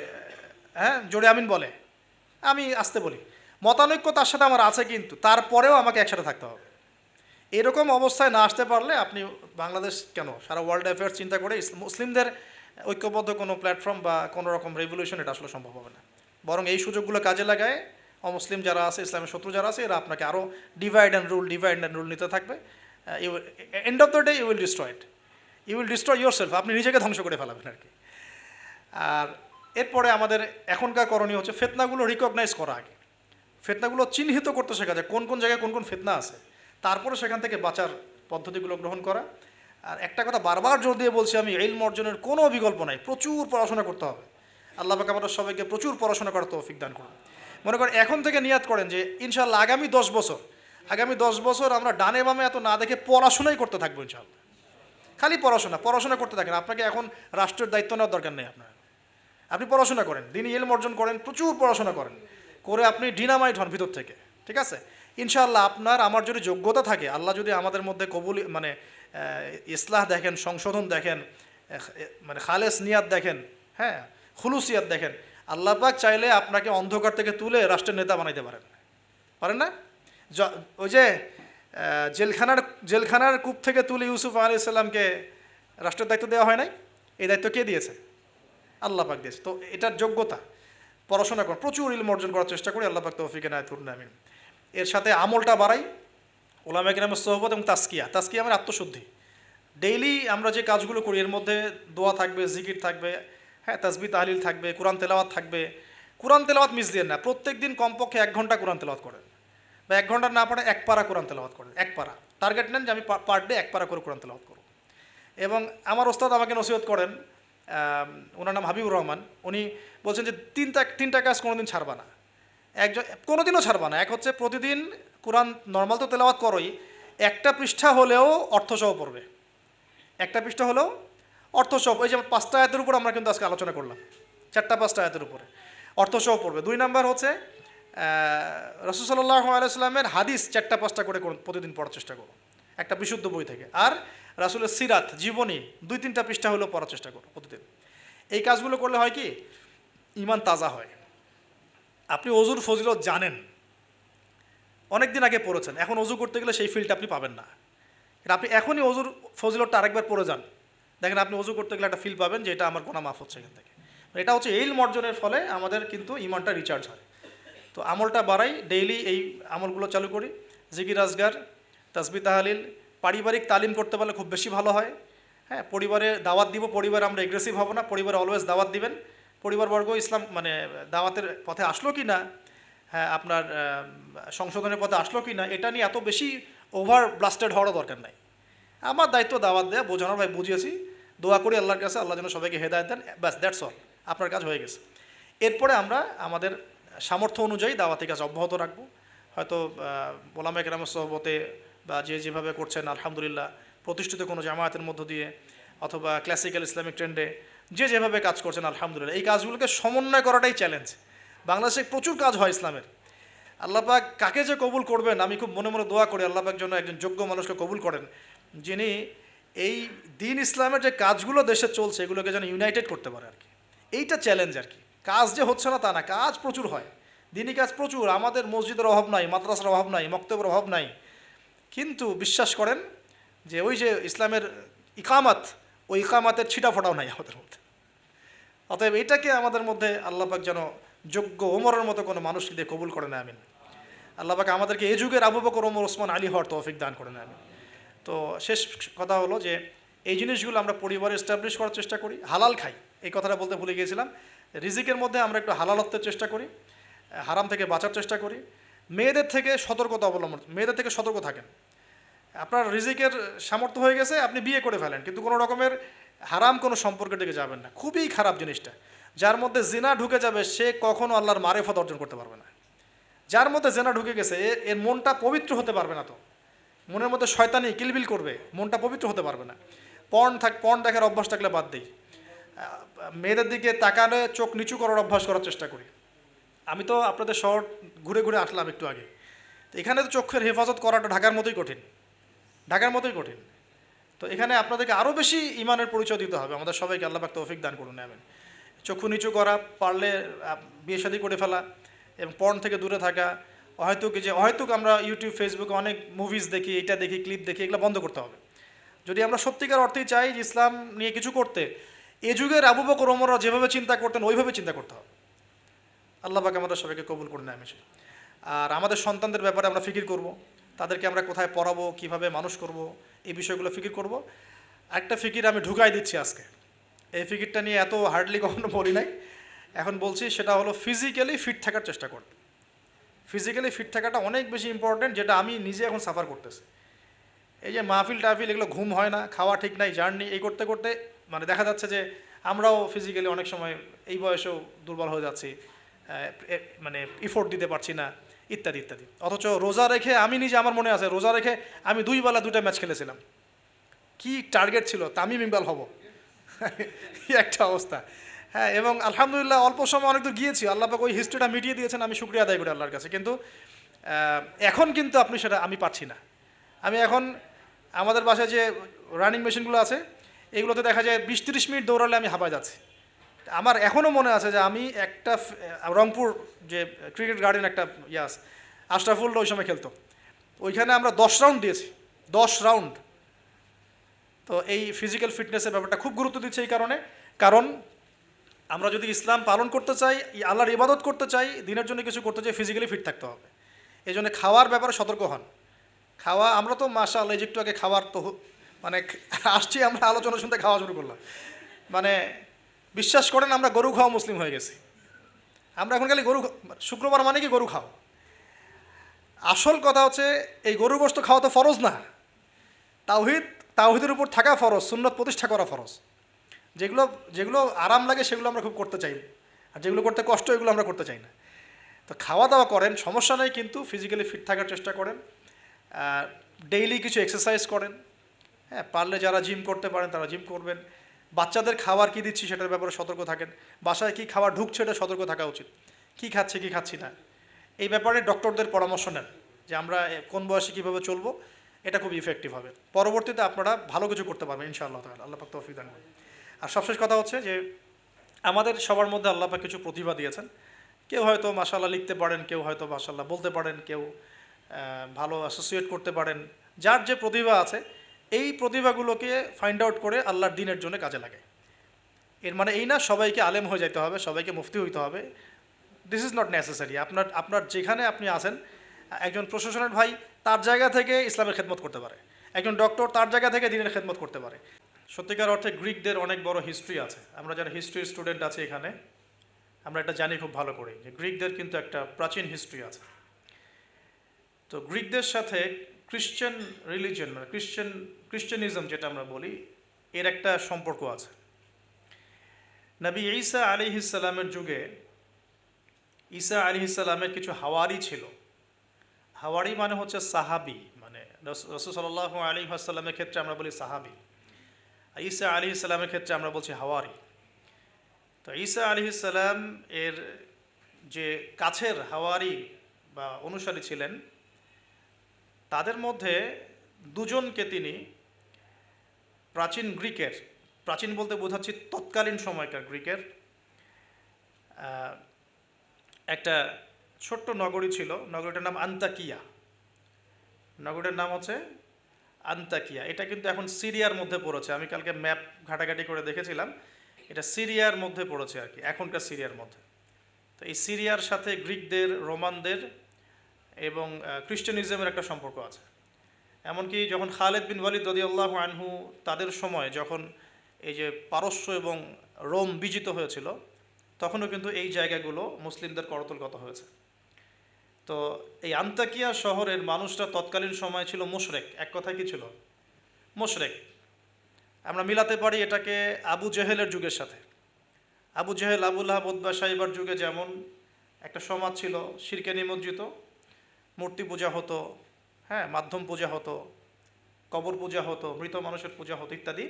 হ্যাঁ জোরে আমিন বলে, আমি আসতে বলি। মতানৈক্য তার সাথে আমার আছে, কিন্তু তারপরেও আমাকে একসাথে থাকতে হবে। এরকম অবস্থায় না আসতে পারলে আপনি বাংলাদেশ কেন, সারা ওয়ার্ল্ড অ্যাফেয়ার্স চিন্তা করে মুসলিমদের ঐক্যবদ্ধ কোনো প্ল্যাটফর্ম বা কোনো রকম রেভলিউশন এটা আসলে সম্ভব হবে না। বরং এই সুযোগগুলো কাজে লাগায় অমুসলিম যারা আছে, ইসলামের শত্রু যারা আছে, এরা আপনাকে আরও ডিভাইড অ্যান্ড রুল নিতে থাকবে। End of the day you will destroy yourself, আপনি নিজেকে ধ্বংস করে ফেলাবেন আর কি। আর এরপরে আমাদের এখনকার করণীয় হচ্ছে ফেতনাগুলো রিকগনাইজ করা আগে, ফেতনাগুলো চিহ্নিত করতে শেখা যায়, কোন কোন জায়গায় কোন কোন ফেতনা আছে, তারপরে সেখান থেকে বাঁচার পদ্ধতিগুলো গ্রহণ করা। আর একটা কথা বারবার জোর দিয়ে বলছি আমি, ইলম অর্জনের কোনো বিকল্প নাই, প্রচুর পড়াশোনা করতে হবে। আল্লাহ পাক আমাদের সবাইকে প্রচুর পড়াশোনা করার তৌফিক দান করুন। মনে করেন এখন থেকে নিয়াত করেন যে ইনশাআল্লাহ আগামী 10 বছর আমরা ডানে বামে এত না দেখে পড়াশোনাই করতে থাকবো ইনশাআল্লাহ। খালি পড়াশোনা করতে থাকেন। আপনাকে এখন রাষ্ট্রের দায়িত্ব নেওয়ার দরকার নেই আপনার। আপনি পড়াশোনা করেন, দিনই ইলম অর্জন করেন, প্রচুর পড়াশোনা করেন, করে আপনি ডিনামাইট হন ভিতর থেকে, ঠিক আছে? ইনশাআল্লাহ আপনার আমার যদি যোগ্যতা থাকে, আল্লাহ যদি আমাদের মধ্যে কবুল মানে ইসলাহ দেখেন, সংশোধন দেখেন, মানে খালেস নিয়াত দেখেন, হ্যাঁ খুলুসিয়াত দেখেন, আল্লাহ পাক চাইলে আপনাকে অন্ধকার থেকে তুলে রাষ্ট্রের নেতা বানাইতে পারেন না? ওই যে জেলখানার কূপ থেকে তুলে ইউসুফ আলাইহিস সালামকে রাষ্ট্রের দায়িত্ব দেওয়া হয় নাই? এই দায়িত্ব কে দিয়েছে? আল্লাহ পাক দিয়েছে। তো এটার যোগ্যতা, পড়াশোনা করুন, প্রচুর ইলম অর্জন করার চেষ্টা করি। আল্লাহ পাক তৌফিক এনায়েত করুন, আমিন। এর সাথে আমলটা বাড়াই, ওলামায়ে কেরামের সোহবত এবং তাজকিয়া মানে আত্মশুদ্ধি। ডেইলি আমরা যে কাজগুলো করি এর মধ্যে দোয়া থাকবে, জিকির থাকবে, হ্যাঁ তাসবিহ তাহলিল থাকবে, কোরআন তেলাওয়াত থাকবে। কোরআন তেলাওয়াত মিস দিয়ে না, প্রত্যেক দিন কমপক্ষে 1 ঘন্টা কোরআন তেলাওয়াত করেন, বা 1 ঘন্টা না পড়ে 1 পারা কোরআন তেলাওয়াত করেন। 1 পারা টার্গেট নেন যে আমি পার ডে 1 পারা করে কোরআন তেলাওয়াত করব। এবং আমার ওস্তাদ আমাকে নসিহত করেন, ওনার নাম হাবিবুর রহমান, উনি বলছেন যে তিনটা কাজ কোনোদিন ছাড়বা না, কোনোদিনও ছাড়বা না। এক হচ্ছে প্রতিদিন কোরআন নর্মাল তো তেলাওয়াত করোই, একটা পৃষ্ঠা হলেও অর্থসহ পড়বে, একটা পৃষ্ঠা হলেও অর্থসহ। এই যে 5টা আয়াতের উপর আমরা কিন্তু আজকে আলোচনা করলাম, 4-5টা আয়াতের উপরে অর্থসহ পড়বে। 2 নাম্বার হচ্ছে রাসূল সাল্লাল্লাহু আলাইহি সাল্লামের হাদিস 4-5টা করে প্রতিদিন পড়ার চেষ্টা করো, একটা বিশুদ্ধ বই থেকে। আর রাসূলের সিরাত জীবনী 2-3টা পৃষ্ঠা হলেও পড়ার চেষ্টা করো প্রতিদিন। এই কাজগুলো করলে হয় কি, ঈমান তাজা হয়। আপনি অজুর ফজিলত জানেন, অনেক দিন আগে পড়েছেন, এখন অজু করতে গেলে সেই ফিলটা আপনি পাবেন না। এটা আপনি এখনই অজুর ফজিলতটা আরেকবার পড়ে যান, দেখেন আপনি অজু করতে গেলে একটা ফিল পাবেন যে এটা আমার গুনাহ মাফ হচ্ছে এখান থেকে। এটা হচ্ছে ইলম অর্জনের ফলে আমাদের কিন্তু ঈমানটা রিচার্জ হয়। তো আমলটা বাড়াই, ডেইলি এই আমলগুলো চালু করি, জিকির আজগার, তাসবিহ তাহলিল। পারিবারিক তালিম করতে পারলে খুব বেশি ভালো হয়। হ্যাঁ, পরিবারে দাওয়াত দিব, পরিবারে আমরা এগ্রেসিভ হব না, পরিবারে অলওয়েজ দাওয়াত দিবেন। পরিবারবর্গ ইসলাম মানে দাওয়াতের পথে আসলো কি না, হ্যাঁ আপনার সংশোধনের পথে আসলো কি না, এটা নিয়ে এত বেশি ওভার ব্লাস্টেড হওয়ারও দরকার নাই। আমার দায়িত্ব দাওয়াত দেয়া, বোঝানোর, ভাই বুঝিয়েছি, দোয়া করি আল্লাহর কাছে, আল্লাহ যেন সবাইকে হেদায়েত দেন, ব্যাস দ্যাটস অল, আপনার কাজ হয়ে গেছে। এরপরে আমরা আমাদের সামর্থ্য অনুযায়ী দাওয়াতি কাজ অব্যাহত রাখবো। হয়তো ওলামায়ে কেরামের সোহবতে বা যেভাবে করছেন আলহামদুলিল্লাহ, প্রতিষ্ঠিত কোনো জামায়াতের মধ্য দিয়ে অথবা ক্লাসিক্যাল ইসলামিক ট্রেন্ডে যেভাবে কাজ করছেন আলহামদুলিল্লাহ, এই কাজগুলোকে সমন্বয় করাটাই চ্যালেঞ্জ। বাংলাদেশে প্রচুর কাজ হয় ইসলামের। আল্লাহ পাক কাকে যে কবুল করবেন, আমি খুব মনে মনে দোয়া করি আল্লাহ পাক যেন একজন যোগ্য মানুষকে কবুল করেন, যিনি এই দিন ইসলামের যে কাজগুলো দেশে চলছে এগুলোকে যেন ইউনাইটেড করতে পারে আর কি। এইটা চ্যালেঞ্জ আর কি। কাজ যে হচ্ছে না তা না, কাজ প্রচুর হয়, দিনই কাজ প্রচুর। আমাদের মসজিদের অভাব নাই, মাদ্রাসার অভাব নাই, মক্তবের অভাব নাই, কিন্তু বিশ্বাস করেন যে ওই যে ইসলামের ইকামাত, ওই ইকামাতের ছিটা ফোটাও নাই আমাদের মধ্যে। অতএব এটাকে আমাদের মধ্যে আল্লাহ পাক যেন যোগ্য ওমরের মতো কোনো মানুষকে দিয়ে কবুল করে না, আমিন। আল্লাহ পাক আমাদেরকে এই যুগের আবু বকর, ওমর, ওসমান, আলী হওয়ার তৌফিক দান করে না, আমিন। তো শেষ কথা হলো যে এই জিনিসগুলো আমরা পরিবারে এস্টাবলিশ করার চেষ্টা করি, হালাল খাই, এই কথাটা বলতে ভুলে গিয়েছিলাম। রিজিকের মধ্যে আমরা একটু হালালত্বের চেষ্টা করি, হারাম থেকে বাঁচার চেষ্টা করি। মেয়েদের থেকে সতর্ক থাকেন। আপনার রিজিকের সামর্থ্য হয়ে গেছে, আপনি বিয়ে করে ফেলেন, কিন্তু কোনো রকমের হারাম কোনো সম্পর্কের দিকে যাবেন না, খুবই খারাপ জিনিসটা। যার মধ্যে জিনা ঢুকে যাবে সে কখনো আল্লাহর মারেফত অর্জন করতে পারবে না। যার মধ্যে জিনা ঢুকে গেছে এর মনটা পবিত্র হতে পারবে না। তো মনের মধ্যে শয়তানি কিলবিল করবে, মনটা পবিত্র হতে পারবে না। পর্ন দেখার অভ্যাস থাকলে বাদ দিই, মেয়েদের দিকে তাকালে চোখ নিচু করার অভ্যাস করার চেষ্টা করি। আমি তো আপনাদের শহর ঘুরে ঘুরে আসলাম একটু আগে, তো এখানে তো চোখের হেফাজত করাটা ঢাকার মতোই কঠিন। তো এখানে আপনাদেরকে আরও বেশি ইমানের পরিচয় দিতে হবে। আমাদের সবাইকে আল্লাহ পাক তৌফিক দান করুন, আমিন। চক্ষু নিচু করা, পারলে বিয়ে শাদী করে ফেলা এবং পর্ন থেকে দূরে থাকা। অহেতুক আমরা ইউটিউব ফেসবুকে অনেক মুভিজ দেখি, এটা দেখি, ক্লিপ দেখি, এগুলো বন্ধ করতে হবে। যদি আমরা সত্যিকার অর্থেই চাই যে ইসলাম নিয়ে কিছু করতে, এ যুগের আবু বকর ওমররা যেভাবে চিন্তা করতেন ওইভাবে চিন্তা করতে হবে। আল্লাহ পাক আমাদের সবাইকে কবুল করুন, আমিন। আর আমাদের সন্তানদের ব্যাপারে আমরা ফিকির করব, তাদেরকে আমরা কোথায় পড়াবো, কিভাবে মানুষ করব, এই বিষয়গুলো ফিকির করব। একটা ফিকির আমি ঢুকাই দিচ্ছি আজকে, এই ফিকিরটা নিয়ে এত হার্ডলি কখনো বলি নাই, এখন বলছি। সেটা হলো ফিজিক্যালি ফিট থাকার চেষ্টা করব। ফিজিক্যালি ফিট থাকাটা অনেক বেশি ইম্পর্টেন্ট, যেটা আমি নিজে এখন সাফার করতেছি। এই যে মাহফিল টাহফিল এগুলো, ঘুম হয় না, খাওয়া ঠিক নাই, জার্নি এই করতে করতে মানে দেখা যাচ্ছে যে আমরাও ফিজিক্যালি অনেক সময় এই বয়সেও দুর্বল হয়ে যাচ্ছি, মানে ইফোর্ট দিতে পারছি না, ইত্যাদি ইত্যাদি। অথচ রোজা রেখে আমি নিজে, আমার মনে আছে, রোজা রেখে আমি 2 বেলা 2টা ম্যাচ খেলেছিলাম। কি টার্গেট ছিল, তামিম ইকবাল হব, কি একটা অবস্থা। হ্যাঁ, এবং আলহামদুলিল্লাহ অল্প সময় অনেক দূর গিয়েছি, আল্লাহ পাক ওই হিস্ট্রিটা মিটিয়ে দিয়েছেন, আমি শুকরিয়া আদায় করি আল্লাহর কাছে। কিন্তু এখন কিন্তু আপনি সেটা, আমি পারছি না। আমি এখন আমাদের বাসায় যে রানিং মেশিনগুলো আছে এগুলোতে দেখা যায় 20-30 মিনিট দৌড়ালে আমি হাঁপায় যাচ্ছি। আমার এখনও মনে আছে যে আমি একটা রংপুর যে ক্রিকেট গার্ডেন একটা ইয়াস আশরাফুল ওই সময় খেলতো, ওইখানে আমরা 10 রাউন্ড দিয়েছি, 10 রাউন্ড। তো এই ফিজিক্যাল ফিটনেসের ব্যাপারটা খুব গুরুত্ব দিচ্ছে এই কারণ আমরা যদি ইসলাম পালন করতে চাই, আল্লাহর ইবাদত করতে চাই, দিনের জন্য কিছু করতে চাই, ফিজিক্যালি ফিট থাকতে হবে। এই জন্য খাওয়ার ব্যাপারে সতর্ক হন। খাওয়া, আমরা তো মাশাআল্লাহ একটু আগে খাবার তো মানে আসছি, আমরা আলোচনা শুনতে খাওয়া শুরু করলাম। মানে বিশ্বাস করেন আমরা গরু খাওয়া মুসলিম হয়ে গেছি। আমরা এখন খালি শুক্রবার মানে কি গরু খাও। আসল কথা হচ্ছে এই গরু গোশত খাওয়া তো ফরজ না, তাওহীদের উপর থাকা ফরজ, সুন্নত প্রতিষ্ঠা করা ফরজ। যেগুলো আরাম লাগে সেগুলো আমরা খুব করতে চাই, আর যেগুলো করতে কষ্ট এগুলো আমরা করতে চাই না। তো খাওয়া দাওয়া করেন, সমস্যা নেই, কিন্তু ফিজিক্যালি ফিট থাকার চেষ্টা করেন। ডেইলি কিছু এক্সারসাইজ করেন। হ্যাঁ, পারলে যারা জিম করতে পারেন তারা জিম করবেন। বাচ্চাদের খাবার কী দিচ্ছি সেটার ব্যাপারে সতর্ক থাকেন। বাসায় কী খাবার ঢুকছে এটা সতর্ক থাকা উচিত। কী খাচ্ছে কী খাচ্ছি না এই ব্যাপারে ডক্টরদের পরামর্শ নেন, যে আমরা কোন বয়সে কীভাবে চলবো, এটা খুব ইফেক্টিভ হবে। পরবর্তীতে আপনারা ভালো কিছু করতে পারবেন ইনশাআল্লাহ তাআলা, আল্লাহ পাক তৌফিক দান করুন। আর সবশেষ কথা হচ্ছে যে আমাদের সবার মধ্যে আল্লাহ পাক কিছু প্রতিভা দিয়েছেন। কেউ হয়তো মাশাআল্লাহ লিখতে পারেন, কেউ হয়তো মাশাআল্লাহ বলতে পারেন, কেউ ভালো অ্যাসোসিয়েট করতে পারেন। যার যে প্রতিভা আছে এই প্রতিভাগুলোকে ফাইন্ড আউট করে আল্লাহর দ্বীনের জন্য কাজে লাগায়। এর মানে এই না সবাইকে আলেম হয়ে যেতে হবে, সবাইকে মুফতি হইতে হবে। This is not necessary. আপনার যেখানে আপনি আছেন, একজন প্রশাসনের ভাই তার জায়গা থেকে ইসলামের খেদমত করতে পারে, একজন ডক্টর তার জায়গা থেকে দ্বীনের খেদমত করতে পারে। সত্যিকার অর্থে গ্রিকদের অনেক বড় হিস্ট্রি আছে। আমরা যারা হিস্ট্রির স্টুডেন্ট আছি এখানে, আমরা এটা জানি খুব ভালো করে যে গ্রিকদের কিন্তু একটা প্রাচীন হিস্ট্রি আছে। তো গ্রিকদের সাথে খ্রিশ্চান রিলিজিয়ন, মানে খ্রিশ্চানিজম যেটা আমরা বলি, এর একটা সম্পর্ক আছে। নবী ঈসা আলাইহিস সালামের যুগে ঈসা আলাইহিস সালামের কিছু হাওয়ারি ছিল। হাওয়ারি মানে হচ্ছে সাহাবি, মানে রাসূল সাল্লাল্লাহু আলাইহি ওয়াসাল্লামের ক্ষেত্রে আমরা বলি সাহাবি, ঈসা আলাইহিস সালামের ক্ষেত্রে আমরা বলছি হাওয়ারি। তো ঈসা আলাইহিস সালাম এর যে কাছের হাওয়ারি বা অনুসারী ছিলেন, তাদের মধ্যে দুজনকে তিনি প্রাচীন বলতে বোঝাচ্ছি তৎকালীন সময়কার গ্রিকের একটা ছোট্ট নগরী ছিল, নগরীটার নাম আন্তাকিয়া। নগরীটার নাম হচ্ছে আন্তাকিয়া। এটা কিন্তু এখন সিরিয়ার মধ্যে পড়েছে। আমি কালকে ম্যাপ ঘাটাঘাটি করে দেখেছিলাম, এটা সিরিয়ার মধ্যে পড়েছে আর কি, এখনকার সিরিয়ার মধ্যে। তো এই সিরিয়ার সাথে গ্রিকদের, রোমানদের এবং খ্রিস্টানিজমের একটা সম্পর্ক আছে। এমনকি যখন খালেদ বিন ওয়ালিদ রাদিয়াল্লাহু আনহু তাদের সময় যখন এই যে পারস্য এবং রোম বিজিত হয়েছিল, তখনও কিন্তু এই জায়গাগুলো মুসলিমদের করতলগত হয়েছে। তো এই আন্তাকিয়া শহরের মানুষরা তৎকালীন সময় ছিল মুশরেক। এক কথায় কি ছিল? মুশরেক। আমরা মিলাতে পারি এটাকে আবু জেহেলের যুগের সাথে। আবু জেহেল, আবু লাহাব, উতবা, সাইবার যুগে যেমন একটা সমাজ ছিল শিরকে নিমজ্জিত, মূর্তি পূজা হতো, হ্যাঁ, মাধ্যম পূজা হতো, কবর পূজা হতো, মৃত মানুষের পূজা হতো ইত্যাদি।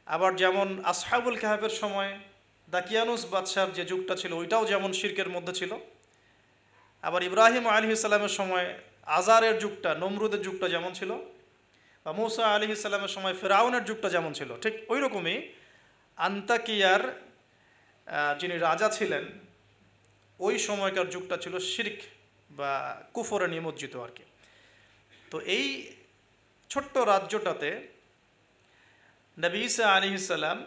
আবার যেমন আসহাবুল কাহাফের সময় দাকিয়ানুস বাদশার যে যুগটা ছিল ওইটাও যেমন শিরকের মধ্যে ছিল। আবার ইব্রাহিম আলাইহিস সালামের সময় আজারের যুগটা, নমরুদের যুগটা যেমন ছিল, বা মূসা আলাইহিস সালামের সময় ফেরাউনের যুগটা যেমন ছিল, ঠিক ওই রকমই আন্তাকিয়ার যিনি রাজা ছিলেন ওই সময়কার যুগটা ছিল শিরক বা কুফরে নিমজ্জিত আর কি। তো এই ছোট্ট রাজ্যটাতে নবী ঈসা আলাইহিস সালাম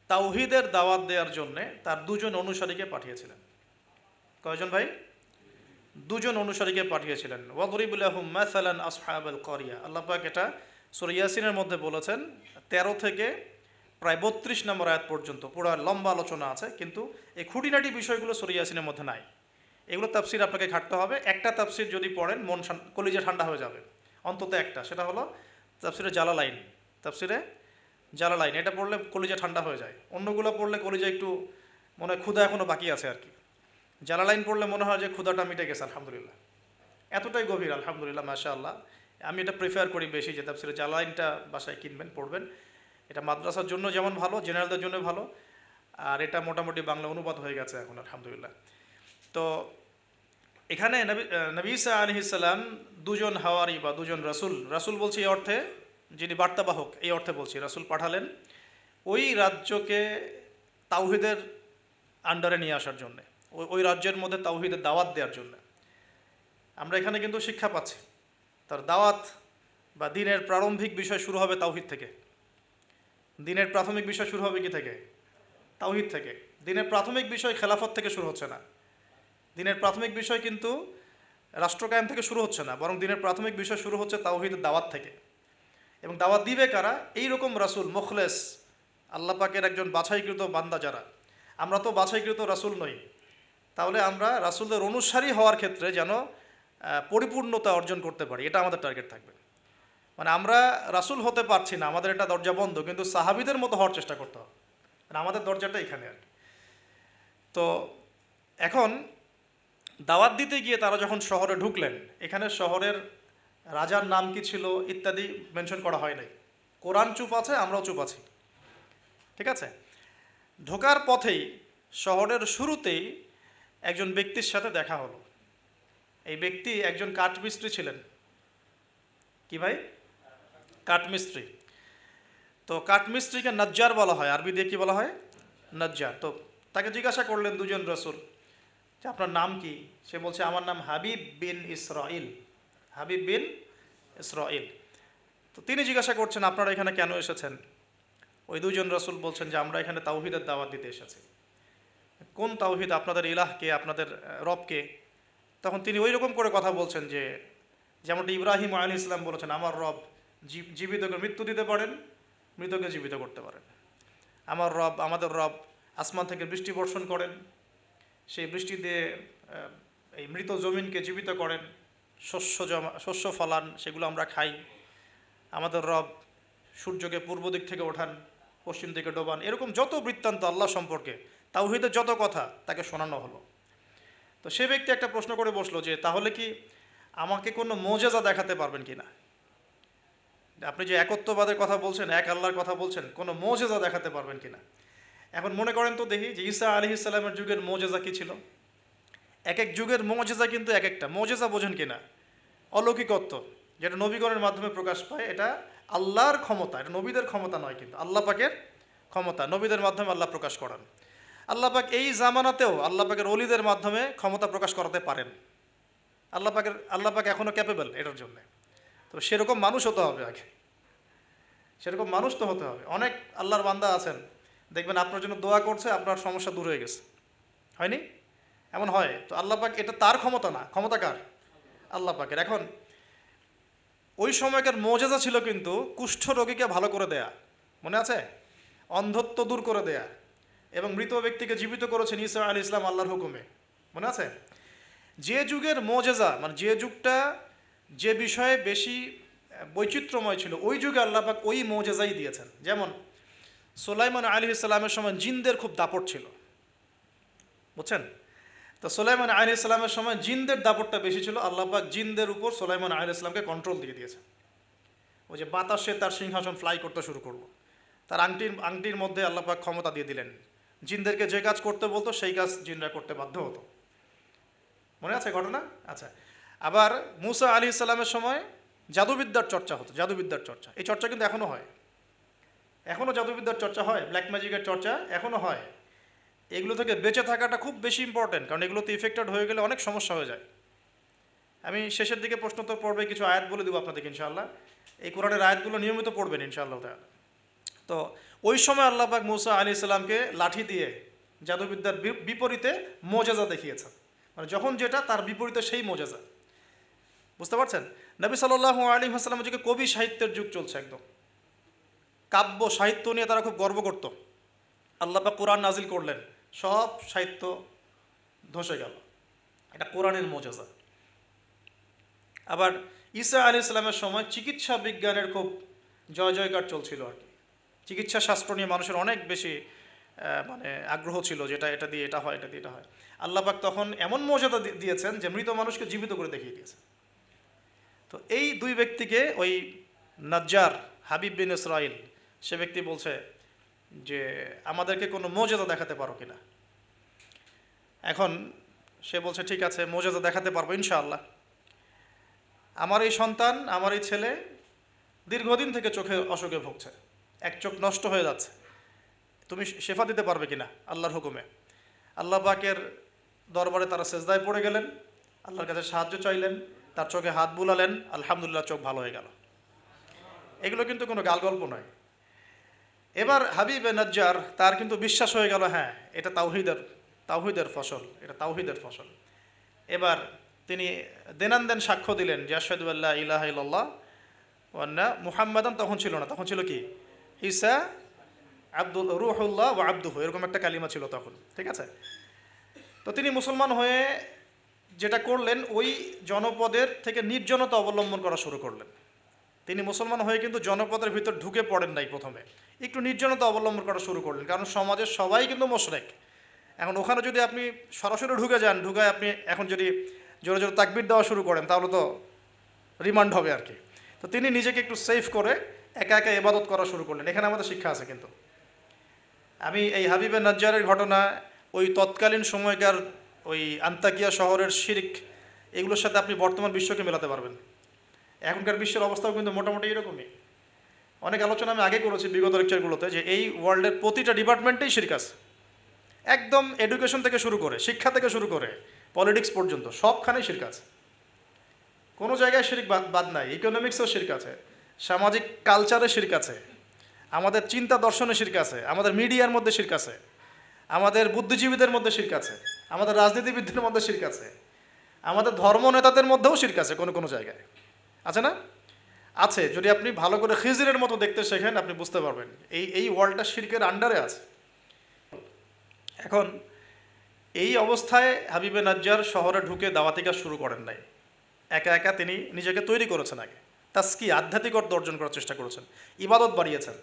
তাওহীদের দাওয়াত দেওয়ার জন্যে তার দুজন অনুসারীকে পাঠিয়েছিলেন। কয়জন ভাই? দুজন অনুসারীকে পাঠিয়েছিলেন। ওয়াদরিব লাহুম মাসালান আসহাবাল ক্বরিয়া, আল্লাহ পাক এটা সূরা ইয়াসিনের মধ্যে বলেছেন 13 থেকে প্রায় 32 নম্বর আয়াত পর্যন্ত পুরো লম্বা আলোচনা আছে, কিন্তু এই খুঁটিনাটি বিষয়গুলো সূরা ইয়াসিনের মধ্যে নাই। এগুলো তাফসির আপনাকে ঘাটতে হবে। একটা তাফসির যদি পড়েন মন কলিজা ঠান্ডা হয়ে যাবে, অন্তত একটা, সেটা হলো তাফসিরে জালালাইন। তাফসিরে জালালাইন এটা পড়লে কলিজা ঠান্ডা হয়ে যায়, অন্যগুলো পড়লে কলিজা একটু মনে হয় ক্ষুধা এখনও বাকি আছে আর কি। জালালাইন পড়লে মনে হয় যে ক্ষুধাটা মিটে গেছে আলহামদুলিল্লাহ, এতটাই গভীর আলহামদুলিল্লাহ মাশাআল্লাহ। আমি এটা প্রিফার করি বেশি যে তাফসিরে জালালাইনটা বাসায় কিনবেন, পড়বেন। এটা মাদ্রাসার জন্য যেমন ভালো, জেনারেলদের জন্য ভালো, আর এটা মোটামুটি বাংলা অনুবাদ হয়ে গেছে এখন আলহামদুলিল্লাহ। তো এখানে নবী ঈসা আলাইহিস সালাম দুজন হাওয়ারি বা দুজন রাসূল, রাসূল বলছি এই অর্থে যিনি বার্তাবাহক, এই অর্থে বলছি, রাসূল পাঠালেন ওই রাজ্যকে তাওহীদের আন্ডারে নিয়ে আসার জন্যে, ওই রাজ্যের মধ্যে তাওহীদের দাওয়াত দেওয়ার জন্য। আমরা এখানে কিন্তু শিক্ষা পাচ্ছি তার দাওয়াত বা দিনের প্রারম্ভিক বিষয় শুরু হবে তাওহীদ থেকে। দিনের প্রাথমিক বিষয় শুরু হবে কি থেকে? তাওহীদ থেকে। দিনের প্রাথমিক বিষয় খেলাফত থেকে শুরু হচ্ছে না, দিনের প্রাথমিক বিষয় কিন্তু রাষ্ট্রকায়েম থেকে শুরু হচ্ছে না, বরং দিনের প্রাথমিক বিষয় শুরু হচ্ছে তাওহীদের দাওয়াত থেকে। এবং দাওয়াত দিবে কারা? এই রকম রাসূল মুখলেস, আল্লাহ পাকের একজন বাছাইকৃত বান্দা যারা। আমরা তো বাছাইকৃত রাসূল নই, তাহলে আমরা রাসূলদের অনুসারী হওয়ার ক্ষেত্রে যেন পরিপূর্ণতা অর্জন করতে পারি, এটা আমাদের টার্গেট থাকবে। মানে আমরা রাসূল হতে পারছি না, আমাদের এটা দরজা বন্ধ, কিন্তু সাহাবীদের মতো হওয়ার চেষ্টা করতে হবে, মানে আমাদের দরজাটা এখানে আর কি। তো এখন দাওয়াত দিতে গিয়ে তারা যখন শহরে ঢুকলেন, এখানে শহরের রাজার নাম কি ছিল ইত্যাদি মেনশন করা হয় নাই। কোরআন চুপ আছে, আমরাও চুপ আছি, ঠিক আছে। ঢোকার পথেই শহরের শুরুতেই একজন ব্যক্তির সাথে দেখা হলো। এই ব্যক্তি একজন কাঠমিস্ত্রি ছিলেন। কি ভাই? কাঠমিস্ত্রি। তো কাঠমিস্ত্রিকে নজ্জার বলা হয়, আরবি দিয়ে কি বলা হয়? নজ্জার। তো তাকে জিজ্ঞাসা করলেন দুজন রাসূল যে আপনার নাম কি? সে বলছে আমার নাম হাবিব বিন ইসরাইল। হাবিব বিন ইসরাইল। তো তিনি জিজ্ঞাসা করছেন আপনারা এখানে কেন এসেছেন? ওই দুজন রাসূল বলছেন যে আমরা এখানে তাওহীদের দাওয়াত দিতে এসেছি। কোন তাওহীদ? আপনাদের ইলাহকে, আপনাদের রবকে। তখন তিনি ওই রকম করে কথা বলছেন যে যেমনটি ইব্রাহিম আলাইহিস সালাম বলেছেন আমার রব জীবিতকে মৃত্যু দিতে পারেন, মৃতকে জীবিত করতে পারেন। আমার রব, আমাদের রব আসমান থেকে বৃষ্টি বর্ষণ করেন, সেই বৃষ্টি দিয়ে এই মৃত জমিনকে জীবিত করেন, শস্য ফলান, সেগুলো আমরা খাই। আমাদের রব সূর্যকে পূর্ব দিক থেকে ওঠান, পশ্চিম দিকে ডোবান। এরকম যত বৃত্তান্ত আল্লাহ সম্পর্কে, তাওহীদের যত কথা তাকে শোনানো হলো। তো সে ব্যক্তি একটা প্রশ্ন করে বসলো যে তাহলে কি আমাকে কোনো মোজেজা দেখাতে পারবেন কি না? আপনি যে একত্ববাদের কথা বলছেন, এক আল্লাহর কথা বলছেন, কোনো মোজেজা দেখাতে পারবেন কি না? এখন মনে করেন তো দেখি যে ঈসা আলাইহিস সালামের যুগের মোজেজা কী ছিল। এক এক যুগের মোজেজা কিন্তু এক একটা। মোজেজা বোঝেন কি না? অলৌকিকত্ব, যেটা নবীগণের মাধ্যমে প্রকাশ পায়, এটা আল্লাহর ক্ষমতা, এটা নবীদের ক্ষমতা নয়, কিন্তু আল্লাহ পাকের ক্ষমতা, নবীদের মাধ্যমে আল্লাহ প্রকাশ করান। আল্লাহ পাক এই জামানাতেও আল্লাহ পাকের ওলিদের মাধ্যমে ক্ষমতা প্রকাশ করাতে পারেন। আল্লাহ পাক এখনও ক্যাপেবল এটার জন্যে। তো সেরকম মানুষ হতে হবে আগে, সেরকম মানুষ তো হতে হবে। অনেক আল্লাহর বান্দা আছেন, দেখবেন আপনার জন্য দোয়া করছে, আপনার সমস্যা দূর হয়ে গেছে, হয়নি? এমন হয়। তো আল্লাহ পাক, এটা তার ক্ষমতা না, ক্ষমতা কার? আল্লাহ পাকের। এখন ওই সময়কার মোজেজা ছিল কিন্তু কুষ্ঠ রোগীকে ভালো করে দেয়া, মনে আছে? অন্ধত্ব দূর করে দেয়া, এবং মৃত ব্যক্তিকে জীবিত করেছেন ঈসা আলাইহিস সালাম আল্লাহর হুকুমে, মনে আছে? যে যুগের মোজেজা, মানে যে যুগটা যে বিষয়ে বেশি বৈচিত্র্যময় ছিল, ওই যুগে আল্লাহ পাক ওই মোজেজাই দিয়েছেন। যেমন সুলাইমান আলাইহিস সালামের সময় জিনদের খুব দাপট ছিল, বুঝছেন? তো সুলাইমান আলাইহিস সালামের সময় জিনদের দাপটটা বেশি ছিল। আল্লাহ পাক জিনদের উপর সুলাইমান আলাইহিস সালামকে কন্ট্রোল দিয়ে দিয়েছে। ওই যে বাতাসে তার সিংহাসন ফ্লাই করতে শুরু করলো, তার আংটির মধ্যে আল্লাহ পাক ক্ষমতা দিয়ে দিলেন। জিনদেরকে যে কাজ করতে বলতো সেই কাজ জিনরা করতে বাধ্য হতো। মনে আছে ঘটনা? আচ্ছা, আবার মুসা আলাইহিস সালামের সময় জাদুবিদ্যার চর্চা হতো, জাদুবিদ্যার চর্চা। এই চর্চা কিন্তু এখনও হয়, এখনও জাদুবিদ্যার চর্চা হয়, ব্ল্যাক ম্যাজিকের চর্চা এখনও হয়। এগুলো থেকে বেঁচে থাকাটা খুব বেশি ইম্পর্টেন্ট, কারণ এগুলোতে ইফেক্টেড হয়ে গেলে অনেক সমস্যা হয়ে যায়। আমি শেষের দিকে প্রশ্নোত্তর পর্বে কিছু আয়াত বলে দেবো আপনাদেরকে ইনশাআল্লাহ। এই কোরআনের আয়াতগুলো নিয়মিত পড়বেন ইনশাআল্লাহ তাআলা। তো ওই সময় আল্লাহ পাক মুসা আলাইহিস সালামকে লাঠি দিয়ে জাদুবিদ্যার বিপরীতে মোজেজা দেখিয়েছেন, মানে যখন যেটা তার বিপরীতে সেই মোজেজা। বুঝতে পারছেন? নবী সাল্লাল্লাহু আলাইহি ওয়াসাল্লামের যুগে কবি সাহিত্যের যুগ চলছে, একদম কাব্য সাহিত্য নিয়ে তারা খুব গর্ব করত। আল্লাহ পাক কোরআন নাজিল করলেন, সব সাহিত্য ধসে গেল। এটা কোরআনের মোজেজা। আবার ঈসা আলাইহিস সালামের সময় চিকিৎসা বিজ্ঞানের খুব জয় জয়কার চলছিল আর কি। চিকিৎসা শাস্ত্র নিয়ে মানুষের অনেক বেশি মানে আগ্রহ ছিল, যেটা এটা দিয়ে এটা হয়, এটা দিয়ে এটা হয়। আল্লাহ পাক তখন এমন মর্যাদা দিয়েছেন যে মৃত মানুষকে জীবিত করে দেখিয়ে দিয়েছেন। তো এই দুই ব্যক্তিকে ওই নাজ্জার হাবিব বিন ইসরাইল, সে ব্যক্তি বলছে যে আমাদেরকে কোনো মর্যাদা দেখাতে পারো কিনা। এখন সে বলছে ঠিক আছে, মর্যাদা দেখাতে পারবো ইনশাআল্লাহ। আমার এই সন্তান, আমার এই ছেলে দীর্ঘদিন থেকে চোখে অসুখে ভুগছে, এক চোখ নষ্ট হয়ে যাচ্ছে, তুমি শেফা দিতে পারবে কিনা আল্লাহর হুকুমে। আল্লাহ পাকের দরবারে তারা সেজদায় পড়ে গেলেন, আল্লাহর কাছে সাহায্য চাইলেন, তার চোখে হাত বুলালেন, আলহামদুলিল্লাহ চোখ ভালো হয়ে গেল। এগুলো কিন্তু কোনো গালগল্প নয়। এবার হাবিবে নাজ্জার তার কিন্তু বিশ্বাস হয়ে গেল, হ্যাঁ এটা তাওহীদের ফসল, এটা তাওহীদের ফসল। এবার তিনি দেনানদেন সাক্ষ্য দিলেন যে আশহাদু আল্লা ইলাহা ইল্লাল্লাহ ওয়া আন্না মুহাম্মাদান, তখন ছিল না, তখন ছিল কি ঈসা আব্দুল রুহুল্লাহ ওয়া আব্দুহু, এরকম একটা কালিমা ছিল তখন, ঠিক আছে? তো তিনি মুসলমান হয়ে যেটা করলেন, ওই জনপদের থেকে নির্জনতা অবলম্বন করা শুরু করলেন। তিনি মুসলমান হয়ে কিন্তু জনপদের ভিতর ঢুকে পড়েন নাই, প্রথমে একটু নির্জনতা অবলম্বন করা শুরু করলেন, কারণ সমাজের সবাই কিন্তু মুশরিক। এখন ওখানে যদি আপনি সরাসরি ঢুকে যান, ঢুকায় আপনি এখন যদি জোরে জোরে তাকবীর দেওয়া শুরু করেন, তাহলে তো রিমান্ড হবে আর কি। তো তিনি নিজেকে একটু সেফ করে একা একা ইবাদত করা শুরু করলেন। এখানে আমাদের শিক্ষা আছে কিন্তু। আমি এই হাবিবে নাজ্জারের ঘটনা, ওই তৎকালীন সময়কার ওই আন্তাকিয়া শহরের শিরক, এগুলোর সাথে আপনি বর্তমান বিশ্বকে মেলাতে পারবেন। এখনকার বিশ্বের অবস্থাও কিন্তু মোটামুটি এরকমই। অনেক আলোচনা আমি আগে করেছি বিগত লেকচারগুলোতে, যে এই ওয়ার্ল্ডের প্রতিটা ডিপার্টমেন্টেই শিরক আছে, একদম এডুকেশন থেকে শুরু করে, শিক্ষা থেকে শুরু করে পলিটিক্স পর্যন্ত সবখানেই শিরক আছে। কোনো জায়গায় শিরক বাদ নাই। ইকোনমিক্সেও শিরক আছে, সামাজিক কালচারে শিরক আছে, আমাদের চিন্তা দর্শনে শিরক আছে, আমাদের মিডিয়ার মধ্যে শিরক আছে, আমাদের বুদ্ধিজীবীদের মধ্যে শিরক আছে, আমাদের রাজনীতিবিদদের মধ্যে শিরক আছে, আমাদের ধর্ম নেতাদের মধ্যেও শিরক আছে কোনো কোনো জায়গায়, আছে না? আছে। যদি আপনি ভালো করে খিজিরের মতো দেখতে শেখেন, আপনি বুঝতে পারবেন এই ওয়ার্ল্ডটা শিরকের আন্ডারে আছে। এখন এই অবস্থায় হাবিবে নাজ্জার শহরে ঢুকে দাওয়াতি কাজ শুরু করেন নাই, একা একা তিনি নিজেকে তৈরি করেছেন। আগে তাসকিয়া, আধ্যাত্মিক অর্থ অর্জন করার চেষ্টা করেছেন, ইবাদত বাড়িয়েছেন।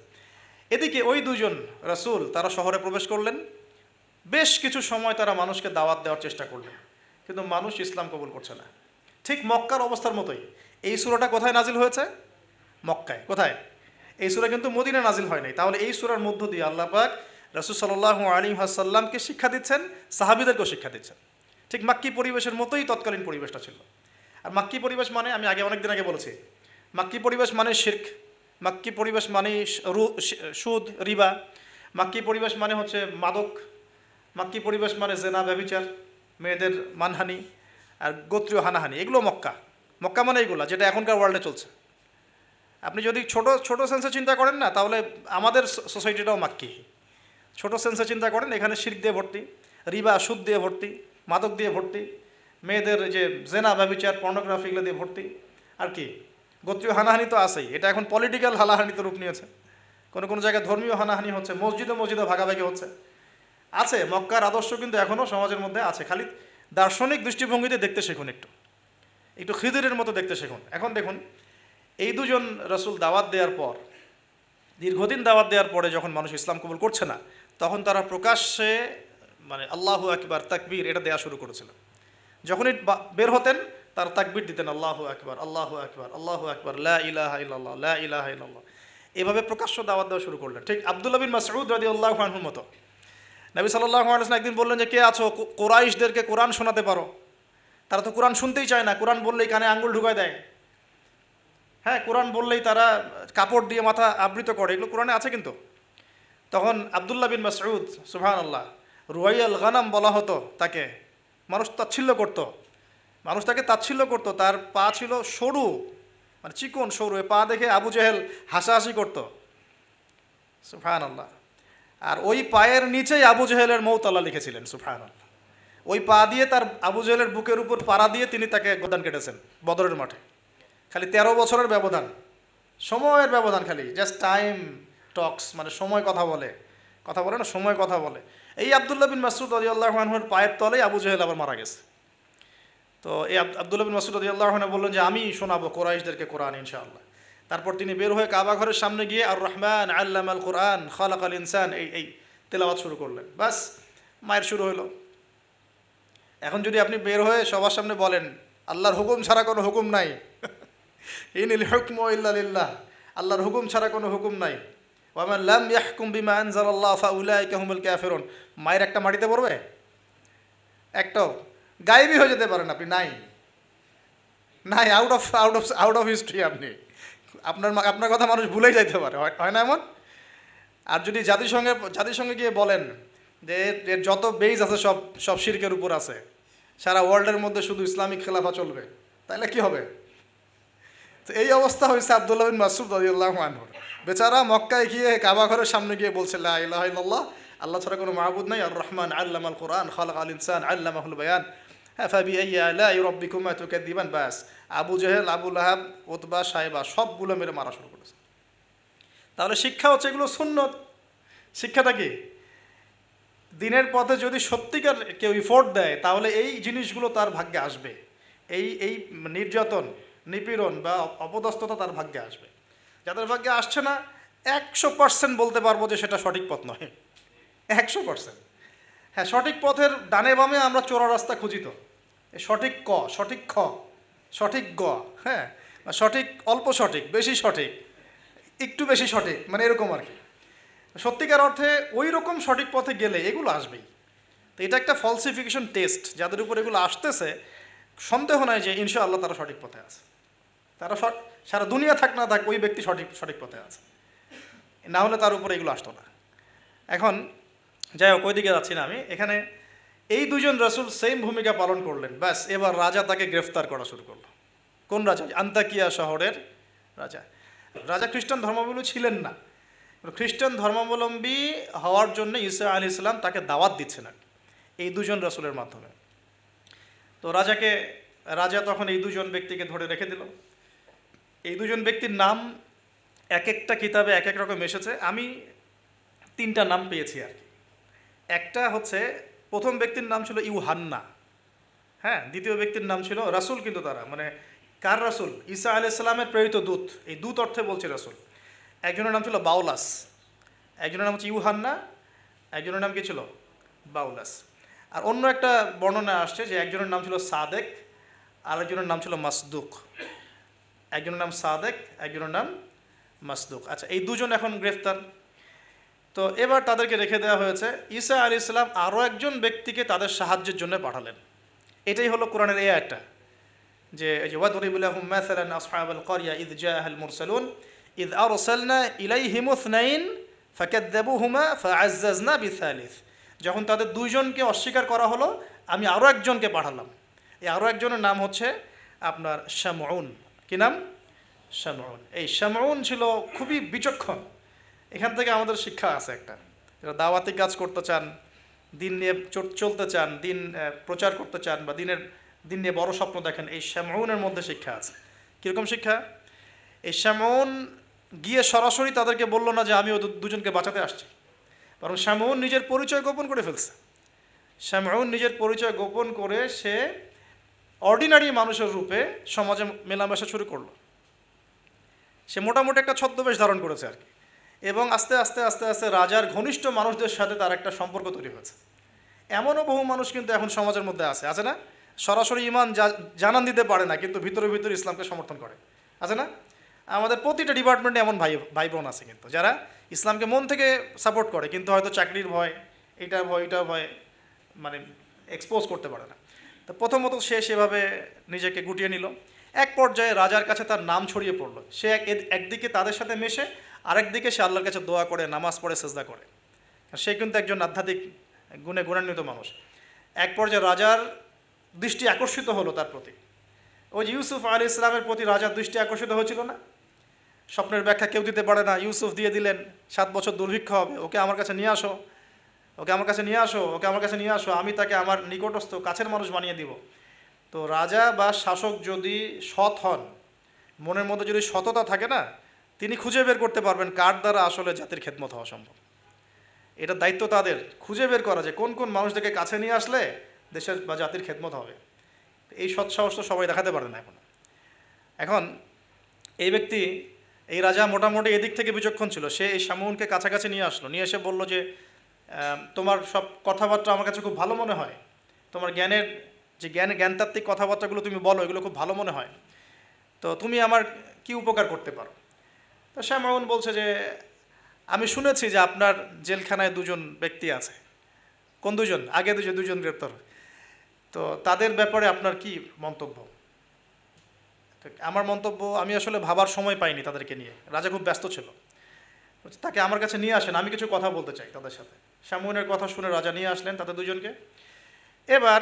এদিকে ওই দুজন রাসূল তারা শহরে প্রবেশ করলেন, বেশ কিছু সময় তারা মানুষকে দাওয়াত দেওয়ার চেষ্টা করলেন, কিন্তু মানুষ ইসলাম কবুল করছে না। ঠিক মক্কার অবস্থার মতোই। এই সূরাটা কোথায় নাজিল হয়েছে? মক্কায়। কোথায়? এই সূরা কিন্তু মদিনা নাজিল হয় নাই। তাহলে এই সূরার মধ্য দিয়ে আল্লাহ পাক রাসূল সাল্লাল্লাহু আলাইহি ওয়াসাল্লামকে শিক্ষা দিচ্ছেন, সাহাবীদেরকেও শিক্ষা দিচ্ছেন। ঠিক মাক্কি পরিবেশের মতোই তৎকালীন পরিবেশটা ছিল। আর মাক্কি পরিবেশ মানে, আমি অনেকদিন আগে বলেছি, মাক্কি পরিবেশ মানে শিরক, মাক্কি পরিবেশ মানে সুদ, রিবা, মাক্কি পরিবেশ মানে হচ্ছে মাদক, মাক্কি পরিবেশ মানে জেনা, ব্যভিচার, মেয়েদের মানহানি আর গোত্রীয় হানাহানি, এগুলো মক্কা। মক্কা মানে এইগুলা, যেটা এখনকার ওয়ার্ল্ডে চলছে। আপনি যদি ছোট ছোট সেন্সে চিন্তা করেন না, তাহলে আমাদের সোসাইটিটাও মাক্কি। ছোট সেন্সে চিন্তা করেন, এখানে শিরক দিয়ে ভর্তি, রিবা সুদ দিয়ে ভর্তি, মাদক দিয়ে ভর্তি, মেয়েদের যে জেনা, ব্যভিচার, পর্নোগ্রাফি, এগুলো দিয়ে ভর্তি। আর কি গোত্রীয় হানাহানি তো আছেই, এটা এখন পলিটিক্যাল হানাহানিতে রূপ নিয়েছে। কোনো কোনো জায়গায় ধর্মীয় হানাহানি হচ্ছে, মসজিদে ভাগাভাগি হচ্ছে। আছে, মক্কার আদর্শ কিন্তু এখনও সমাজের মধ্যে আছে। খালি দার্শনিক দৃষ্টিভঙ্গিতে দেখতে শিখুন, একটু খিদিরের মতো দেখতে শিখুন। এখন দেখুন, এই দুজন রাসূল দাওয়াত দেওয়ার পর দীর্ঘদিন দাওয়াত দেওয়ার পরে যখন মানুষ ইসলাম কবুল করছে না, তখন তারা প্রকাশ্যে মানে আল্লাহু আকবার তাকবীর এটা দেওয়া শুরু করেছিল। যখনই বের হতেন তার তাকবীর দিতেন, আল্লাহু আকবার আল্লাহু আকবার আল্লাহু আকবার লা ইলাহা ইল্লাল্লাহ লা ইলাহা ইল্লাল্লাহ। এভাবে প্রকাশ্য দাওয়াত দেওয়া শুরু করলেন, ঠিক আব্দুল্লাহ বিন মাসউদ রাদিয়াল্লাহু আনহুর মতো। নবী সাল্লাল্লাহু আলাইহি ওয়াসাল্লাম একদিন বললেন যে, কে আছো কুরাইশদেরকে কোরআন শোনাতে পারো? তারা তো কোরআন শুনতেই চায় না, কোরআন বললেই কানে আঙ্গুল ঢুকায় দেয়। হ্যাঁ, কোরআন বললেই তারা কাপড় দিয়ে মাথা আবৃত করে, এগুলো কোরআনে আছে কিন্তু। তখন আব্দুল্লাহ বিন মাসউদ, সুবহানাল্লাহ, রুয়াইয়াল গানাম বলা হতো তাকে, মানুষ তাচ্ছিল্য করতো, মানুষ তাকে তাচ্ছিল্য করতো। তার পা ছিল সরু, মানে চিকন সরু, পা দেখে আবু জেহেল হাসাহাসি করতো, সুবহানাল্লাহ। আর ওই পায়ের নিচেই আবু জেহেলের মৌত আল্লাহ লিখেছিলেন, সুবহানাল্লাহ। ওই পা দিয়ে তার আবু জেহেলের বুকের উপর পাড়া দিয়ে তিনি তাকে গর্দান কেটেছেন বদরের মাঠে। খালি 13 বছরের ব্যবধান, সময়ের ব্যবধান, খালি জাস্ট টাইম টক্স, মানে সময় কথা বলে, কথা বলে না, সময় কথা বলে। এই আব্দুল্লাহ বিন মাসউদ রাদিয়াল্লাহু আনহুর পায়ের তলেই আবু জেহেল আবার মারা গেছে। তো এই আব্দুল্লাহ বিন মাসউদ রাদিয়াল্লাহু আনহু বললেন যে, আমি শোনাবো কুরাইশদেরকে কোরআন ইনশাআল্লাহ। তারপর তিনি বের হয়ে কাবা ঘরের সামনে গিয়ে আর রহমান আল্লামাল কোরআন খালাকাল ইনসান এই তেলাওয়াত শুরু করলেন। বাস, মায়ের শুরু হলো। এখন যদি আপনি বের হয়ে সবার সামনে বলেন, আল্লাহর হুকুম ছাড়া কোনো হুকুম নাই, ইনিল হুকমু ইল্লা লিল্লাহ, আল্লাহর হুকুম ছাড়া কোনো হুকুম নাই, ওয়া মান লাম ইয়াহকুম বিমা আনজালাল্লাহু ফাউলাইকা হুমুল কাফিরুন, মায়ের একটা মাটিতে পড়বে? একটাও গায়েবই হয়ে যেতে পারেন আপনি, নাই নাই, আউট অফ হিস্ট্রি। আপনি আপনার কথা মানুষ ভুলেই যাইতে পারে, হয় না এমন? আর যদি জাতিসংঘে গিয়ে বলেন যে এর যত বেইজ আছে সব শিরকের উপর আছে, সারা ওয়ার্ল্ডের মধ্যে শুধু ইসলামিক খেলাফা চলবে, তাহলে কি হবে? তো এই অবস্থা হয়েছে আব্দুল্লাহ বিন মাসউদ রাদিয়াল্লাহু আনহুর। বেচারা মক্কায় গিয়ে কাবা ঘরের সামনে গিয়ে বলছে, লা ইলাহা ইল্লাল্লাহ, আল্লাহ ছাড়া কোনো মাবুদ নাই, আর রহমান আল্লামাল কোরআন খালাকাল ইনসান আল্লামাহুল বায়ান, হ্যাঁ ফাবিআইয়ি আলাই রাব্বিকুমা তুকাযযিবান। ব্যাস, আবু জেহেল, আবু লাহাব, উতবা, সাইবা সবগুলো মেরে মারা শুরু করেছে। তাহলে শিক্ষা হচ্ছে এগুলো সুন্নত। শিক্ষাটা কি? দিনের পথে যদি সত্যিকার কেউ ইফোর্ট দেয়, তাহলে এই জিনিসগুলো তার ভাগ্যে আসবে। এই নির্যাতন, নিপীড়ন বা অপদস্থতা তার ভাগ্যে আসবে। যাদের ভাগ্যে আসছে না, 100% বলতে পারবো যে সেটা সঠিক পথ নয়, 100%। হ্যাঁ, সঠিক পথের ডানে বামে আমরা চোরা রাস্তা খুঁজি তো, সঠিক ক, সঠিক খ, সঠিক গ, হ্যাঁ, সঠিক অল্প সঠিক, বেশি সঠিক, একটু বেশি সঠিক, মানে এরকম আর কি। সত্যিকার অর্থে ওই রকম সঠিক পথে গেলে এগুলো আসবেই। তো এটা একটা ফলসিফিকেশন টেস্ট, যাদের উপর এগুলো আসতেছে সন্দেহ নাই যে ইনশাআল্লাহ তারা সঠিক পথে আছে। তারা সারা দুনিয়া থাক না থাক ওই ব্যক্তি সঠিক পথে আছে, না হলে তার উপরে এগুলো আসতো না। এখন যাই হোক, ওই দিকে যাচ্ছি না আমি। এখানে এই দুজন রাসূল সেম ভূমিকা পালন করলেন। ব্যাস, এবার রাজা তাকে গ্রেফতার করা শুরু করলো। কোন রাজা? আন্তাকিয়া শহরের রাজা। রাজা খ্রিস্টান ধর্মাবলম্বী ছিলেন না, খ্রিস্টান ধর্মাবলম্বী হওয়ার জন্য ঈসা আলাইহিস সালাম তাকে দাওয়াত দিচ্ছেন আর এই দুজন রাসূলের মাধ্যমে। তো রাজা তখন এই দুজন ব্যক্তিকে ধরে রেখে দিল। এই দুজন ব্যক্তির নাম এক একটা কিতাবে এক এক রকম এসেছে। আমি 3টা নাম পেয়েছি আর কি। একটা হচ্ছে, প্রথম ব্যক্তির নাম ছিল ইউহান্না, হ্যাঁ। দ্বিতীয় ব্যক্তির নাম ছিল রাসূল, কিন্তু তারা মানে কার রাসূল? ঈসা আলাইহিস সালামের প্রেরিত দূত। এই দূত অর্থে বলছে রাসূল। একজনের নাম ছিল বাউলাস, একজনের নাম হচ্ছে ইউহান্না, একজনের নাম কি ছিল? বাউলাস। আর অন্য একটা বর্ণনা আসছে যে একজনের নাম ছিল সাদেক, আর একজনের নাম ছিল মাসদুক। একজনের নাম সাদেক, একজনের নাম মাসদুক। আচ্ছা, এই দুজন এখন গ্রেফতার। তো এবার তাদেরকে রেখে দেওয়া হয়েছে। ঈসা আলাইহিস সালাম আরও একজন ব্যক্তিকে তাদের সাহায্যের জন্য পাঠালেন। এটাই হলো কোরআনের এই আয়াতটা, যে ওয়াদরিব লাহুম মাসালান আসহাবাল ক্বরিয়া ইয জাআহাল মুরসালুন ইয আরসালনা ইলাইহিম ইসনাইন ফাকাযযাবুহুমা ফাআজ্জাজনা বিসালিস। যখন তাদের দুইজনকে অস্বীকার করা হলো, আমি আরও একজনকে পাঠালাম। এই আরও একজনের নাম হচ্ছে আপনার শামউন। কি নাম? শামউন। এই শামউন ছিল খুবই বিচক্ষণ। এখান থেকে আমাদের শিক্ষা আছে একটা, যারা দাওয়াতি কাজ করতে চান, দিন নিয়ে চলতে চান, দিন প্রচার করতে চান, বা দিন নিয়ে বড় স্বপ্ন দেখেন, এই শামউনের মধ্যে শিক্ষা আছে। কীরকম শিক্ষা? এই শামউন গিয়ে সরাসরি তাদেরকে বলল না যে আমি ও দুজনকে বাঁচাতে আসছি, বরং শামউন নিজের পরিচয় গোপন করে ফেলছে। শামউন নিজের পরিচয় গোপন করে সে অর্ডিনারি মানুষের রূপে সমাজে মেলামেশা শুরু করলো। সে মোটামুটি একটা ছদ্মবেশ ধারণ করেছে আর কি। এবং আস্তে আস্তে আস্তে আস্তে রাজার ঘনিষ্ঠ মানুষদের সাথে তার একটা সম্পর্ক তৈরি হয়েছে। এমনও বহু মানুষ কিন্তু এখন সমাজের মধ্যে আছে না? সরাসরি ইমান জানান দিতে পারে না, কিন্তু ভিতরে ভিতরে ইসলামকে সমর্থন করে, আছে না? আমাদের প্রতিটা ডিপার্টমেন্টে এমন ভাই ভাই বোন আছে কিন্তু, যারা ইসলামকে মন থেকে সাপোর্ট করে, কিন্তু হয়তো চাকরির ভয়, এইটার ভয় মানে এক্সপোজ করতে পারে না। তো প্রথমত সে সেভাবে নিজেকে গুটিয়ে নিল। এক পর্যায়ে রাজার কাছে তার নাম ছড়িয়ে পড়লো। সে একদিকে তাদের সাথে মেশে, আরেকদিকে সে আল্লাহর কাছে দোয়া করে, নামাজ পড়ে, সেজদা করে। সে কিন্তু একজন আধ্যাত্মিক গুণে গুণান্বিত মানুষ। এক পর্যায়ে রাজার দৃষ্টি আকর্ষিত হলো তার প্রতি। ওই যে ইউসুফ আলী ইসলামের প্রতি রাজার দৃষ্টি আকর্ষিত হয়েছিল না? স্বপ্নের ব্যাখ্যা কেউ দিতে পারে না, ইউসুফ দিয়ে দিলেন। 7 বছর দুর্ভিক্ষ হবে, ওকে আমার কাছে নিয়ে আসো, ওকে আমার কাছে নিয়ে আসো, ওকে আমার কাছে নিয়ে আসো, আমি তাকে আমার নিকটস্থ কাছের মানুষ বানিয়ে দিব। তো রাজা বা শাসক যদি সৎ হন, মনের মধ্যে যদি সততা থাকে না, তিনি খুঁজে বের করতে পারবেন কার দ্বারা আসলে জাতির খেদমত হওয়া সম্ভব। এটা দায়িত্ব তাদের খুঁজে বের করা যে কোন কোন মানুষদেরকে কাছে নিয়ে আসলে দেশের বা জাতির খেদমত হবে। এই সৎসাহস তো সবাই দেখাতে পারে না এখন এই ব্যক্তি, এই রাজা মোটামুটি এদিক থেকে বিচক্ষণ ছিল। সে এই শামউনকে কাছাকাছি নিয়ে আসলো, নিয়ে এসে বলল যে তোমার সব কথাবার্তা আমার কাছে খুব ভালো মনে হয়, তোমার জ্ঞানের যে জ্ঞানতাত্ত্বিক কথাবার্তাগুলো তুমি বলো, এগুলো খুব ভালো মনে হয়, তো তুমি আমার কি উপকার করতে পারো? তো শামউন বলছে যে আমি শুনেছি যে আপনার জেলখানায় 2জন ব্যক্তি আছে। কোন 2জন? আগে 2জন গ্রেপ্তার। তো তাদের ব্যাপারে আপনার কি মন্তব্য? আমার মন্তব্য, আমি আসলে ভাবার সময় পাইনি তাদেরকে নিয়ে, রাজা খুব ব্যস্ত ছিল। তাকে আমার কাছে নিয়ে আসেন, আমি কিছু কথা বলতে চাই তাদের সাথে। শামউনের কথা শুনে রাজা নিয়ে আসলেন তাদের 2জনকে। এবার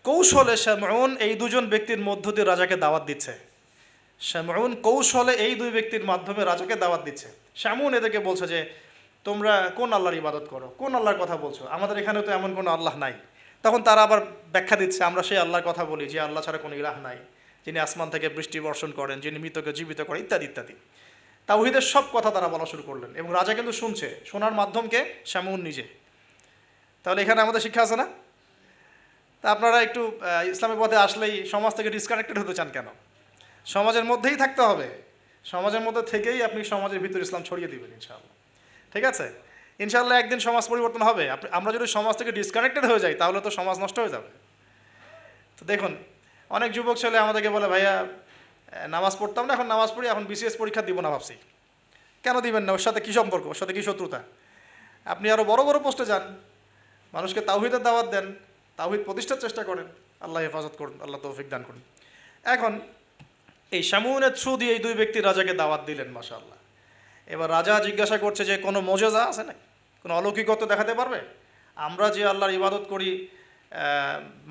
কৌশলে শামউন এই 2জন ব্যক্তির মধ্য দিয়ে রাজাকে দাওয়াত দিচ্ছে। শামউন কৌশলে এই 2 ব্যক্তির মাধ্যমে রাজাকে দাওয়াত দিচ্ছে। শামউন এদেরকে বলছে যে তোমরা কোন আল্লাহর ইবাদত করো, কোন আল্লাহর কথা বলছো, আমাদের এখানে তো এমন কোনো আল্লাহ নাই। তখন তারা আবার ব্যাখ্যা দিচ্ছে, আমরা সেই আল্লাহর কথা বলি যে আল্লাহ ছাড়া কোনো ইলাহ নাই, যিনি আসমান থেকে বৃষ্টি বর্ষণ করেন, যিনি মৃতকে জীবিত করেন, ইত্যাদি ইত্যাদি। তাওহীদের সব কথা তারা বলা শুরু করলেন, এবং রাজা কিন্তু শুনছে। শোনার মাধ্যমকে শামউন নিজে। তাহলে এখানে আমাদের শিক্ষা আছে না? তা আপনারা একটু ইসলামের পথে আসলেই সমাজ থেকে ডিসকানেক্টেড হতে চান কেন? সমাজের মধ্যেই থাকতে হবে, সমাজের মধ্যে থেকেই আপনি সমাজের ভিতর ইসলাম ছড়িয়ে দিবেন ইনশাআল্লাহ। ঠিক আছে? ইনশাআল্লাহ একদিন সমাজ পরিবর্তন হবে। আমরা যদি সমাজ থেকে ডিসকানেক্টেড হয়ে যাই তাহলে তো সমাজ নষ্ট হয়ে যাবে। তো দেখুন, অনেক যুবক ছেলে আমাদেরকে বলে ভাইয়া নামাজ পড়তাম না, এখন নামাজ পড়ি, এখন বিসিএস পরীক্ষা দিব না ভাবছি। কেন দিবেন না? ওর সাথে কী সম্পর্ক, ওর সাথে কী শত্রুতা? আপনি আরও বড় বড় পোস্টে যান, মানুষকে তাওহীদের দাওয়াত দেন, তাওহীদ প্রতিষ্ঠার চেষ্টা করেন, আল্লাহ হেফাজত করুন, আল্লাহ তৌফিক দান করুন। এখন এই শামউনের থ্রু দিয়ে এই 2 ব্যক্তি রাজাকে দাওয়াত দিলেন, মাশাআল্লাহ। এবার রাজা জিজ্ঞাসা করছে যে কোনো মোজেজা আছে না, কোনো অলৌকিকত্ব দেখাতে পারবে? আমরা যে আল্লাহর ইবাদত করি,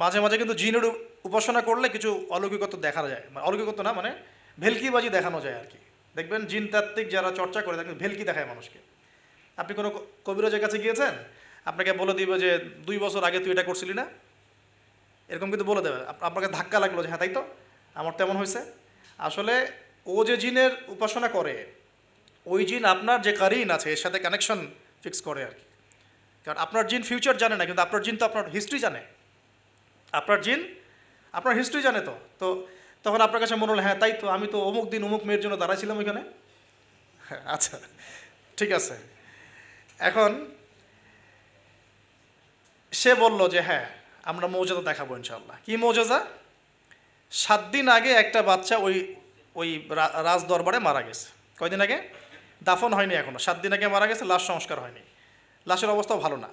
মাঝে মাঝে কিন্তু জিনের উপাসনা করলে কিছু অলৌকিকত্ব দেখা যায়। অলৌকিকত্ব না, মানে ভেলকিবাজি দেখানো যায় আর কি। দেখবেন জিন তাত্ত্বিক যারা চর্চা করে দেখবেন ভেলকি দেখায় মানুষকে। আপনি কোনো কবিরাজের কাছে গিয়েছেন, আপনাকে বলে দিবে যে 2 বছর আগে তুই এটা করছিলি না, এরকম কিন্তু বলে দেবে। আপনাকে ধাক্কা লাগলো যে হ্যাঁ তাই তো, আমার তেমন হয়েছে। আসলে ও যে জিনের উপাসনা করে, ওই জিন আপনার যে কারিন আছে এর সাথে কানেকশন ফিক্স করে আর কি। কারণ আপনার জিন ফিউচার জানে না, কিন্তু আপনার জিন তো আপনার হিস্ট্রি জানে। আপনার জিন আপনার হিস্ট্রি জানে। তো তখন আপনার কাছে মনে হলো হ্যাঁ তাই তো, আমি তো অমুক দিন অমুক মেয়ের জন্য দাঁড়াইছিলাম ওইখানে। হ্যাঁ আচ্ছা, ঠিক আছে। এখন সে বলল যে হ্যাঁ আমরা মৌজাদা দেখাবো ইনশাল্লাহ। কি মৌজাদা? 7 দিন আগে একটা বাচ্চা ওই ওই রাজ দরবারে মারা গেছে। কয়দিন আগে? দাফন হয়নি এখনো, 7 দিন আগে মারা গেছে, লাশ সংস্কার হয়নি, লাশের অবস্থাও ভালো না।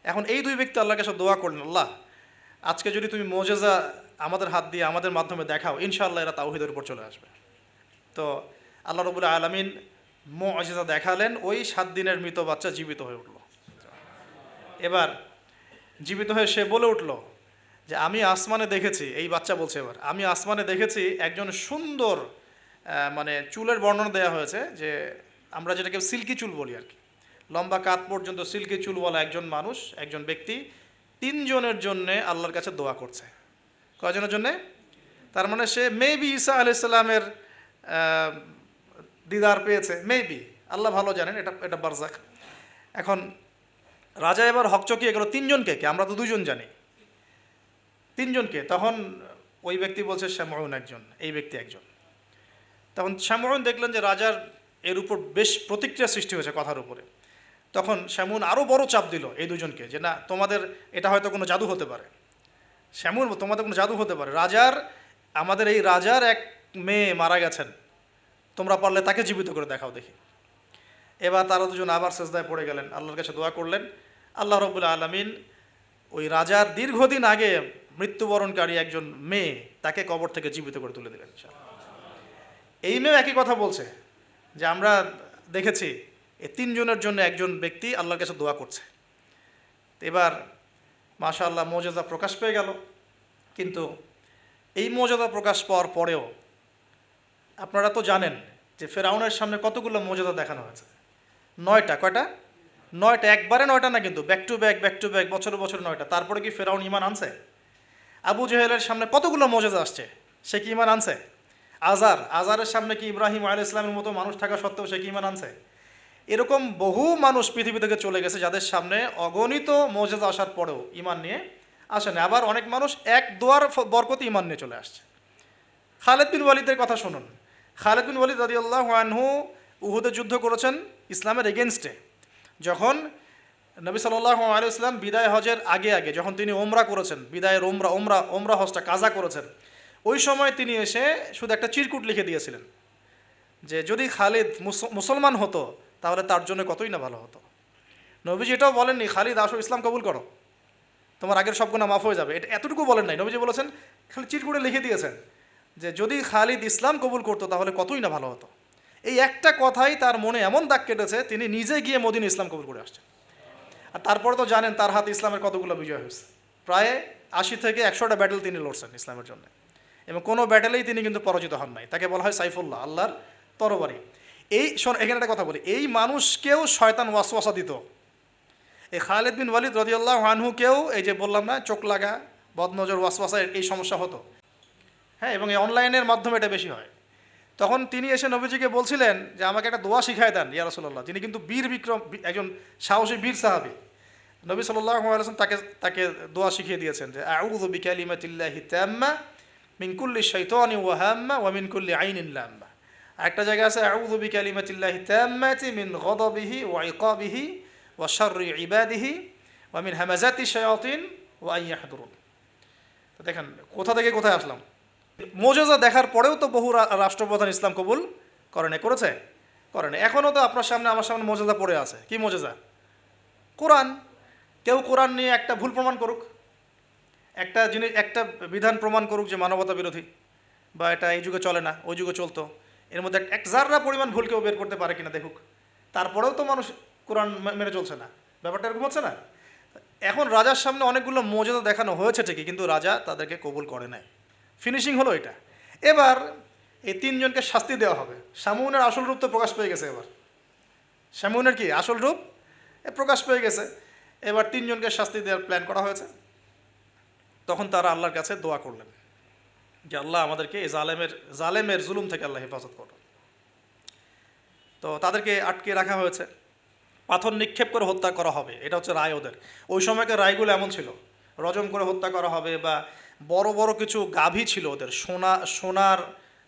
এখন এই 2 ব্যক্তি আল্লাহর কাছে দোয়া করলেন, আল্লাহ আজকে যদি তুমি মোজেজা আমাদের হাত দিয়ে আমাদের মাধ্যমে দেখাও, ইনশাআল্লাহ এরা তাওহীদের উপর চলে আসবে। তো আল্লাহ রাব্বুল আলামিন মুজিজা দেখালেন, ওই 7 দিনের মৃত বাচ্চা জীবিত হয়ে উঠল। এবার জীবিত হয়ে সে বলে উঠল যে আমি আসমানে দেখেছি, এই বাচ্চা বলছে এবার, আমি আসমানে দেখেছি একজন সুন্দর, মানে চুলের বর্ণনা দেওয়া হয়েছে যে আমরা যেটাকে সিল্কি চুল বলি আর কি, লম্বা কাত পর্যন্ত সিল্কি চুলওয়ালা একজন মানুষ, একজন ব্যক্তি 3 জনের জন্যে আল্লাহর কাছে দোয়া করছে। কয়জনের জন্যে? তার মানে সে মেবি ঈসা আলাইহিস সালামের দিদার পেয়েছে, মেবি, আল্লাহ ভালো জানেন, এটা বারজাক। এখন রাজা এবার হকচকিয়ে গেল, 3 জনকে কে? আমরা তো 2 জন জানি, 3 জনকে? তখন ওই ব্যক্তি বলছে শামউন একজন, এই ব্যক্তি একজন। তখন শামউন দেখলেন যে রাজার এর উপর বেশ প্রতিক্রিয়া সৃষ্টি হয়েছে কথার উপরে। তখন শ্যামুন আরও বড় চাপ দিল এই দুজনকে যে না, তোমাদের এটা হয়তো কোনো জাদু হতে পারে। শ্যামুন, তোমাদের কোনো জাদু হতে পারে, আমাদের এই রাজার এক মেয়ে মারা গেছেন, তোমরা পারলে তাকে জীবিত করে দেখাও দেখি। এবার তারা দুজন আবার সেজদায় পড়ে গেলেন, আল্লাহর কাছে দোয়া করলেন। আল্লাহ রব্বুল আলামিন ওই রাজার দীর্ঘদিন আগে মৃত্যুবরণকারী একজন মেয়ে, তাকে কবর থেকে জীবিত করে তুলে দিলেন। এই মেয়ে একই কথা বলছে যে আমরা দেখেছি এই তিনজনের জন্য একজন ব্যক্তি আল্লাহর কাছে দোয়া করছে। এবার মাশাআল্লাহ মোজেজা প্রকাশ পেয়ে গেল। কিন্তু এই মোজেজা প্রকাশ পাওয়ার পরেও আপনারা তো জানেন যে ফেরাউনের সামনে কতগুলো মোজেজা দেখানো হয়েছে। 9টা। কয়টা? 9টা। একবারে 9টা না, কিন্তু ব্যাক টু ব্যাক বছর বছর 9টা। তারপরে কি ফেরাউন ঈমান আনছে? আবু জেহেলের সামনে কতগুলো মোজেজা আসছে, সে কি ঈমান আনছে? আজারের সামনে কি ইব্রাহিম আলাইহিস সালামের মতো মানুষ থাকা সত্ত্বেও সে কি ঈমান আনছে? এরকম বহু মানুষ পৃথিবী থেকে চলে গেছে যাদের সামনে অগণিত মোজেজা আসার পরেও ঈমান নিয়ে আসেনি। আবার অনেক মানুষ এক দোয়ার বরকতে ঈমান নিয়ে চলে আসছে। খালেদ বিন ওয়ালিদের কথা শুনুন। খালেদ বিন ওয়ালিদ রাদিয়াল্লাহু আনহু উহুদে যুদ্ধ করেছেন ইসলামের এগেনস্টে। যখন নবী সাল্লাল্লাহু আলাইহি ওয়াসাল্লাম বিদায় হজের আগে যখন তিনি ওমরা করেছেন, বিদায়ের ওমরা হজটা কাজা করেছেন, ওই সময় তিনি এসে শুধু একটা চিরকুট লিখে দিয়েছিলেন যে যদি খালিদ মুসলমান হতো তাহলে তার জন্য কতই না ভালো হতো। নবীজি এটাও বলেননি খালিদ আসো ইসলাম কবুল করো, তোমার আগের সব গুনাহ মাফ হয়ে যাবে, এটা এতটুকু বলেন নাই। নবীজি বলেছেন, খালি চিরকুটে লিখে দিয়েছেন যে যদি খালিদ ইসলাম কবুল করতো তাহলে কতই না ভালো হতো। এই একটা কথাই তার মনে এমন দাগ কেটেছে, তিনি নিজে গিয়ে মদিনা ইসলাম কবুল করে আসছেন। আর তারপরে তো জানেন তার হাতে ইসলামের কতগুলো বিজয় হয়েছে। প্রায় 80 থেকে 100টা ব্যাটেল তিনি লড়ছেন ইসলামের জন্য, এবং কোনো ব্যাটেলেই তিনি কিন্তু পরাজিত হন নাই। তাকে বলা হয় সাইফুল্লাহ, আল্লাহর তরবারি। এখানে একটা কথা বলি, এই মানুষকেও শয়তান ওয়াসওয়াসা দিত। এই খালিদ বিন ওয়ালিদ রাদিয়াল্লাহু আনহুকেও এই যে বললাম না, চোখ লাগা, বদনজর, ওয়াসওয়াসা, এই সমস্যা হতো। হ্যাঁ, এবং এই অনলাইনের মাধ্যমে এটা বেশি হয়। তখন তিনি এসে নবীজিকে বলছিলেন যে আমাকে একটা দোয়া শিখায় দেন ইয়া রাসূলুল্লাহ। তিনি কিন্তু বীর বিক্রম, একজন সাহসী বীর সাহাবী। নবী সাল্লাল্লাহু আলাইহি ওয়াসাল্লাম তাকে দোয়া শিখিয়ে দিয়েছেন যে আউযু বিকালিমাতিল্লাহি তাম্মা মিন কুল্লি শাইতানিন ওয়া হাম্মা ওয়া মিন কুল্লি আইনিন লাম্মা। একটা জায়গা আছে আউযু বিকালিমাতিল্লাহি তাম্মাতি মিন গাদাবিহি ওয়া ইকাবিহি ওয়া শাররি ইবাদিহি ওয়া মিন হামাজাতি শায়াতিন ওয়া আন ইয়াহদুরুন। তো দেখেন কোথা থেকে কোথায় আসলাম। মোজেজা দেখার পরেও তো বহু রাষ্ট্রপ্রধান ইসলাম কবুল করেছে। এখনও তো আপনার সামনে আমার সামনে মোজেজা পড়ে আছে। কি মোজেজা? কোরআন। কেউ কোরআন নিয়ে একটা ভুল প্রমাণ করুক, একটা বিধান প্রমাণ করুক যে মানবতা বিরোধী, বা এটা এই যুগে চলে না, ওই যুগে চলতো, এর মধ্যে এক জাররা পরিমাণ ভুল কেউ বের করতে পারে কিনা দেখুক। তারপরেও তো মানুষ কোরআন মেনে চলছে না। ব্যাপারটা এরকম হচ্ছে না? এখন রাজার সামনে অনেকগুলো মোজেজা দেখানো হয়েছে ঠিকই, কিন্তু রাজা তাদেরকে কবুল করে নাই। ফিনিশিং হলো এটা। এবার এই তিনজনকে শাস্তি দেওয়া হবে। শামউনের আসল রূপ তো প্রকাশ পেয়ে গেছে। এবার শামউনের কি আসল রূপ প্রকাশ পেয়ে গেছে। এবার তিনজনকে শাস্তি দেওয়ার প্ল্যান করা হয়েছে। তখন তারা আল্লাহর কাছে দোয়া করলেন যে আল্লাহ আমাদেরকে এই জালেমের জুলুম থেকে আল্লাহ হেফাজত করো। তো তাদেরকে আটকে রাখা হয়েছে, পাথর নিক্ষেপ করে হত্যা করা হবে, এটা হচ্ছে রায় ওদের। ওই সময়কার রায়গুলো এমন ছিল, রজম করে হত্যা করা হবে, বা বড় বড় কিছু গাভী ছিল ওদের, সোনার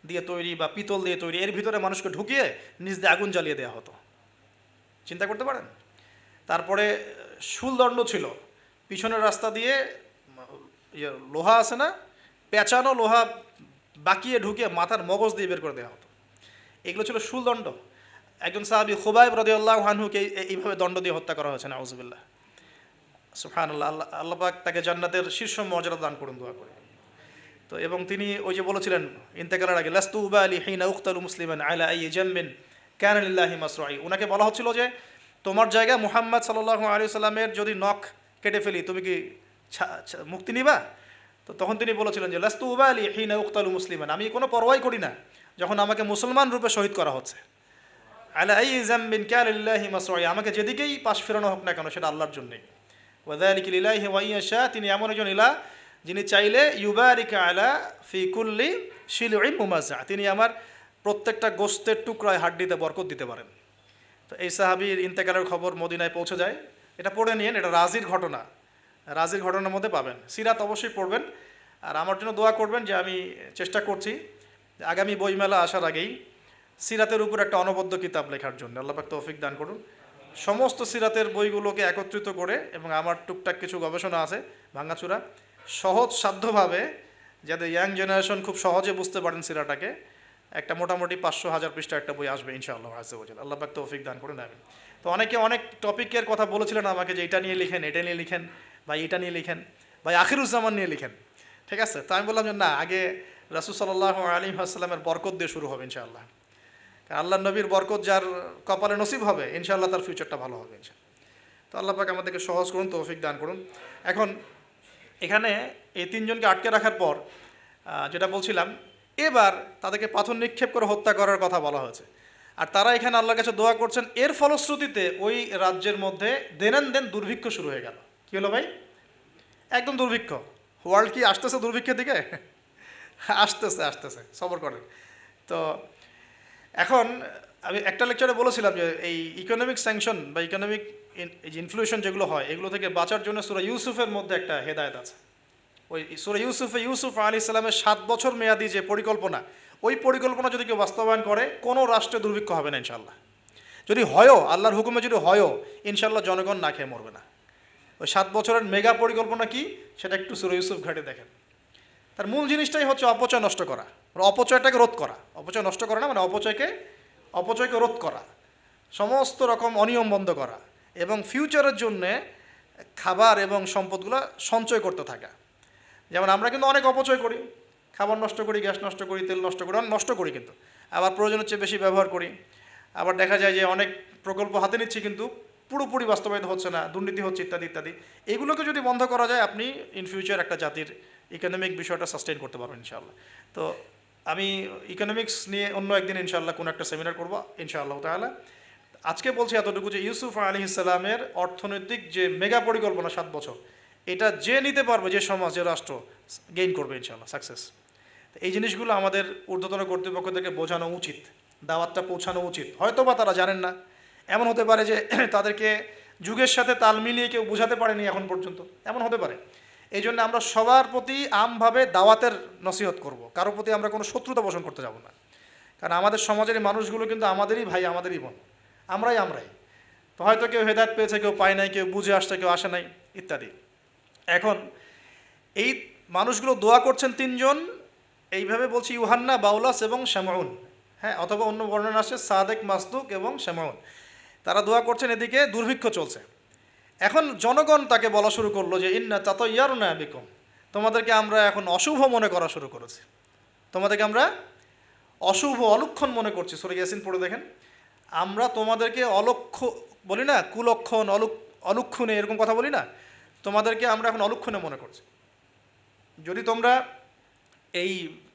দিয়ে তৈরি বা পিতল দিয়ে তৈরি, এর ভিতরে মানুষকে ঢুকিয়ে নিজ দিয়ে আগুন জ্বালিয়ে দেওয়া হতো। চিন্তা করতে পারেন। তারপরে শুলদণ্ড ছিল, পিছনের রাস্তা দিয়ে লোহা আছে না, পেঁচানো লোহা বাকিয়ে ঢুকিয়ে মাথার মগজ দিয়ে বের করে দেওয়া হতো। এগুলো ছিল শুলদণ্ড। একজন সাহাবী খুবাইব রাদিয়াল্লাহু আনহুকে এইভাবে দণ্ড দিয়ে হত্যা করা হয়েছে। নাউযুবিল্লাহ, সুবহানাল্লাহ। আল্লাহ পাক তাকে জান্নাতের শীর্ষ মর্যাদা দান করুন, দোয়া করে। তো এবং তিনি ওই যে বলেছিলেন ইন্তেকালের আগে, লাস্তু উবালি হিনা উকতালু মুসলিমান আলা আই জামবিন কানা লিল্লাহি মাসরাই। ওনাকে বলা হচ্ছিল যে তোমার জায়গা মুহাম্মদ সাল্লাল্লাহু আলাইহি সাল্লামের যদি নখ কেটে ফেলি তুমি কি মুক্তি নিবা? তো তখন তিনি বলেছিলেন যে লাস্তু উবালি হিনা উকতালু মুসলিমান, আমি কোনো পরোয়াই করি না যখন আমাকে মুসলমান রূপে শহীদ করা হচ্ছে। আলা আই জামবিন কানা লিল্লাহি মাসরাই, আমাকে যেদিকেই পাশ ফেরানো হোক না কেন সেটা আল্লাহর জন্যই। ওয়াযালিকা লিল্লাহি ওয়া ইয়াশা, তিনি এমন একজন ইলাহ যিনি চাইলে ইউবারিকা আলা ফি কুল্লি শিলউইন মুমাজ্জা, তিনি আমার প্রত্যেকটা গোস্তের টুকরায় হাড্ডিতে বরকত দিতে পারেন। তো এই সাহাবীর ইন্তেকালের খবর মদিনায় পৌঁছে যায়। এটা পড়ে নিয়েন, এটা রাজির ঘটনার মধ্যে পাবেন। সিরাত অবশ্যই পড়বেন, আর আমার জন্য দোয়া করবেন যে আমি চেষ্টা করছি আগামী বইমেলা আসার আগেই সিরাতের উপর একটা অনবদ্য কিতাব লেখার জন্য। আল্লাহ পাক তৌফিক দান করুন। সমস্ত সিরাতের বইগুলোকে একত্রিত করে, এবং আমার টুকটাক কিছু গবেষণা আছে ভাঙাচুরা, সহজ সাধ্যভাবে, যাতে ইয়াং জেনারেশন খুব সহজে বুঝতে পারেন সিরাটাকে, একটা মোটামুটি 500-1000 পৃষ্ঠা একটা বই আসবে ইনশাআল্লাহ আজ্জা ওয়া জাল। আল্লাহ পাক তৌফিক দান করুন, আমিন। তো অনেকে অনেক টপিকের কথা বলেছিলেন আমাকে, যে এটা নিয়ে লিখেন, এটা নিয়ে লিখেন, ভাই এটা নিয়ে লিখেন, ভাই আখিরুজ্জামান নিয়ে লিখেন, ঠিক আছে? তো আমি বললাম যে না, আগে রাসূল সাল্লাল্লাহু আলাইহি ওয়াসাল্লামের বরকত দিয়ে শুরু হবে ইনশাআল্লাহ। কারণ আল্লাহ নবীর বরকত যার কপালে নসিব হবে, ইনশাআল্লাহ তার ফিউচারটা ভালো হবে ইনশাআল্লাহ। তো আল্লাহ পাক আমাদেরকে সহজ করুন, তৌফিক দান করুন। এখন এখানে এই তিনজনকে আটকে রাখার পর যেটা বলছিলাম, এবার তাদেরকে পাথর নিক্ষেপ করে হত্যা করার কথা বলা হয়েছে। আর তারা এখানে আল্লাহর কাছে দোয়া করছেন। এর ফলশ্রুতিতে ওই রাজ্যের মধ্যে দেন দুর্ভিক্ষ শুরু হয়ে গেল। কী হলো ভাই? একদম দুর্ভিক্ষ। ওয়ার্ল্ড কি আসতেছে দুর্ভিক্ষের দিকে? আসতেছে, সবর করেন। তো এখন আমি একটা লেকচারে বলেছিলাম যে এই ইকোনমিক স্যাংশন বা ইকোনমিক ইনফ্লুয়েশন যেগুলো হয়, এগুলো থেকে বাঁচার জন্য সূরা ইউসুফের মধ্যে একটা হেদায়েত আছে। ওই সূরা ইউসুফ আলাইহিস সালামের 7 বছর মেয়াদি যে পরিকল্পনা, ওই পরিকল্পনা যদি কেউ বাস্তবায়ন করে, কোনো রাষ্ট্রে দুর্ভিক্ষ হবে না ইনশাল্লাহ। যদি হয়ও, আল্লাহর হুকুমে যদি হয়ও, ইনশাল্লাহ জনগণ না খেয়ে মরবে না। ওই 7 বছরের মেগা পরিকল্পনা কি, সেটা একটু সূরা ইউসুফ ঘাটে দেখেন। তার মূল জিনিসটাই হচ্ছে অপচয় নষ্ট করা, অপচয়টাকে রোধ করা। অপচয় নষ্ট করা না, মানে অপচয়কে রোধ করা, সমস্ত রকম অনিয়ম বন্ধ করা, এবং ফিউচারের জন্যে খাবার এবং সম্পদগুলো সঞ্চয় করতে থাকা। যেমন আমরা কিন্তু অনেক অপচয় করি, খাবার নষ্ট করি, গ্যাস নষ্ট করি, তেল নষ্ট করি, অনেক নষ্ট করি, কিন্তু আবার প্রয়োজনের চেয়ে বেশি ব্যবহার করি। আবার দেখা যায় যে অনেক প্রকল্প হাতে নিচ্ছি কিন্তু পুরোপুরি বাস্তবায়িত হচ্ছে না, দুর্নীতি হচ্ছে, ইত্যাদি ইত্যাদি। এগুলোকে যদি বন্ধ করা যায়, আপনি ইন ফিউচার একটা জাতির ইকোনমিক বিষয়টা সাস্টেইন করতে পারবেন ইনশাআল্লাহ। তো আমি ইকোনমিক্স নিয়ে অন্য একদিন ইনশাআল্লাহ কোনো একটা সেমিনার করবো ইনশাআল্লাহ তাআলা। আজকে বলছি এতটুকু যে ইউসুফ আলাইহিস সালামের অর্থনৈতিক যে মেগা পরিকল্পনা 7 বছর, এটা যে নিতে পারবে, যে সমাজ, যে রাষ্ট্র, গেইন করবে ইনশাআল্লাহ, সাকসেস। এই জিনিসগুলো আমাদের ঊর্ধ্বতন কর্তৃপক্ষদেরকে বোঝানো উচিত, দাওয়াতটা পৌঁছানো উচিত। হয়তো বা তারা জানেন না, এমন হতে পারে যে তাদেরকে যুগের সাথে তাল মিলিয়ে কেউ বোঝাতে পারেনি এখন পর্যন্ত, এমন হতে পারে। এই জন্য আমরা সবার প্রতি আমভাবে দাওয়াতের নসিহত করব, কারোর প্রতি আমরা কোনো শত্রুতা পোষণ করতে যাব না। কারণ আমাদের সমাজের এই মানুষগুলো কিন্তু আমাদেরই ভাই, আমাদেরই বোন, আমরাই। তো হয়তো কেউ হেদায়েত পেয়েছে, কেউ পায় নাই, কেউ বুঝে আসছে, কেউ আসে নাই, ইত্যাদি। এখন এই মানুষগুলো দোয়া করছেন তিনজন, এইভাবে বলছি, ইউহান্না, বাউলাস এবং শামউন। হ্যাঁ, অথবা অন্য বর্ণনা আসছে সাদেক, মাসদুক এবং শামউন। তারা দোয়া করছেন, এদিকে দুর্ভিক্ষ চলছে। এখন জনগণ তাকে বলা শুরু করলো যে ইন্না তাতায়্যারনা বিকুম, তোমাদেরকে আমরা এখন অশুভ মনে করা শুরু করেছি, তোমাদেরকে আমরা অশুভ, অলক্ষণ মনে করছি। সূরা ইয়াসিন পড়ে দেখেন, আমরা তোমাদেরকে বলি না, কুলক্ষণ, অলক্ষণে, এরকম কথা বলি না, তোমাদেরকে আমরা এখন অলক্ষণে মনে করছি। যদি তোমরা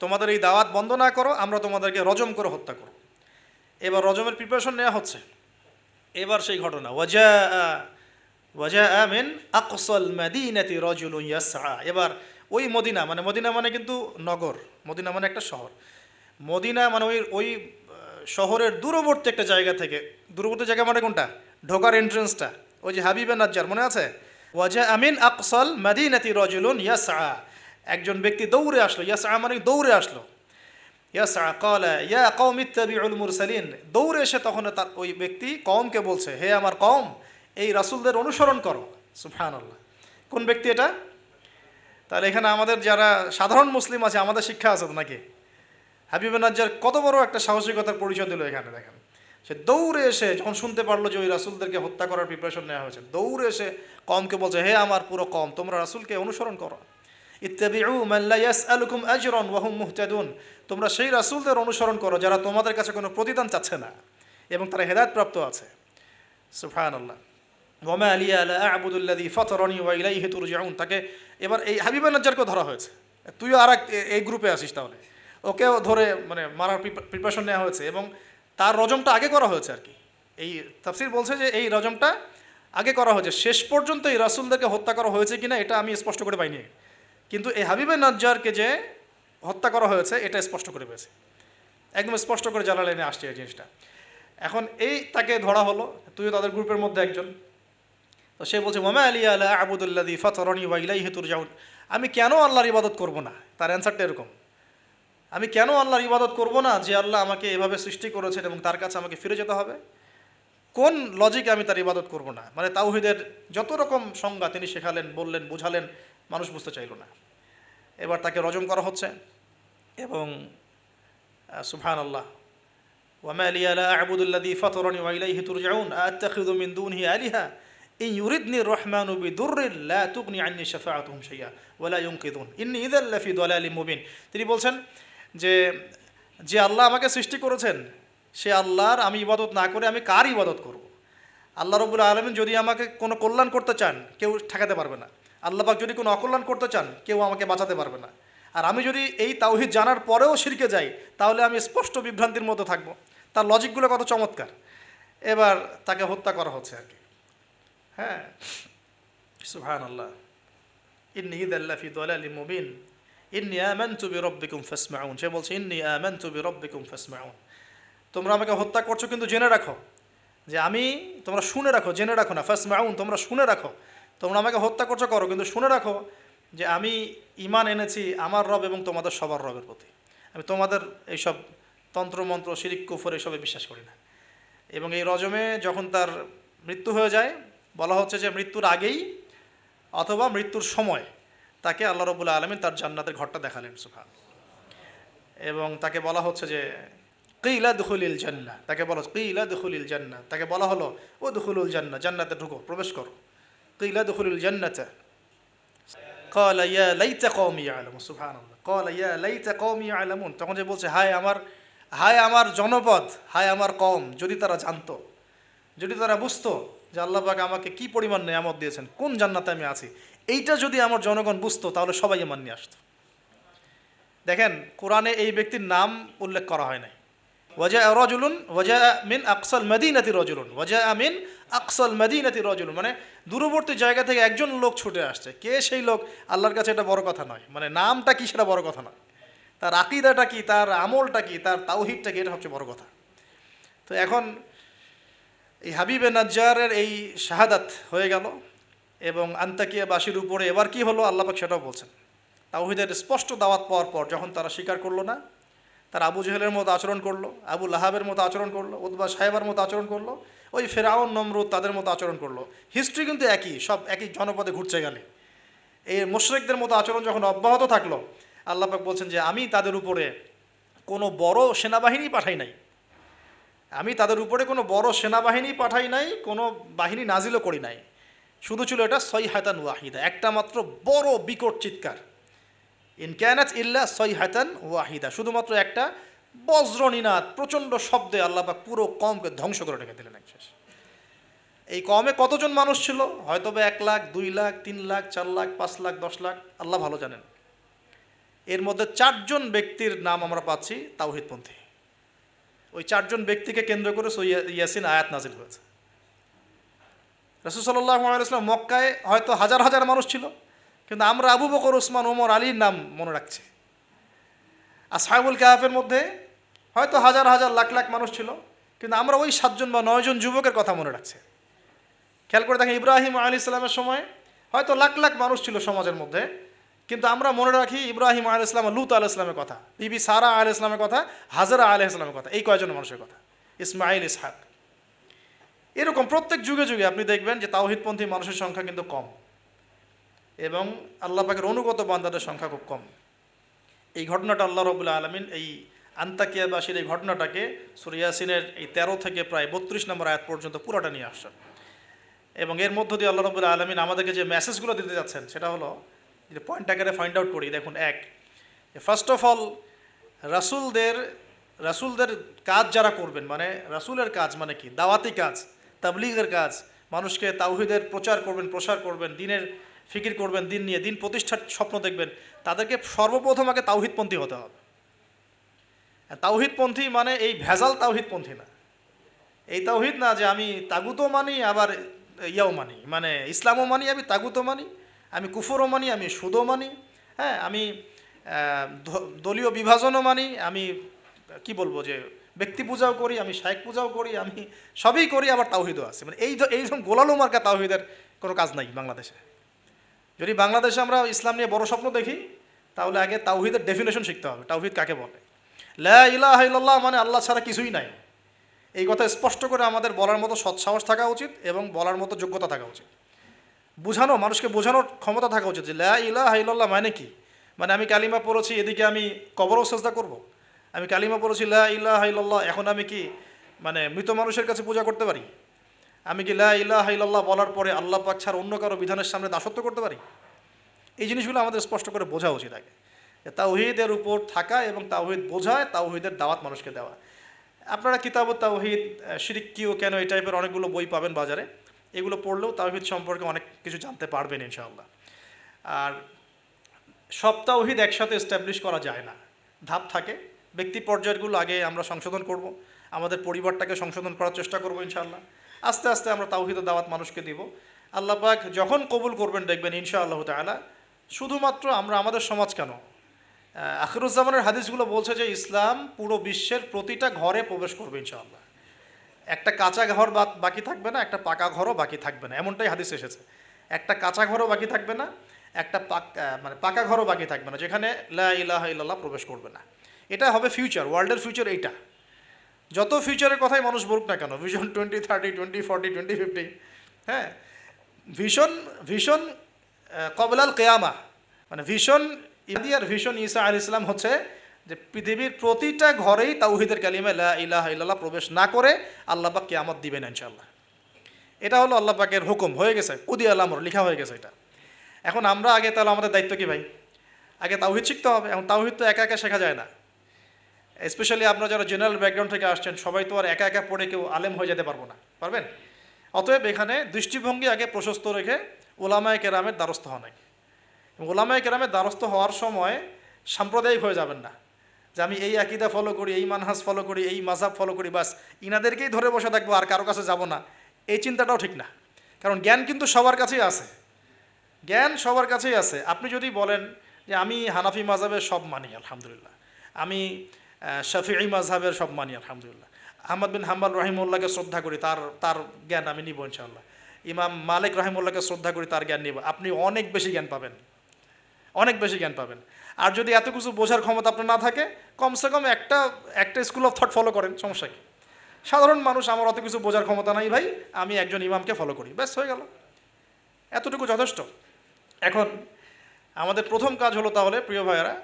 তোমাদের এই দাওয়াত বন্ধ না করো, আমরা তোমাদেরকে রজম করে হত্যা করো। এবার রজমের প্রিপারেশন নেওয়া হচ্ছে। এবার সেই ঘটনা, ওয়াজা মিন আকসাল মাদিনাতি রাজুলুন ইয়াসআ। এবার ওই মদিনা মানে কিন্তু নগর, মদিনা মানে একটা শহর, মদিনা মানে ওই শহরের দূরবর্তী একটা জায়গা থেকে, দূরবর্তী জায়গা মানে কোনটা, ঢোকার এন্ট্রেন্সটা, ওই যে হাবিবে নাজ্জার মনে আছে, ওয়াজা আমিন আকসাল মাদিনাতি রাজুলুন ইয়াসআ, একজন ব্যক্তি দৌড়ে আসলো, ইয়াসআ মানে দৌড়ে আসলো, ইয়াসআ ক্বালা ইয়া কওমি ইত্তাবিউল মুরসালিন, দৌড়ে এসে তখন তার ওই ব্যক্তি কওমকে বলছে, হে আমার কওম, এই রাসূলদের অনুসরণ করো। সুবহানাল্লাহ। কোন ব্যক্তি এটা? তাহলে এখানে আমাদের যারা সাধারণ মুসলিম আছে, আমাদের শিক্ষা আছে তো নাকি? হাবিবে নাজ্জার কত বড় একটা সাহসিকতার পরিচয় দিল এখানে, দেখেন। সে দৌড়ে এসে যখন শুনতে পারলো যে ওই রাসূলদেরকে হত্যা করার প্রিপারেশন নেওয়া হয়েছে, দৌড়ে এসে কওমকে বলছে, হে আমার পুরো কওম, তোমরা রাসূলকে অনুসরণ করো। ইত্তাবিউ মান লা ইয়াসআলুকুম আজরান ওয়া হুম মুহতাদুন, তোমরা সেই রাসূলদের অনুসরণ করো যারা তোমাদের কাছে কোনো প্রতিদান চাচ্ছে না এবং তারা হেদায়েত প্রাপ্ত আছে। সুবহানাল্লাহ। ওয়া মা লিয়া লা আ'বুদু আল্লাযী ফাতারানি ওয়া ইলাইহি তুরজাউন। তাকে এবার এই হাবিবে নাজ্জারকে ধরা হয়েছে, তুইও আর এই গ্রুপে আসিস, তাহলে ওকেও ধরে মারার প্রিপারেশন নেওয়া হয়েছে, এবং তার রজমটা আগে করা হয়েছে আর কি। এই তাফসীর বলছে যে এই রজমটা আগে করা হয়েছে। শেষ পর্যন্ত এই রাসূলদেরকে হত্যা করা হয়েছে কিনা এটা আমি স্পষ্ট করে পাইনি, কিন্তু এই হাবিবে নাজ্জারকে যে হত্যা করা হয়েছে এটা স্পষ্ট করে পেয়েছে, একদম স্পষ্ট করে জালালাইনে আসছে এই জিনিসটা। এখন তাকে ধরা হলো, তুইও তাদের গ্রুপের মধ্যে একজন। তো সে বলছে, ওয়া মা লিয়া লা আ'বুদু আল্লাযী ফাতারানি ওয়া ইলাইহি তুরজাউন, আমি কেন আল্লাহর ইবাদত করব না? তার অ্যানসারটা এরকম, আমি কেন আল্লাহর ইবাদত করব না যে আল্লাহ আমাকে এভাবে সৃষ্টি করেছেন এবং তার কাছে আমাকে ফিরে যেতে হবে? কোন লজিকে আমি তার ইবাদত করব না? মানে তাওহীদের যত রকম সংজ্ঞা তিনি শেখালেন, বললেন, বুঝালেন, মানুষ বুঝতে চাইল না। এবার তাকে রজম করা হচ্ছে এবং সুবহানাল্লাহ, ওয়া মা লিয়া লা আ'বুদু আল্লাযী ফাতারানি ওয়া ইলাইহি তুরজাউন আ'আত্তাখিযু মিন দুনিহি আলিহা ইন ইউরিদনি আর-রাহমানু বিদুররিন লা তুগনি আন্নী শাফাআতুহুম শাইআ ওয়া লা ইউনকিযুন ইন্নী ইযাল লাফি দালালিম মুবিন। তিনি বলছেন যে যে আল্লাহ আমাকে সৃষ্টি করেছেন সে আল্লাহর আমি ইবাদত না করে আমি কার ইবাদত করব? আল্লাহ রাব্বুল আলামিন যদি আমাকে কোনো কল্যাণ করতে চান কেউ ঠেকাতে পারবে না। আল্লাহ পাক যদি কোনো অকল্যাণ করতে চান কেউ আমাকে বাঁচাতে পারবে না। আর আমি যদি এই তাওহীদ জানার পরেও শিরকে যাই তাহলে আমি স্পষ্ট বিভ্রান্তির মধ্যে থাকব। তার লজিকগুলো কত চমৎকার। এবার তাকে হত্যা করা হচ্ছে আর কি। হ্যাঁ, সুবহানাল্লাহ। ইন্নী ইযাল লাফি দালালিম মুবিন ইন্নী আমানতু বিরাব্বিকুম ফাসমাউন। সে বলছে ইন্নী আমানতু বিরাব্বিকুম ফাসমাউন, তোমরা আমাকে হত্যা করছো কিন্তু জেনে রাখো যে আমি, তোমরা শুনে রাখো, জেনে রাখো না, ফাসমাউন তোমরা শুনে রাখো, তোমরা আমাকে হত্যা করছো করো কিন্তু শুনে রাখো যে আমি ঈমান এনেছি আমার রব এবং তোমাদের সবার রবের প্রতি। আমি তোমাদের এইসব তন্ত্রমন্ত্র শিরিক কুফর এসবে বিশ্বাস করি না। এবং এই রজমে যখন তার মৃত্যু হয়ে যায় বলা হচ্ছে যে মৃত্যুর আগেই অথবা মৃত্যুর সময় তাকে আল্লাহ রাব্বুল আলামিন তার জান্নাতের ঘরটা দেখালেন সুবহান। এবং তাকে বলা হচ্ছে যে কিলা দুখুলিল জান্নাহ, তাকে বলা কিলা দুখুলিল জান্নাহ, তাকে বলা হলো ও দুখুলুল জান্নাহ, জান্নাতে ঢুকো, প্রবেশ করো। কিলা দুখুলুল জান্নাতা ক্বালা ইয়া লাইতা কওমি ইয়ালামুন। সুবহানাল্লাহ, ক্বালা ইয়া লাইতা কওমি ইয়ালামুন, তখন যে বলছে হায় আমার জনপদ, হায় আমার কওম, যদি তারা জানতো, যদি তারা বুঝতো যে আল্লাহ পাক আমাকে কি পরিমাণ নেয়ামত দিয়েছেন, কোন জান্নাতে আমি আছি, এইটা যদি আমার জনগণ বুঝতো তাহলে সবাই ঈমান নিয়ে আসতো। দেখেন কোরআনে এই ব্যক্তির নাম উল্লেখ করা হয় নাই। ওয়াজা রাজুলুন ওয়াজা মিন আকসাল মদিনাতি রাজুলুন, ওয়াজা মিন আকসাল মদিনাতি রাজুলুন, মানে দূরবর্তী জায়গা থেকে একজন লোক ছুটে আসছে। কে সেই লোক আল্লাহর কাছে এটা বড় কথা নয়, মানে নামটা কি সেটা বড় কথা নয়, তার আকীদাটা কি, তার আমলটা কি, তার তাওহীদটা কি, এটা সবচেয়ে বড় কথা। তো এখন এই হাবিবে নাজ্জারের এই শাহাদাত হয়ে গেল এবং আন্তাকিয়াবাসীর উপরে এবার কি হলো আল্লাহ পাক সেটাও বলছেন। তাওহীদের স্পষ্ট দাওয়াত পাওয়ার পর যখন তারা স্বীকার করলো না, তারা আবু জেহেলের মতো আচরণ করলো, আবু লাহাবের মতো আচরণ করলো, উতবা সাহেবার মতো আচরণ করলো, ওই ফেরাউন নমরুদ তাদের মতো আচরণ করলো। হিস্ট্রি কিন্তু একই, সব একই জনপদে ঘুরছে গেলে। এই মুশরিকদের মতো আচরণ যখন অব্যাহত থাকলো আল্লাহ পাক বলছেন যে আমি তাদের উপরে কোনো বড় সেনাবাহিনী পাঠাই নাই, আমি তাদের উপরে কোনো বড় সেনাবাহিনী পাঠাই নাই, কোনো বাহিনী নাজিলও করি নাই, শুধু ছিল এটা সয়হাতান ওয়াহিদা, একটা মাত্র বড় বিকট চিৎকার। ইন কানাত ইল্লা সয়হাতান ওয়াহিদা, শুধুমাত্র একটা বজ্রনিনাদ প্রচণ্ড শব্দে আল্লাহ পাক পুরো কওমকে ধ্বংস করে রেখে দিলেন একশেষ। এই কওমে কতজন মানুষ ছিল? হয়তো বা 1 লাখ, 2 লাখ, 3 লাখ, 4 লাখ, 5 লাখ, 10 লাখ, আল্লাহ ভালো জানেন। এর মধ্যে 4 জন ব্যক্তির নাম আমরা পাচ্ছি তাওহীদপন্থী। ওই 4 জন ব্যক্তিকে কেন্দ্র করে ইয়াসিন আয়াত নাজিল হয়েছে। রাসূল সাল্লাল্লাহু আলাইহি ওয়াসাল্লাম মক্কায় হয়তো হাজার হাজার মানুষ ছিল, কিন্তু আমরা আবু বকর, ওসমান, ওমর, আলীর নাম মনে রাখছি। আসহাবুল কাহাফের মধ্যে হয়তো হাজার হাজার লাখ লাখ মানুষ ছিল, কিন্তু আমরা ওই 7 জন বা 9 জন যুবকের কথা মনে রাখছি। খেয়াল করে দেখেন ইব্রাহিম আলাইহিস সালামের সময় হয়তো লাখ লাখ মানুষ ছিল সমাজের মধ্যে, কিন্তু আমরা মনে রাখি ইব্রাহিম আলাইহিস সালাম, লূত আলাইহিস সালামের কথা, বিবি সারা আলাইহিস সালামের কথা, হাজরা আলাইহিস সালামের কথা, এই কয়জন মানুষের কথা, ইসমাইল, ইসহাক। এরকম প্রত্যেক যুগে যুগে আপনি দেখবেন যে তাওহীদপন্থী মানুষের সংখ্যা কিন্তু কম এবং আল্লাহ পাকের অনুগত বান্দাদের সংখ্যা খুব কম। এই ঘটনাটা আল্লাহ রাব্বুল আলামিন এই আন্তাকিয়াবাসীর এই ঘটনাটাকে সূরা ইয়াসিনের এই 13 থেকে প্রায় 32 নম্বর আয়াত পর্যন্ত পুরোটা নিয়ে আসছেন। এবং এর মধ্য দিয়ে আল্লাহ রাব্বুল আলামিন আমাদেরকে যে মেসেজগুলো দিতে যাচ্ছেন সেটা হলো, যে পয়েন্ট আকারে ফাইন্ড আউট করি। দেখুন, ফার্স্ট অফ অল রাসূলদের কাজ যারা করবেন, মানে রাসূলের কাজ মানে কি? দাওয়াতি কাজ, তাবলীগের কাজ, মানুষকে তাওহীদের প্রচার করবেন, প্রসার করবেন, দিনের ফিকির করবেন, দিন নিয়ে দিন প্রতিষ্ঠার স্বপ্ন দেখবেন, তাদেরকে সর্বপ্রথম আগে তাওহীদপন্থী হতে হবে। তাওহীদপন্থী মানে এই ভেজাল তাওহীদপন্থী না, এই তাওহীদ না যে আমি তাগুতও মানি আবার ইয়াও মানি, মানে ইসলামও মানি, আমি তাগুতও মানি, আমি কুফরও মানি, আমি সুদও মানি, হ্যাঁ, আমি দলীয় বিভাজনও মানি, আমি কি বলবো যে ব্যক্তি পূজাও করি, আমি শায়েখ পূজাও করি, আমি সবই করি, আবার তাওহীদও আছে। মানে এইরকম গোলালো মার্কা তাওহীদের কোনো কাজ নাই বাংলাদেশে। যদি বাংলাদেশে আমরা ইসলাম নিয়ে বড় স্বপ্ন দেখি তাহলে আগে তাওহীদের ডেফিনেশন শিখতে হবে, তাওহীদ কাকে বলে। লা ইলাহা ইল্লাল্লাহ মানে আল্লাহ ছাড়া কিছুই নাই, এই কথা স্পষ্ট করে আমাদের বলার মতো সৎসাহস থাকা উচিত এবং বলার মতো যোগ্যতা থাকা উচিত। মানুষকে বোঝানোর ক্ষমতা থাকা উচিত যে লা ইলাহা ইল্লাল্লাহ মানে কি। মানে আমি কালিমা পড়েছি, এদিকে আমি কবরও সেজদা করব? আমি কালিমা পড়েছি লা ইলাহা ইল্লাল্লাহ, এখন আমি কি মানে মৃত মানুষের কাছে পূজা করতে পারি? আমি কি লা ইলাহা ইল্লাল্লাহ বলার পরে আল্লাহ পাক ছাড়া অন্য কারো বিধানের সামনে দাসত্ব করতে পারি? এই জিনিসগুলো আমাদের স্পষ্ট করে বোঝা উচিত আগে। তাওহীদের উপর থাকা এবং তাওহীদ বোঝায়, তাওহীদের দাওয়াত মানুষকে দেওয়া। আপনারা কিতাবুত তাওহীদ, শিরক কি ও কেন, এই টাইপের অনেকগুলো বই পাবেন বাজারে, এগুলো পড়লেও তাওহীদ সম্পর্কে অনেক কিছু জানতে পারবেন ইনশাআল্লাহ। আর সব তাওহীদ একসাথে এস্টাবলিশ করা যায় না, ধাপ থাকে। ব্যক্তি পর্যায়গুলো আগে আমরা সংশোধন করব, আমাদের পরিবারটাকে সংশোধন করার চেষ্টা করব ইনশাআল্লাহ। আস্তে আস্তে আমরা তাওহীদের দাওয়াত মানুষকে দিব। আল্লাহ পাক যখন কবুল করবেন দেখবেন ইনশাআল্লাহ তাআলা, শুধুমাত্র আমরা আমাদের সমাজ কেন, আখিরুজ্জামানের হাদিসগুলো বলছে যে ইসলাম পুরো বিশ্বের প্রতিটা ঘরে প্রবেশ করবে ইনশাআল্লাহ। একটা কাঁচা ঘর বাকি থাকবে না, একটা পাকা ঘরও বাকি থাকবে না, এমনটাই হাদিস এসেছে। একটা কাঁচা ঘরও বাকি থাকবে না, একটা পাকা ঘরও বাকি থাকবে না যেখানে লা ইলাহা ইল্লাল্লাহ প্রবেশ করবে না। এটা হবে ফিউচার, ওয়ার্ল্ডের ফিউচার এইটা। যত ফিউচারের কথাই মানুষ বলুক না কেন, ভিশন 2030, 2040, 2050, হ্যাঁ, ভিশন ভিশন কবলাল কেয়ামা, মানে ভিশন ইদিয়ার ভিশন ঈসা আলাইহিস সালাম হচ্ছে যে পৃথিবীর প্রতিটা ঘরেই তাওহীদের কালিমা লা ইলাহা ইল্লাল্লাহ প্রবেশ না করে আল্লাহ পাক কিয়ামত দিবেন ইনশাআল্লাহ। এটা হলো আল্লাহ পাকের হুকুম, হয়ে গেছে, কুদি আল আমর, লেখা হয়ে গেছে এটা। এখন আমরা আগে, তাহলে আমাদের দায়িত্ব কি ভাই? আগে তাওহীদ শিখতে হবে। এখন তাওহীদ তো একা একা শেখা যায় না, স্পেশালি আপনারা যারা জেনারেল ব্যাকগ্রাউন্ড থেকে আসছেন, সবাই তো আর একা একা পড়ে কেউ আলেম হয়ে যেতে পারবো না, পারবেন? অতএব এখানে দৃষ্টিভঙ্গি আগে প্রশস্ত রেখে ওলামায়ে কেরামের দ্বারস্থ হওয়া নাই। ওলামায়ে কেরামের দ্বারস্থ হওয়ার সময় সাম্প্রদায়িক হয়ে যাবেন না, যে আমি এই আকীদা ফলো করি, এই মানহাজ ফলো করি, এই মাযহাব ফলো করি, বাস ইনাদেরকেই ধরে বসে থাকবো আর কারো কাছে যাব না, এই চিন্তাটাও ঠিক না। কারণ জ্ঞান কিন্তু সবার কাছেই আছে, জ্ঞান সবার কাছেই আছে। আপনি যদি বলেন যে আমি হানাফি মাযহাবের সব মানি আলহামদুলিল্লাহ, আমি শাফিঈ মাযহাবের সব মানি আলহামদুলিল্লাহ, আহমদ বিন হাম্বল রাহিমউল্লাহকে শ্রদ্ধা করি, তার জ্ঞান আমি নিব ইনশাআল্লাহ, ইমাম মালিক রাহিমউল্লাহকে শ্রদ্ধা করি, তার জ্ঞান নিব, আপনি অনেক বেশি জ্ঞান পাবেন, অনেক বেশি জ্ঞান পাবেন। আর যদি এত কিছু বোঝার ক্ষমতা আপনার না থাকে, কমসে কম একটা স্কুল অফ থট ফলো করেন, সমস্যা কি? সাধারণ মানুষ, আমার অত কিছু বোঝার ক্ষমতা নাই ভাই, আমি একজন ইমামকে ফলো করি, ব্যাস হয়ে গেল, এতটুকু যথেষ্ট। এখন আমাদের প্রথম কাজ হলো তাহলে প্রিয় ভাইয়েরা,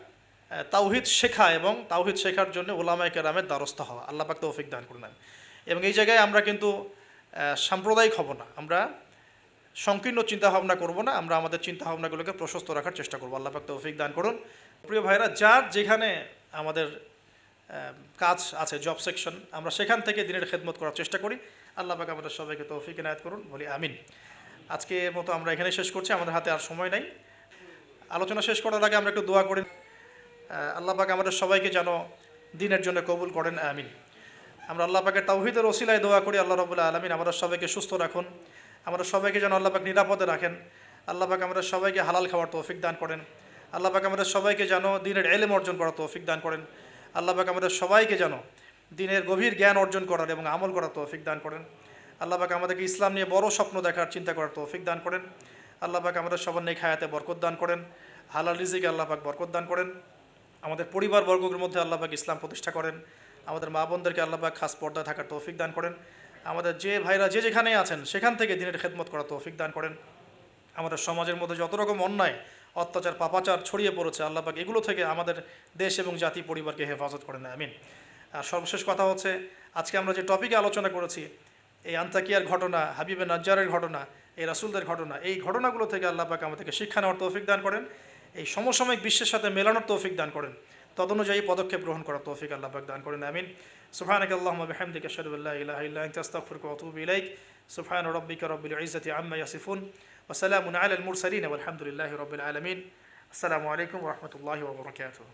তাওহীদ শেখা এবং তাওহীদ শেখার জন্য ওলামায়ে কেরামের দ্বারস্থ হওয়া। আল্লাহ পাক তৌফিক দান করুন। এবং এই জায়গায় আমরা কিন্তু সাম্প্রদায়িক হব না, আমরা সংকীর্ণ চিন্তাভাবনা করব না, আমরা আমাদের চিন্তাভাবনাগুলোকে প্রশস্ত রাখার চেষ্টা করবো। আল্লাহ পাক তৌফিক দান করুন। প্রিয় ভাইরা, যার যেখানে আমাদের কাজ আছে, জব সেকশন, আমরা সেখান থেকে দিনের খেদমত করার চেষ্টা করি। আল্লাহ পাক আমাদের সবাইকে তৌফিক ইনায়াত করুন, বলি আমিন। আজকের মতো আমরা এখানে শেষ করছি, আমাদের হাতে আর সময় নাই। আলোচনা শেষ করার আগে আমরা একটু দোয়া করি, আল্লাহ পাক আমাদের সবাইকে যেন দিনের জন্য কবুল করেন, আমিন। আমরা আল্লাহ পাকের তাওহীদের ওসিলায় দোয়া করি, আল্লাহ রাব্বুল আলামিন আমাদের সবাইকে সুস্থ রাখুন, আমাদের সবাইকে যেন আল্লাহ পাক নিরাপদে রাখেন। আল্লাহ পাক আমাদের সবাইকে হালাল খাওয়ার তৌফিক দান করেন। আল্লাহ পাক আমাদের সবাইকে যেন দিনের ইলম অর্জন করার তৌফিক দান করেন। আল্লাহ পাক আমাদের সবাইকে যেন দিনের গভীর জ্ঞান অর্জন করার এবং আমল করার তৌফিক দান করেন। আল্লাহ পাক আমাদেরকে ইসলাম নিয়ে বড় স্বপ্ন দেখার, চিন্তা করার তৌফিক দান করেন। আল্লাহ পাক আমাদের সবার নেক হায়াতে বরকত দান করেন, হালাল রিজিকে আল্লাহ পাক বরকত দান করেন। আমাদের পরিবার বর্গের মধ্যে আল্লাহ পাক ইসলাম প্রতিষ্ঠা করেন। আমাদের মা বোনদেরকে আল্লাহ পাক খাস পর্দায় থাকার তৌফিক দান করেন। আমাদের যে ভাইরা যে যেখানে আছেন সেখান থেকে দিনের খেদমত করার তৌফিক দান করেন। আমাদের সমাজের মধ্যে যত রকম অন্যায়, অত্যাচার, পাপাচার ছড়িয়ে পড়েছে, আল্লাহ পাক এগুলো থেকে আমাদের দেশ এবং জাতি পরিবারকে হেফাজত করেন, আমিন। আর সর্বশেষ কথা হচ্ছে, আজকে আমরা যে টপিকে আলোচনা করেছি, এই আন্তাকিয়ার ঘটনা, হাবিবে নাজ্জারের ঘটনা, এই রাসূলদের ঘটনা, এই ঘটনাগুলো থেকে আল্লাহ পাক আমাদেরকে শিক্ষা নেওয়ার তৌফিক দান করেন, এই সমসাময়িক বিশ্বের সাথে মেলানোর তৌফিক দান করেন, তদনুযায়ী পদক্ষেপ গ্রহণ করার তৌফিক আল্লাহ পাক দান করেন, আমিন। সুবহানাকা আল্লাহুম্মা বিহামদিকা আশহাদু আল্লা ইলাহা ইল্লা আনতা আস্তাগফিরুকা ওয়া আতুবু ইলাইক। সুবহানা রাব্বিকা রাব্বিল ইজ্জাতি আম্মা ইয়াসিফুন ওয়া সালামুন আলাল মুরসালিন ওয়া আলহামদুলিল্লাহি রাব্বিল আলামিন। আসসালামু আলাইকুম ওয়া রাহমাতুল্লাহি ওয়া বারাকাতুহু।